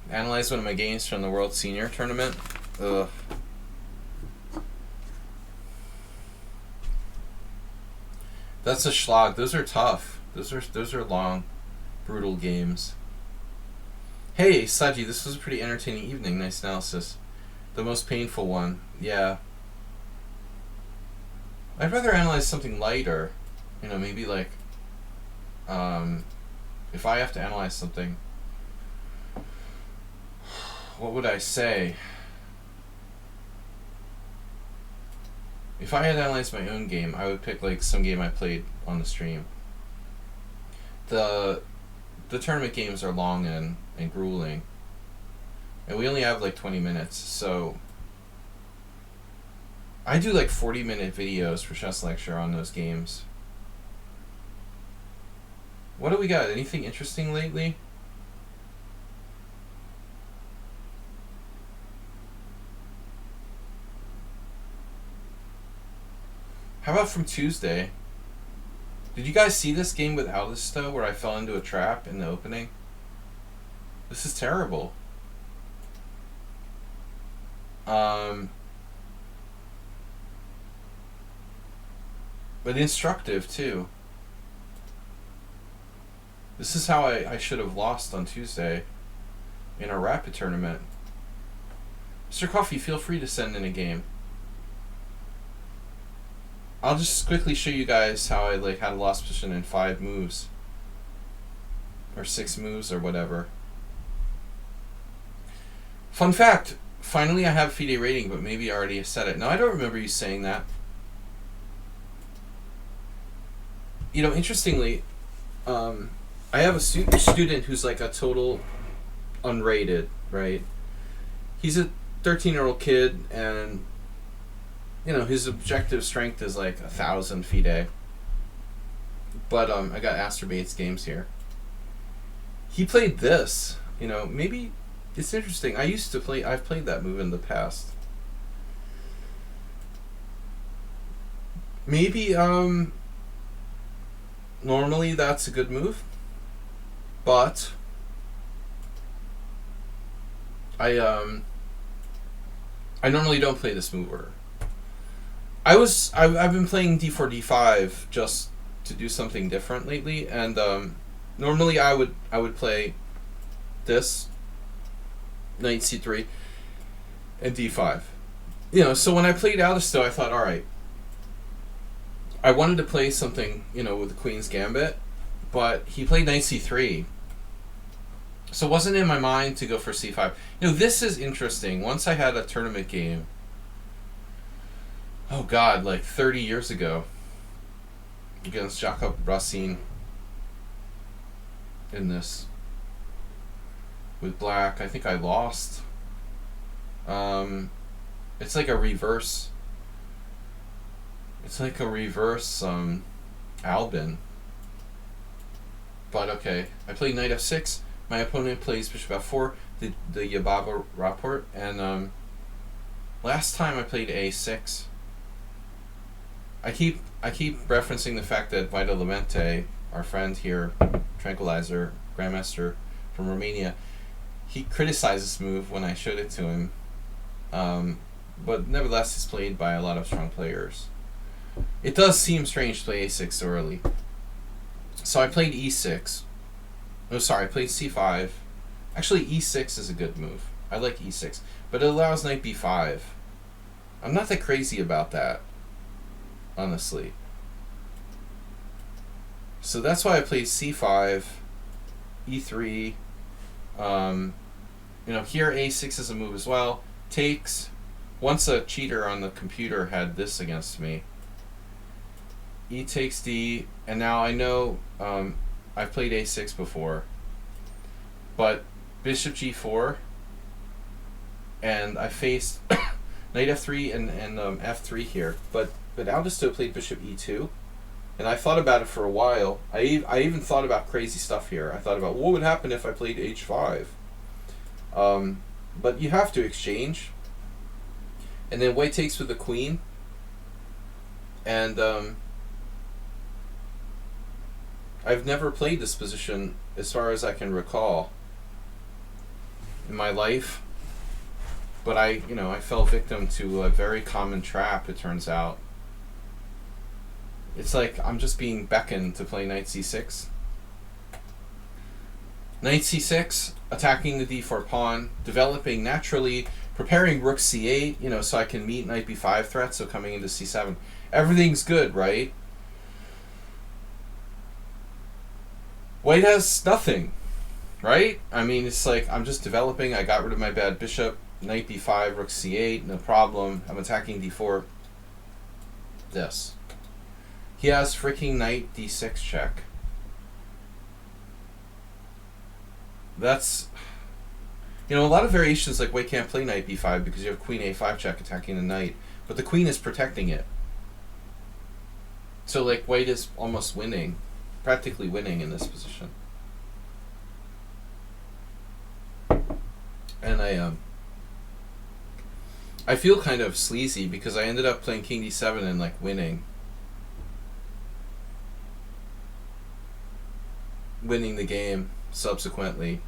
Analyze one of my games from the World Senior Tournament. Ugh. That's a schlag. Those are tough. Those are long, brutal games. Hey, Saji, this was a pretty entertaining evening. Nice analysis. The most painful one. Yeah. I'd rather analyze something lighter. You know, maybe like, if I have to analyze something, what would I say? If I had to analyze my own game, I would pick like some game I played on the stream. The tournament games are long and grueling. And we only have like 20 minutes, so I do like 40-minute videos for Chess Lecture on those games. What do we got? Anything interesting lately? How about from Tuesday? Did you guys see this game with Alisto where I fell into a trap in the opening? This is terrible. But instructive too. This is how I should have lost on Tuesday in a rapid tournament. Mr. Coffee, feel free to send in a game. I'll just quickly show you guys how I like had a lost position in 5 moves. Or 6 moves or whatever. Fun fact, finally I have FIDE rating, but maybe I already said it. Now I don't remember you saying that. You know, interestingly, I have a student who's like a total unrated, right? He's a 13-year-old kid, and his objective strength is like 1,000 FIDE. But I got Aster Bates games here. He played this. Maybe it's interesting. I've played that move in the past. Maybe normally that's a good move, but I normally don't play this move order. I've been playing d4 d5 just to do something different lately, and normally I would play this knight c3 and d5. So when I played Alisto, I thought, all right, I wanted to play something, with the Queen's Gambit, but he played knight c3. So it wasn't in my mind to go for c5. This is interesting. Once I had a tournament game, oh god, like 30 years ago, against Jakob Racine in this with black. I think I lost. It's like a reverse. It's like a reverse Albin. But okay, I played knight f6. My opponent plays bishop f4, the Yababa rapport, and last time I played a6. I keep referencing the fact that Vita Lamente, our friend here, Tranquilizer, Grandmaster from Romania, he criticized this move when I showed it to him. But nevertheless, it's played by a lot of strong players. It does seem strange to play a6 so early. So I played e6. Oh, sorry, I played c5. Actually, e6 is a good move. I like e6. But it allows knight b5. I'm not that crazy about that, honestly. So that's why I played c5, e3. Here a6 is a move as well. Takes. Once a cheater on the computer had this against me. E takes d, and now I know I've played a6 before, but bishop g4, and I faced knight f3 and f3 here, but Aldisto played bishop e2, and I thought about it for a while. I even thought about crazy stuff here. I thought about what would happen if I played h5, but you have to exchange, and then white takes with the queen, and I've never played this position as far as I can recall in my life, but I fell victim to a very common trap, it turns out. It's like I'm just being beckoned to play knight c6. Knight c6, attacking the d4 pawn, developing naturally, preparing rook c8, so I can meet knight b5 threats, so coming into c7. Everything's good, right? White has nothing, right? I mean, it's like I'm just developing. I got rid of my bad bishop. Knight b5, rook c8, no problem. I'm attacking d4. This. He has freaking knight d6 check. That's... a lot of variations, like white can't play knight b5 because you have queen a5 check attacking the knight, but the queen is protecting it. So, like, white is almost winning. Practically winning in this position. And I feel kind of sleazy because I ended up playing king d7 and like winning the game subsequently.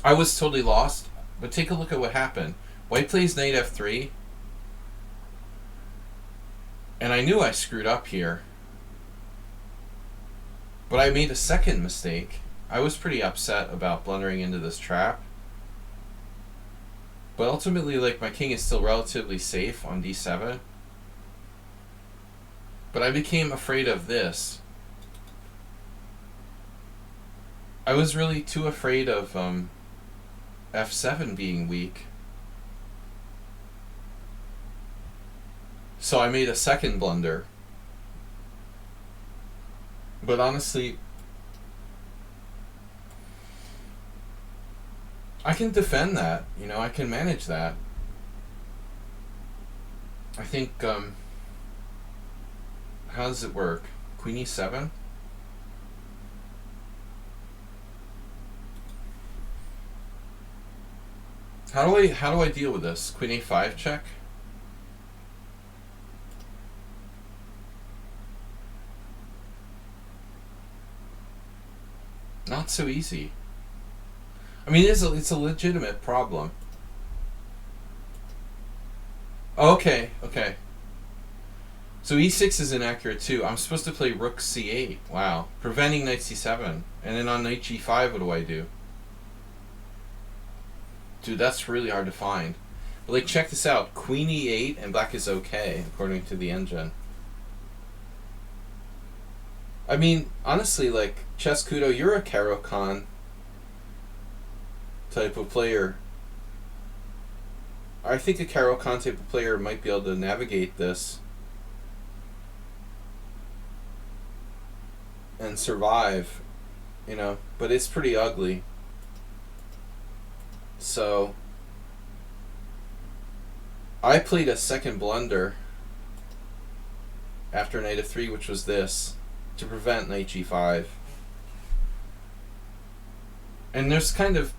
I was totally lost, but take a look at what happened. White plays knight f3, and I knew I screwed up here. But I made a second mistake. I was pretty upset about blundering into this trap. But ultimately, like, my king is still relatively safe on d7. But I became afraid of this. I was really too afraid of f7 being weak. So I made a second blunder. But honestly, I can defend that. You know, I can manage that. I think, how does it work? Queen e7? How do I deal with this? Queen a5 check? Not so easy. I mean, it's a legitimate problem. Okay, okay. So e6 is inaccurate too. I'm supposed to play rook c8. Wow. Preventing knight c7. And then on knight g5, what do I do? Dude, that's really hard to find. But like, check this out. Queen e8 and black is okay, according to the engine. I mean, honestly, like, Chess Kudo, you're a Caro-Kann type of player. I think a Caro-Kann type of player might be able to navigate this and survive, you know, but it's pretty ugly. So I played a second blunder after knight f3, which was this, to prevent knight g5. And there's kind of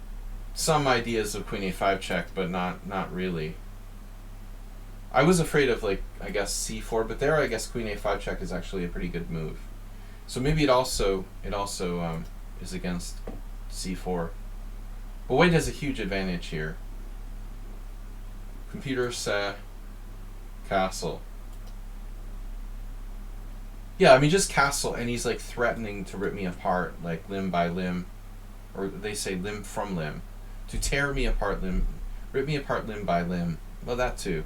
some ideas of queen a5 check, but not really. I was afraid of, like, I guess c4, but there I guess queen a5 check is actually a pretty good move. So maybe it also is against c4. But white has a huge advantage here. Computer say castle. Yeah, I mean, just castle, and he's like threatening to rip me apart, like limb by limb, or they say limb from limb, to tear me apart rip me apart limb by limb. Well, that too.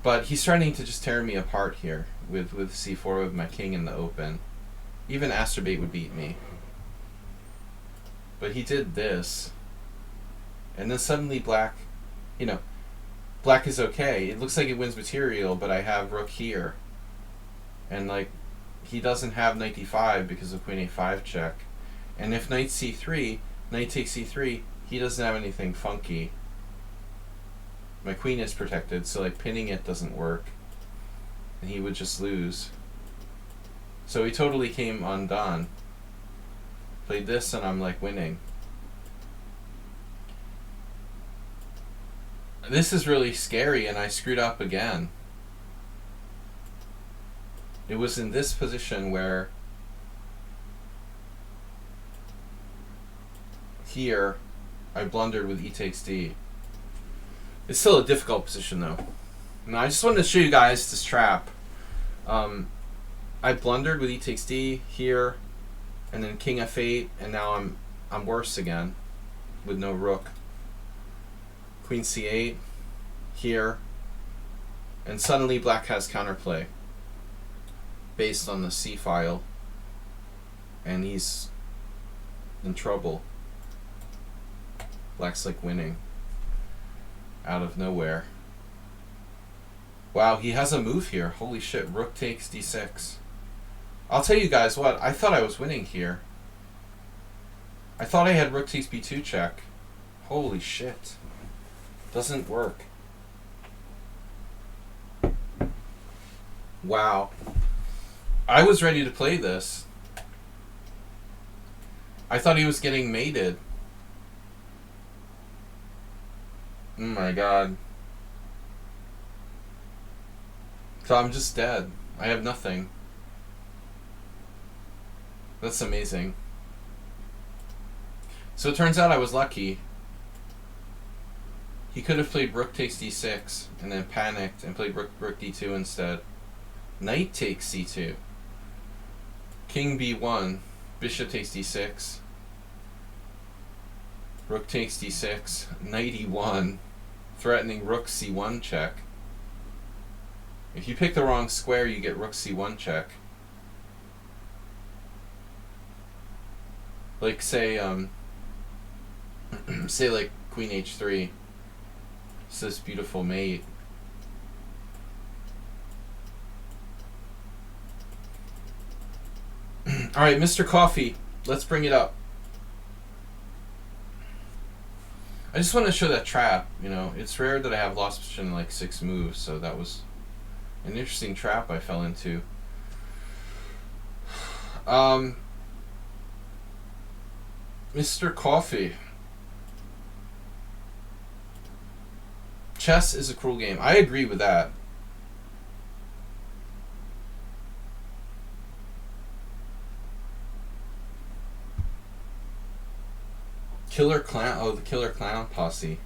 But he's starting to just tear me apart here with c4 with my king in the open. Even Asterbait would beat me. But he did this. And then suddenly black, you know, black is okay. It looks like it wins material, but I have rook here. And, like, he doesn't have knight d5 because of queen a5 check. And if knight c3, knight takes c3, he doesn't have anything funky. My queen is protected, so, like, pinning it doesn't work. And he would just lose. So he totally came undone. Played this and I'm, like, winning. This is really scary, and I screwed up again. It was in this position where here I blundered with e takes d. It's still a difficult position though. Now I just wanted to show you guys this trap. I blundered with e takes d here, and then king f8, and now I'm worse again with no rook. Queen c8 here, and suddenly black has counterplay based on the c file, and he's in trouble. Black's like winning out of nowhere. Wow, he has a move here. Holy shit, rook takes d6. I'll tell you guys what, I thought I was winning here. I thought I had rook takes b2 check. Holy shit. Doesn't work. Wow. I was ready to play this. I thought he was getting mated. Oh my god. So I'm just dead. I have nothing. That's amazing. So it turns out I was lucky. He could have played rook takes d6 and then panicked and played rook d2 instead. Knight takes c2. King b1. Bishop takes d6. Rook takes d6. Knight e1. Threatening rook c1 check. If you pick the wrong square, you get rook c1 check. Like, say, say like queen h3. It's this beautiful mate. Alright, Mr. Coffee, let's bring it up. I just want to show that trap. You know, it's rare that I have lost position in like 6 moves, so that was an interesting trap I fell into. Mr. Coffee. Chess is a cruel game. I agree with that. Killer Clown. Oh, the Killer Clown Posse.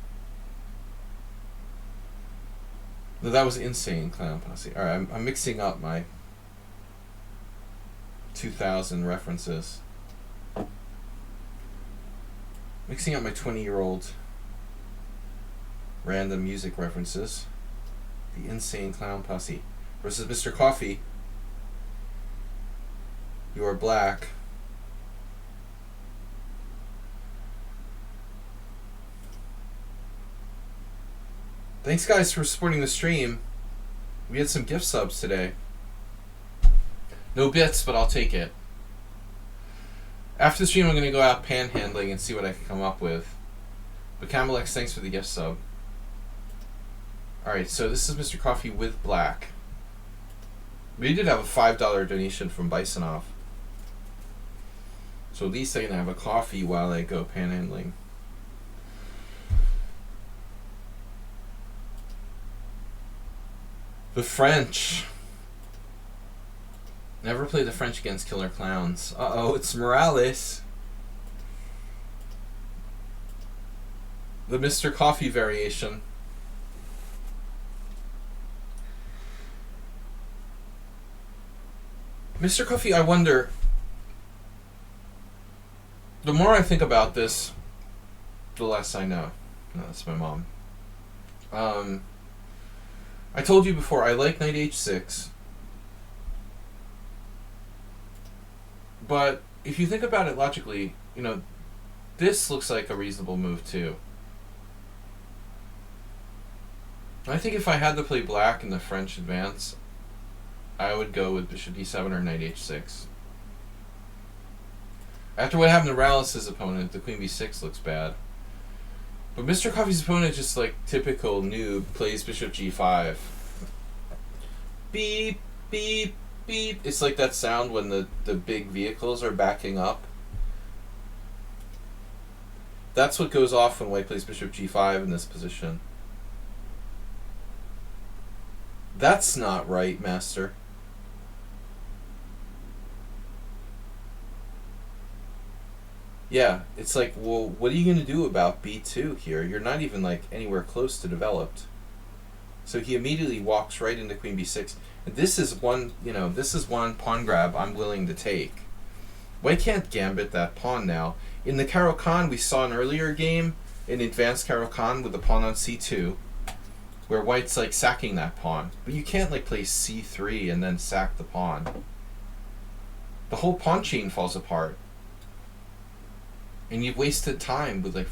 No, that was Insane Clown Posse. Alright, I'm mixing up my 2000 references. Mixing up my 20-year-old random music references. The Insane Clown Posse versus Mr. Coffee. You are black. Thanks, guys, for supporting the stream. We had some gift subs today. No bits, but I'll take it. After the stream, I'm going to go out panhandling and see what I can come up with. But Camelex, thanks for the gift sub. Alright, so this is Mr. Coffee with black. We did have a $5 donation from Bisonov. So at least I can have a coffee while I go panhandling. The French. Never play the French against Killer Clowns. Uh-oh, it's Morales. The Mr. Coffee variation. Mr. Coffee, I wonder... The more I think about this, the less I know. No, that's my mom. I told you before, I like knight h6. But if you think about it logically, you know, this looks like a reasonable move too. I think if I had to play black in the French advance, I would go with bishop d7 or knight h6. After what happened to Morales' opponent, the queen b6 looks bad. But Mr. Coffee's opponent, just like typical noob, plays bishop g5. Beep, beep, beep. It's like that sound when the big vehicles are backing up. That's what goes off when white plays bishop g5 in this position. That's not right, master. Yeah, it's like, well, what are you going to do about b2 here? You're not even like anywhere close to developed. So he immediately walks right into queen b6. And this is one, you know, this is one pawn grab I'm willing to take. White can't gambit that pawn now. In the Caro-Kann, we saw an earlier game, an advanced Caro-Kann with the pawn on c2, where white's like sacking that pawn. But you can't like play c3 and then sack the pawn. The whole pawn chain falls apart. And you've wasted time with like...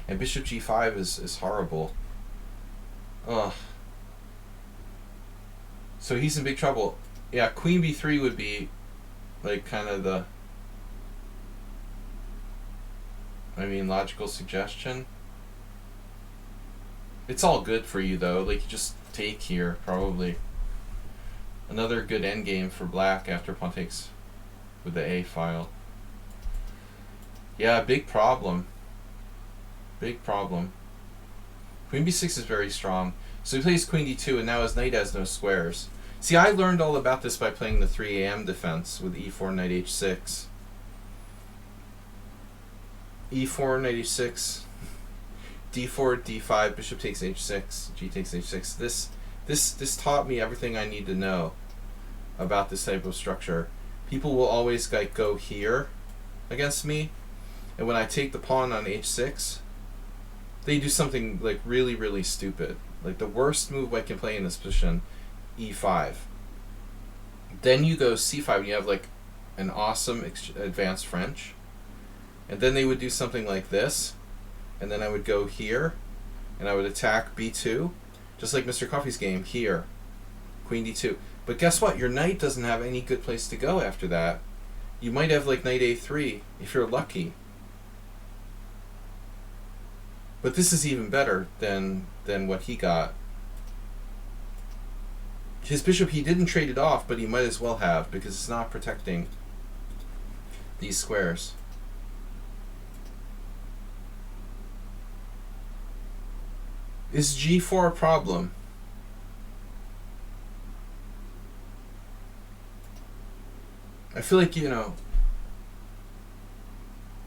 And bishop g5 is horrible. Ugh. So he's in big trouble. Yeah, queen b3 would be like kind of the... I mean, logical suggestion. It's all good for you though. Like, you just take here, probably. Another good endgame for black after pawn takes with the A file. Yeah, big problem. Big problem. Queen b6 is very strong. So he plays queen d2, and now his knight has no squares. See, I learned all about this by playing the 3 a.m. defense with e4, knight h6. e4, knight h6. d4, d5, bishop takes h6, g takes h6. This taught me everything I need to know about this type of structure. People will always like go here against me, and when I take the pawn on h6, they do something like really, really stupid. Like the worst move I can play in this position, e5. Then you go c5 and you have like an awesome advanced French. And then they would do something like this. And then I would go here and I would attack b2. Just like Mr. Coffee's game here. Queen d2. But guess what? Your knight doesn't have any good place to go after that. You might have like knight a3 if you're lucky. But this is even better than what he got. His bishop, he didn't trade it off, but he might as well have, because it's not protecting these squares. Is g4 a problem? I feel like,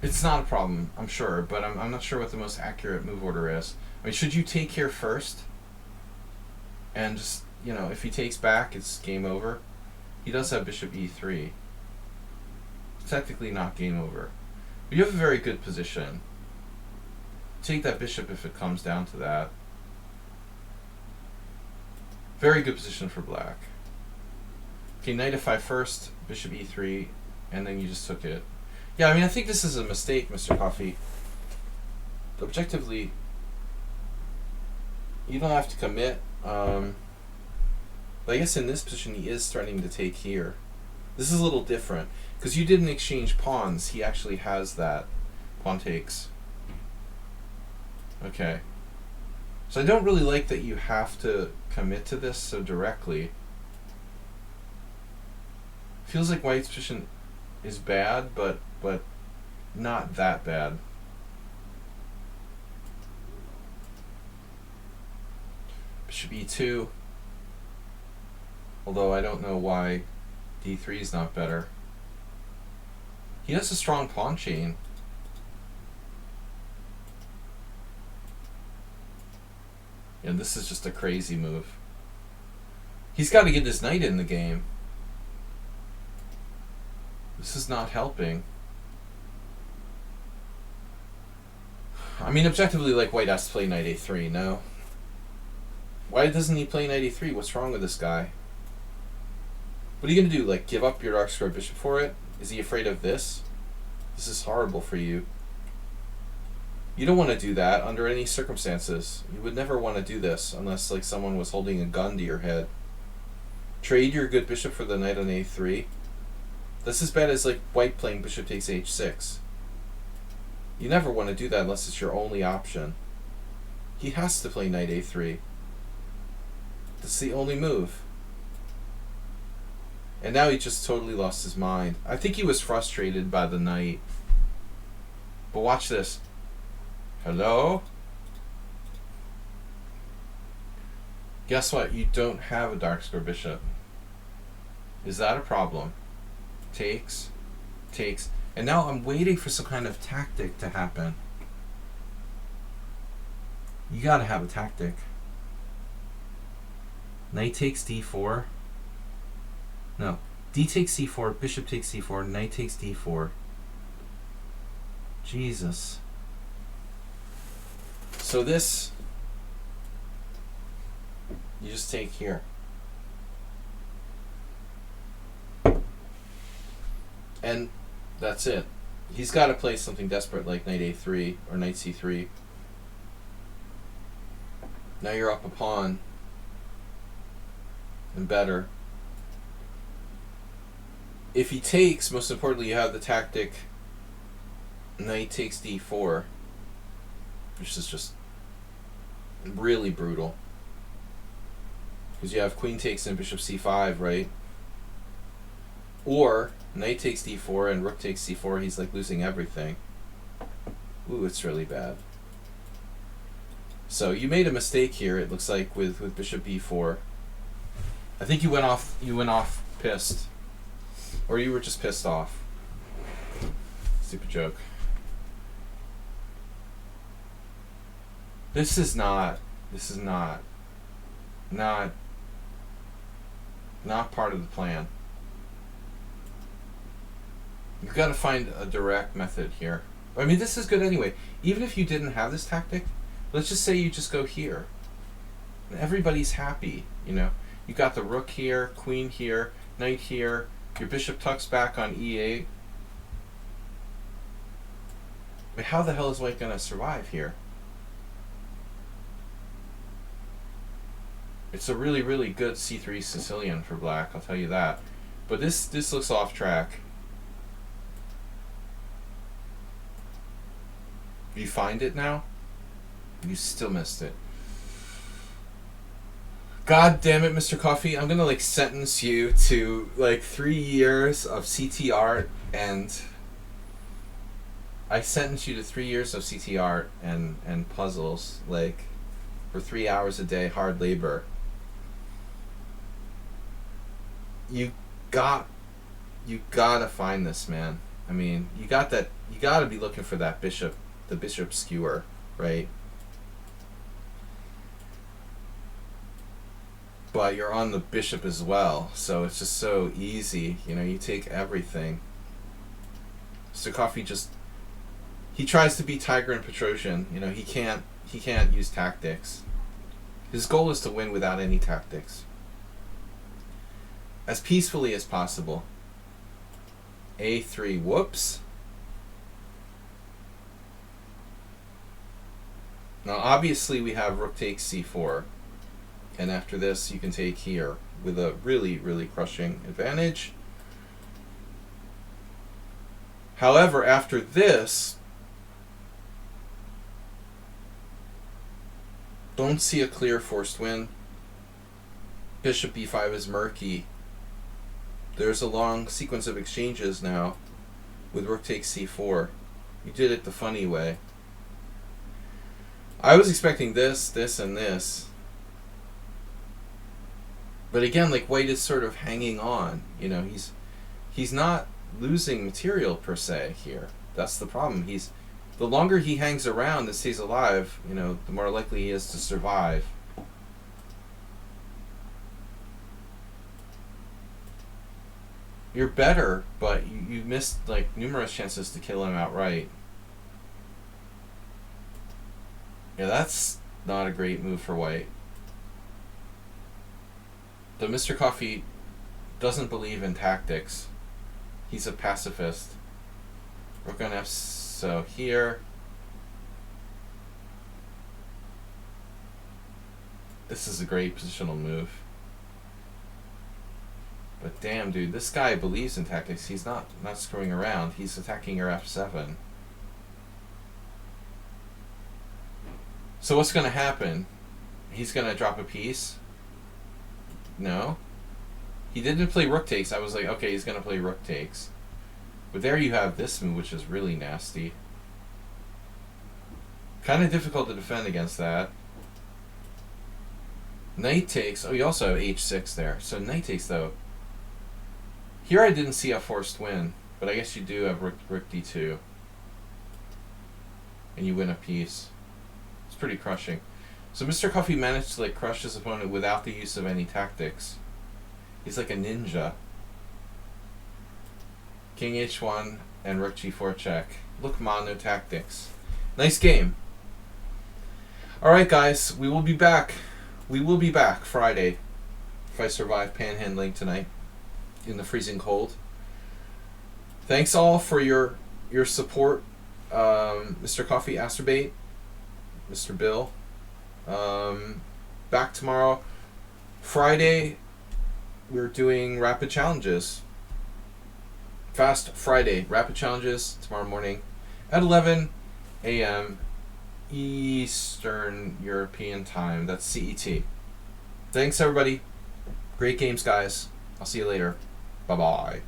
it's not a problem, I'm sure, but I'm not sure what the most accurate move order is. I mean, should you take here first? And just, if he takes back, it's game over. He does have bishop e3. Technically not game over. But you have a very good position. Take that bishop if it comes down to that. Very good position for black. Okay, knight f5 first, bishop e3, and then you just took it. Yeah, I mean, I think this is a mistake, Mr. Coffee. Objectively, you don't have to commit. But I guess in this position, he is threatening to take here. This is a little different, because you didn't exchange pawns. He actually has that. Pawn takes. Okay. So I don't really like that you have to commit to this so directly. Feels like white's position is bad, but not that bad. Bishop e2. Although I don't know why d3 is not better. He has a strong pawn chain. Yeah, this is just a crazy move. He's got to get his knight in the game. This is not helping. I mean, objectively, like, white has to play knight a3, no? Why doesn't he play knight a3? What's wrong with this guy? What are you going to do? Like, give up your dark square bishop for it? Is he afraid of this? This is horrible for you. You don't want to do that under any circumstances. You would never want to do this unless, like, someone was holding a gun to your head. Trade your good bishop for the knight on a3. That's as bad as, like, white playing bishop takes h6. You never want to do that unless it's your only option. He has to play knight a3. That's the only move. And now he just totally lost his mind. I think he was frustrated by the knight. But watch this. Hello? Guess what? You don't have a dark square bishop. Is that a problem? Takes. Takes. And now I'm waiting for some kind of tactic to happen. You gotta have a tactic. Knight takes d4. No. D takes c4, bishop takes c4, knight takes d4. Jesus. So this, you just take here. And that's it. He's got to play something desperate like knight a3 or knight c3. Now you're up a pawn. And better. If he takes, most importantly, you have the tactic knight takes d4, which is just really brutal. Because you have queen takes and bishop c5, right? Or knight takes d4 and rook takes c4, he's like losing everything. Ooh, it's really bad. So you made a mistake here, it looks like, with bishop b4. I think you went off pissed. Or you were just pissed off. Stupid joke. This is not part of the plan. You've got to find a direct method here. I mean, this is good anyway. Even if you didn't have this tactic, let's just say you just go here. And everybody's happy, you know. You got the rook here, queen here, knight here. Your bishop tucks back on e8. I mean, how the hell is white going to survive here? It's a really, really good c3 Sicilian for black, I'll tell you that. But this looks off track. Do you find it now? You still missed it. God damn it, Mr. Coffee. I'm gonna, like, sentence you to, like, 3 years of CT art, and I sentence you to 3 years of CT art and puzzles, like, for 3 hours a day, hard labor. You gotta find this, man. I mean, you gotta be looking for that bishop, the bishop skewer, right? But you're on the bishop as well, so it's just so easy. You know, you take everything. Mr. Coffee just, he tries to be Tiger and Petrosian. You know, he can't use tactics. His goal is to win without any tactics, as peacefully as possible. A3, whoops. Now obviously we have rook takes c4, and after this you can take here with a really, really crushing advantage. However, after this, don't see a clear forced win. Bishop b5 is murky. There's a long sequence of exchanges now with rook takes c4. You did it the funny way. I was expecting this, this, and this. But again, like, white is sort of hanging on. You know, he's not losing material per se here. That's the problem. The longer he hangs around and stays alive, you know, the more likely he is to survive. You're better, but you missed, like, numerous chances to kill him outright. Yeah, that's not a great move for white. Though Mr. Coffee doesn't believe in tactics. He's a pacifist. Rook on F, so here. This is a great positional move. But damn, dude, this guy believes in tactics. He's not screwing around. He's attacking your f7. So what's going to happen? He's going to drop a piece? No. He didn't play rook takes. I was like, okay, he's going to play rook takes. But there you have this move, which is really nasty. Kind of difficult to defend against that. Knight takes. Oh, you also have h6 there. So knight takes, though. Here I didn't see a forced win, but I guess you do have rook d2. And you win a piece. It's pretty crushing. So Mr. Coffee managed to, like, crush his opponent without the use of any tactics. He's like a ninja. King h1 and rook g4 check. Look, ma, no tactics. Nice game. Alright, guys, we will be back. We will be back Friday, if I survive panhandling tonight in the freezing cold. Thanks all for your support, Mr. Coffee Asterbait, Mr. Bill. Back tomorrow. Friday, we're doing rapid challenges. Fast Friday, rapid challenges tomorrow morning at 11 a.m. Eastern European Time. That's CET. Thanks, everybody. Great games, guys. I'll see you later. Bye-bye.